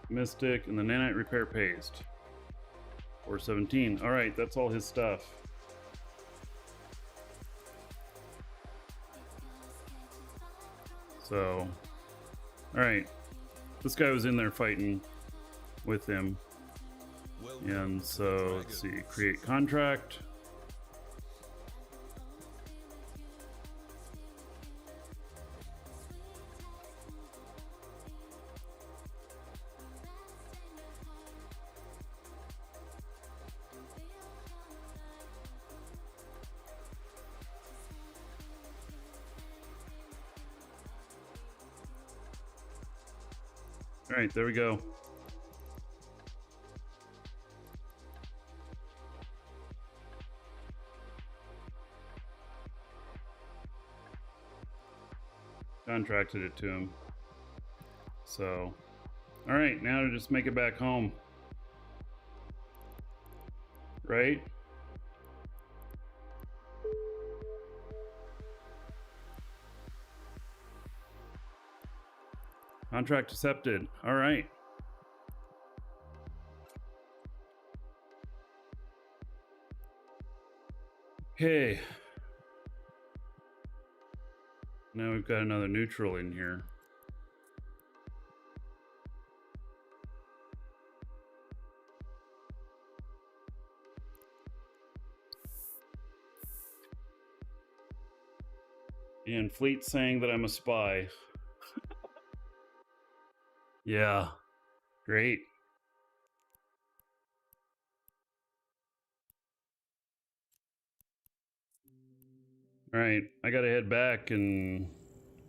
Mystic and the nanite repair paste. 417. All right, that's all his stuff. So, all right, this guy was in there fighting with him. And so, let's see, create contract. All right, there we go. Contracted it to him. So, all right, now to just make it back home. Right? Contract accepted. All right. Okay. Now we've got another neutral in here. And Fleet saying that I'm a spy. Yeah, great. All right, I gotta head back and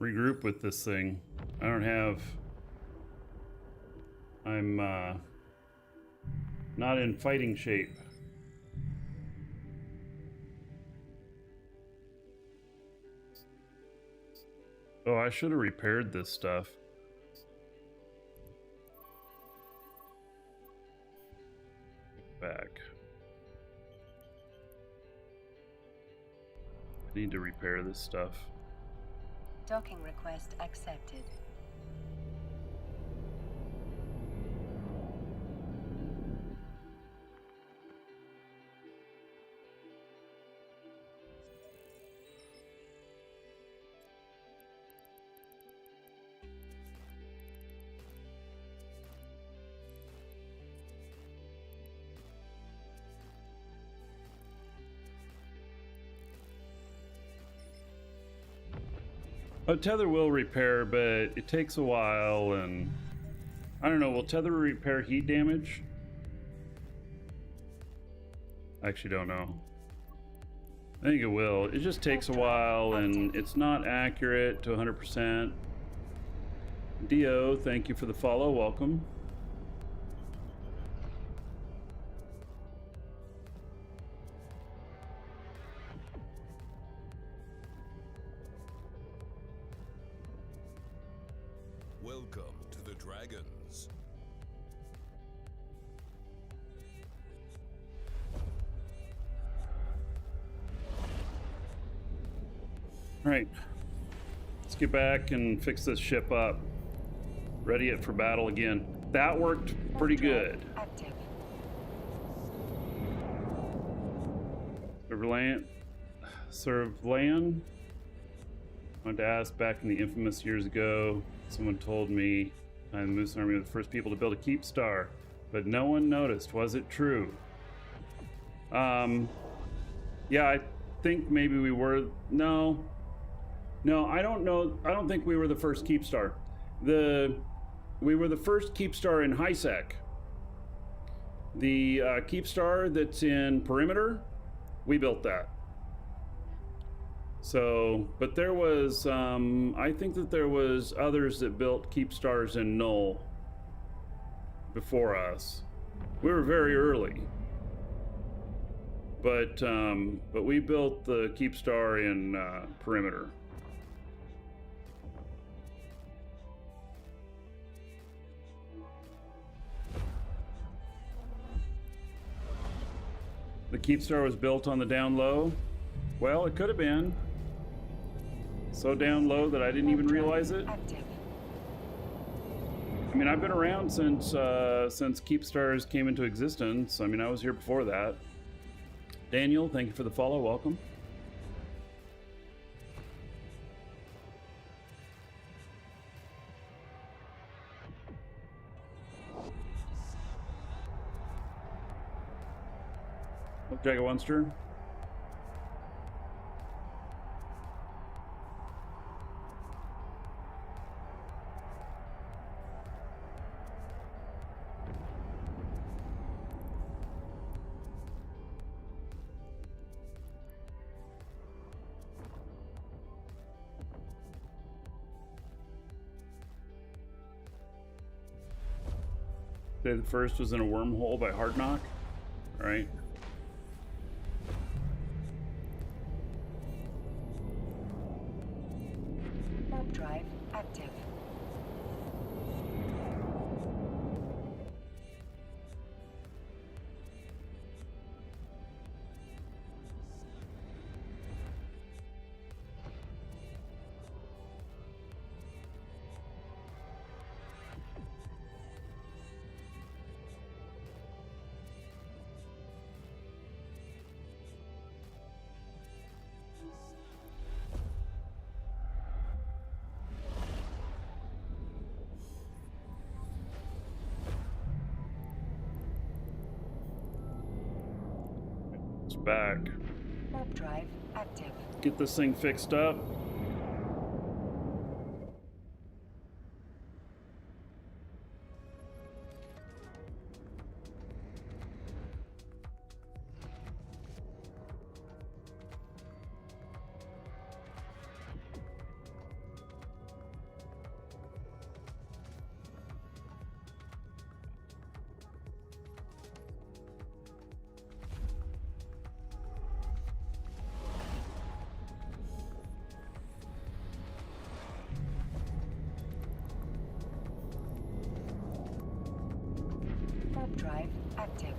regroup with this thing. I don't have... I'm not in fighting shape. Oh, I should have repaired this stuff. Back. I need to repair this stuff. Docking request accepted. Oh, tether will repair, but it takes a while, and I don't know. Will tether repair heat damage? I actually don't know. I think it will. It just takes a while, and it's not accurate to 100%. Dio, thank you for the follow. Welcome. Welcome to the Dragons. All right. Let's get back and fix this ship up. Ready it for battle again. That worked pretty good. Active. Surveillant. I wanted to ask, back in the infamous years ago, someone told me the Moose Army were the first people to build a keep star, but no one noticed. Was it true? Yeah, I think maybe we were. No, I don't know. I don't think we were the first keep star. We were the first keep star in high sec. The keep star that's in perimeter, we built that. So, but there was, I think that there was others that built keep stars in null before us. We were very early, but we built the keep star in perimeter. The keep star was built on the down low. Well, it could have been. So down low that I didn't even realize it. Active. I mean, I've been around since keep stars came into existence. I mean, I was here before that. Daniel, thank you for the follow. Welcome. Dragon Monster. Day the First was in a wormhole by Hard Knock. All right. Warp drive active. It's back. Warp drive active. Get this thing fixed up. Warp drive active.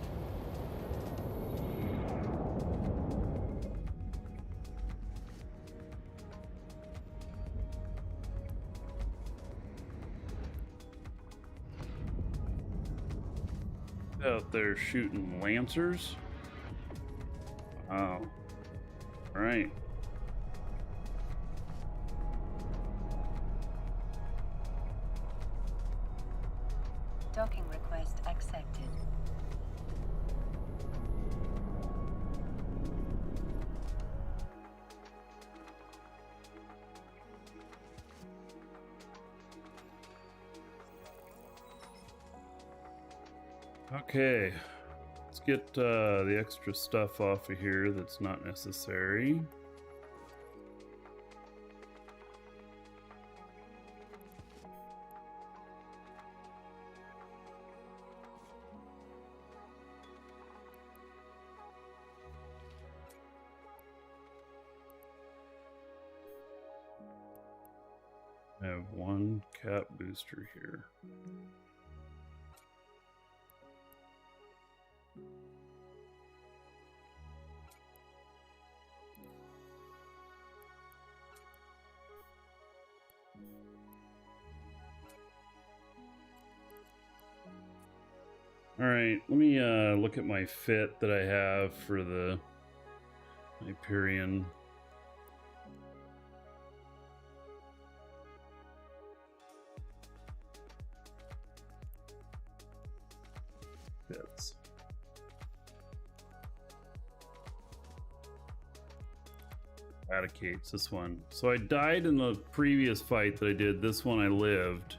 Out there shooting lancers. Wow. All right. Docking request accepted. Okay, let's get the extra stuff off of here that's not necessary. I have one cap booster here. All right, let me look at my fit that I have for the Hyperion. Fits. Eradicates this one. So I died in the previous fight that I did. This one I lived.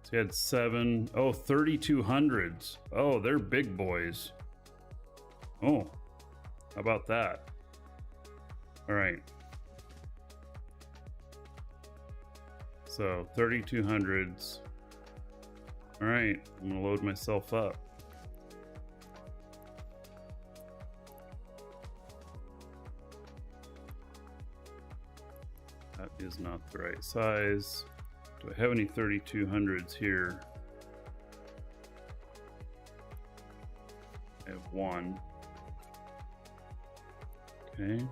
So he had 7. Oh, 3200s. Oh, they're big boys. Oh, how about that? All right. So 3200s. All right, I'm gonna load myself up. That is not the right size. Do I have any 3200s here? I have one. Okay.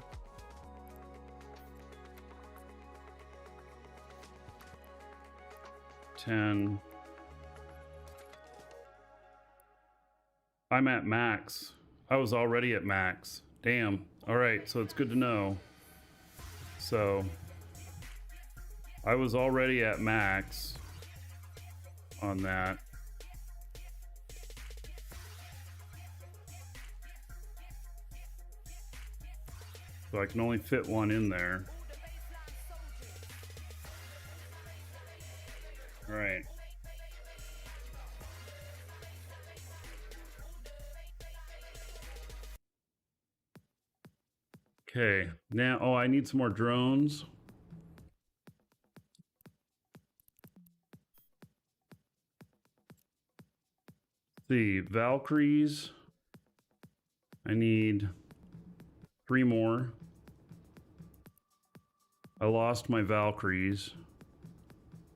$10. I'm at max. I was already at max. Damn. All right, so it's good to know. So I was already at max on that. So I can only fit one in there. All right. Okay, now, oh, I need some more drones. The Valkyries. I need 3 more. I lost my Valkyries.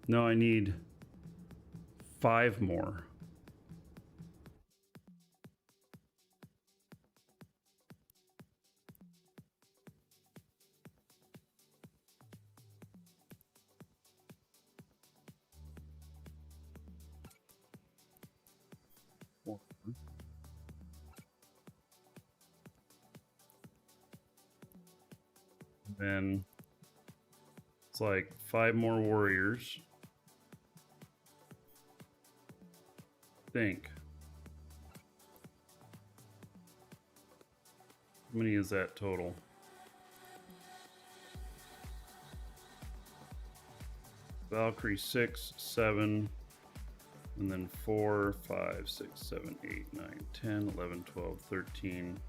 No, I need 5 more. Then it's like 5 more warriors. I think. How many is that total? Valkyrie 6, 7, and then 4, 5, 6, 7, 8, 9, 10, 11, 12, 13.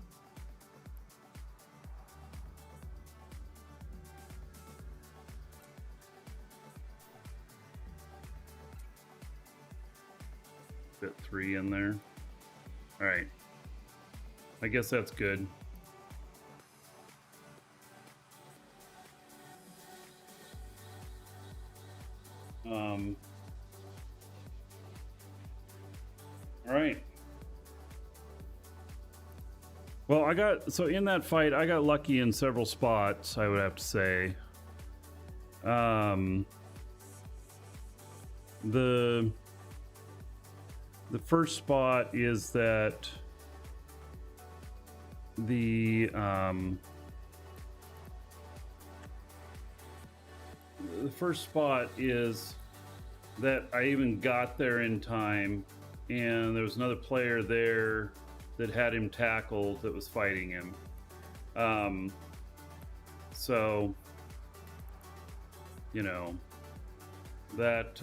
Fit 3 in there. All right. I guess that's good. All right. Well, so in that fight, I got lucky in several spots, I would have to say. The first spot is that the first spot is that I even got there in time, and there was another player there that had him tackled that was fighting him. So, you know, that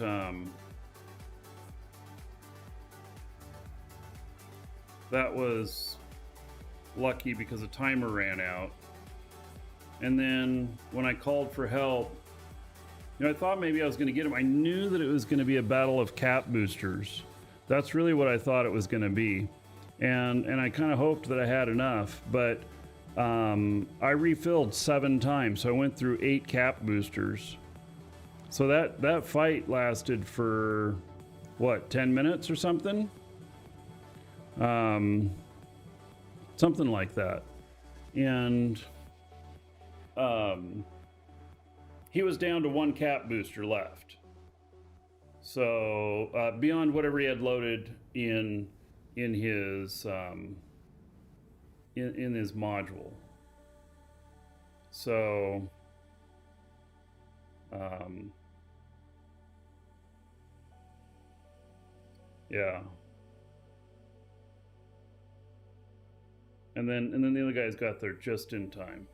that was lucky because the timer ran out. And then when I called for help, you know, I thought maybe I was going to get him. I knew that it was going to be a battle of cap boosters. That's really what I thought it was going to be. And I kind of hoped that I had enough, but I refilled 7 times. So I went through 8 cap boosters. So that fight lasted for, what, 10 minutes or something? Something like that. And he was down to 1 cap booster left. So beyond whatever he had loaded in his in his module. So yeah. And then the other guys got there just in time.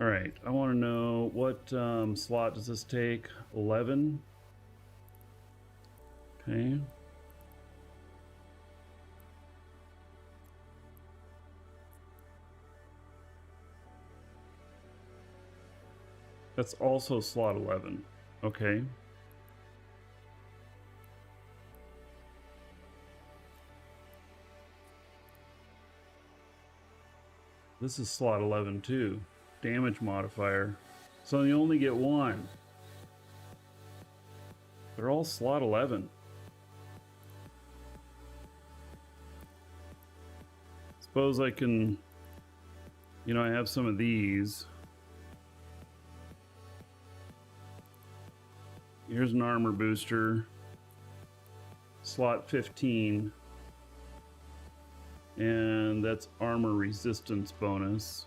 All right, I want to know what slot does this take? 11. Okay. That's also slot 11. Okay. This is slot 11 too. Damage modifier. So you only get 1. They're all slot 11. Suppose I can, you know, I have some of these. Here's an armor booster. Slot 15. And that's armor resistance bonus.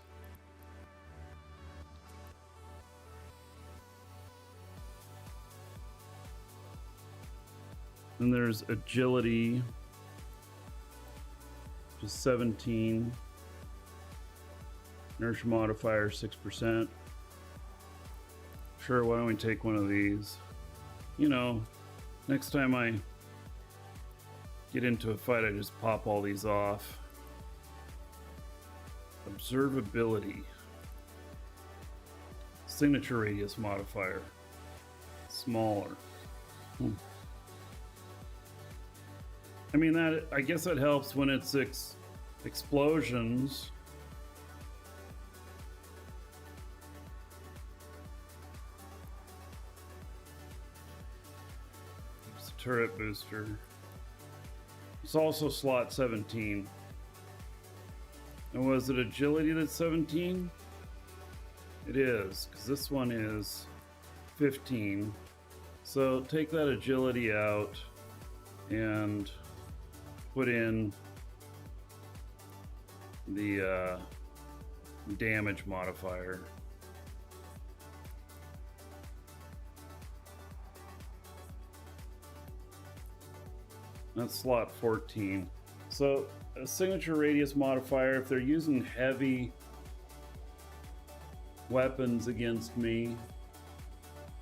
Then there's agility, just 17. Inertia modifier 6%. Sure, why don't we take one of these? You know, next time I get into a fight, I just pop all these off. Observability. Signature radius modifier. Smaller. I mean, that, I guess that helps when it's explosions. It's a turret booster. It's also slot 17. And was it agility that's 17? It is, because this one is 15. So take that agility out and put in the damage modifier. That's slot 14. So a signature radius modifier, if they're using heavy weapons against me,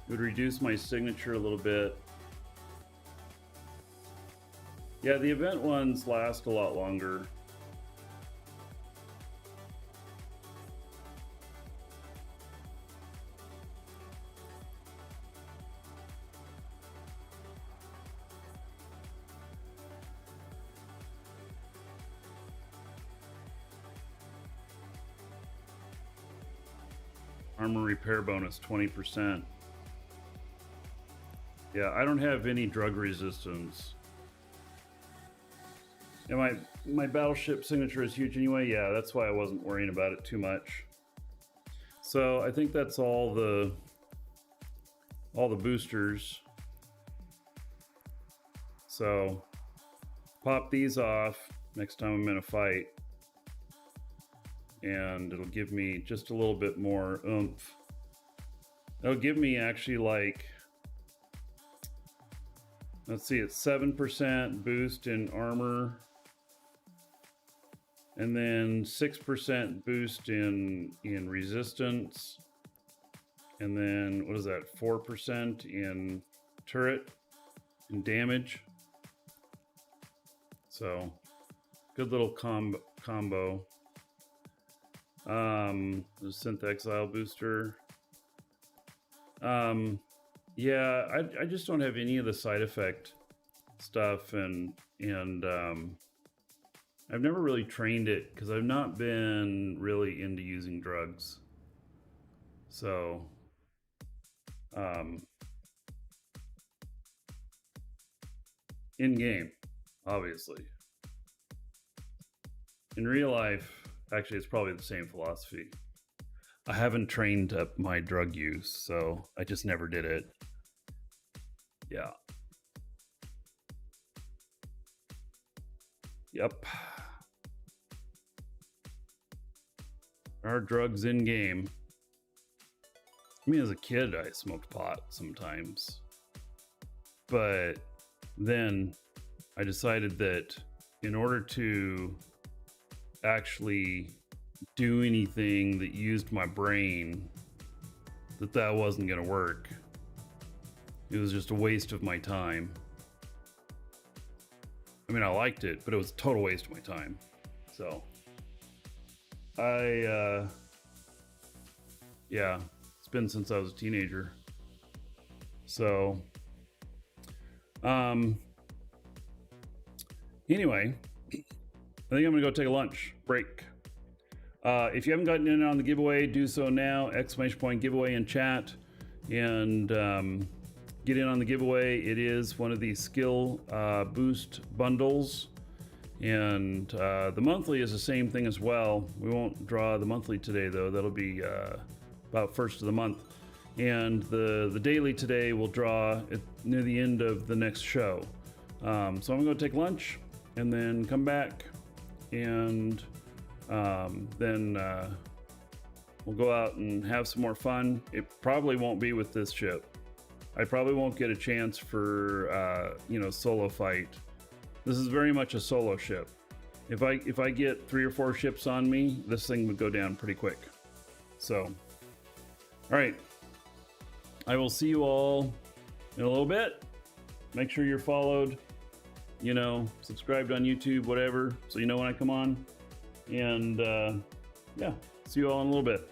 it would reduce my signature a little bit. Yeah, the event ones last a lot longer. Armor repair bonus 20%. Yeah, I don't have any drug resistance. And my battleship signature is huge anyway. Yeah, that's why I wasn't worrying about it too much. So I think that's all the boosters. So pop these off next time I'm in a fight, and it'll give me just a little bit more oomph. It'll give me actually, like, let's see, it's 7% boost in armor, and then 6% boost in resistance, And then what is that? 4% in turret and damage. So good little combo. The Synth Exile booster. Yeah, I just don't have any of the side effect stuff, and I've never really trained it because I've not been really into using drugs. So in game, obviously. In real life, actually, it's probably the same philosophy. I haven't trained up my drug use, so I just never did it. Yeah. Yep. There are drugs in game. I mean, as a kid, I smoked pot sometimes. But then I decided that in order to actually do anything that used my brain, that wasn't going to work. It was just a waste of my time. I mean, I liked it, but it was a total waste of my time. So yeah, it's been since I was a teenager. So anyway, I think I'm gonna go take a lunch break. If you haven't gotten in on the giveaway, do so now. ! Giveaway in chat, and get in on the giveaway. It is one of these skill boost bundles, and the monthly is the same thing as well. We won't draw the monthly today though. That'll be about first of the month, and the daily today will draw near the end of the next show. So I'm gonna go take lunch and then come back, and then we'll go out and have some more fun. It probably won't be with this ship. I probably won't get a chance for solo fight. This is very much a solo ship. If I get 3 or 4 ships on me, this thing would go down pretty quick. So, all right. I will see you all in a little bit. Make sure you're followed, subscribed on YouTube, whatever, so you know when I come on. And yeah, see you all in a little bit.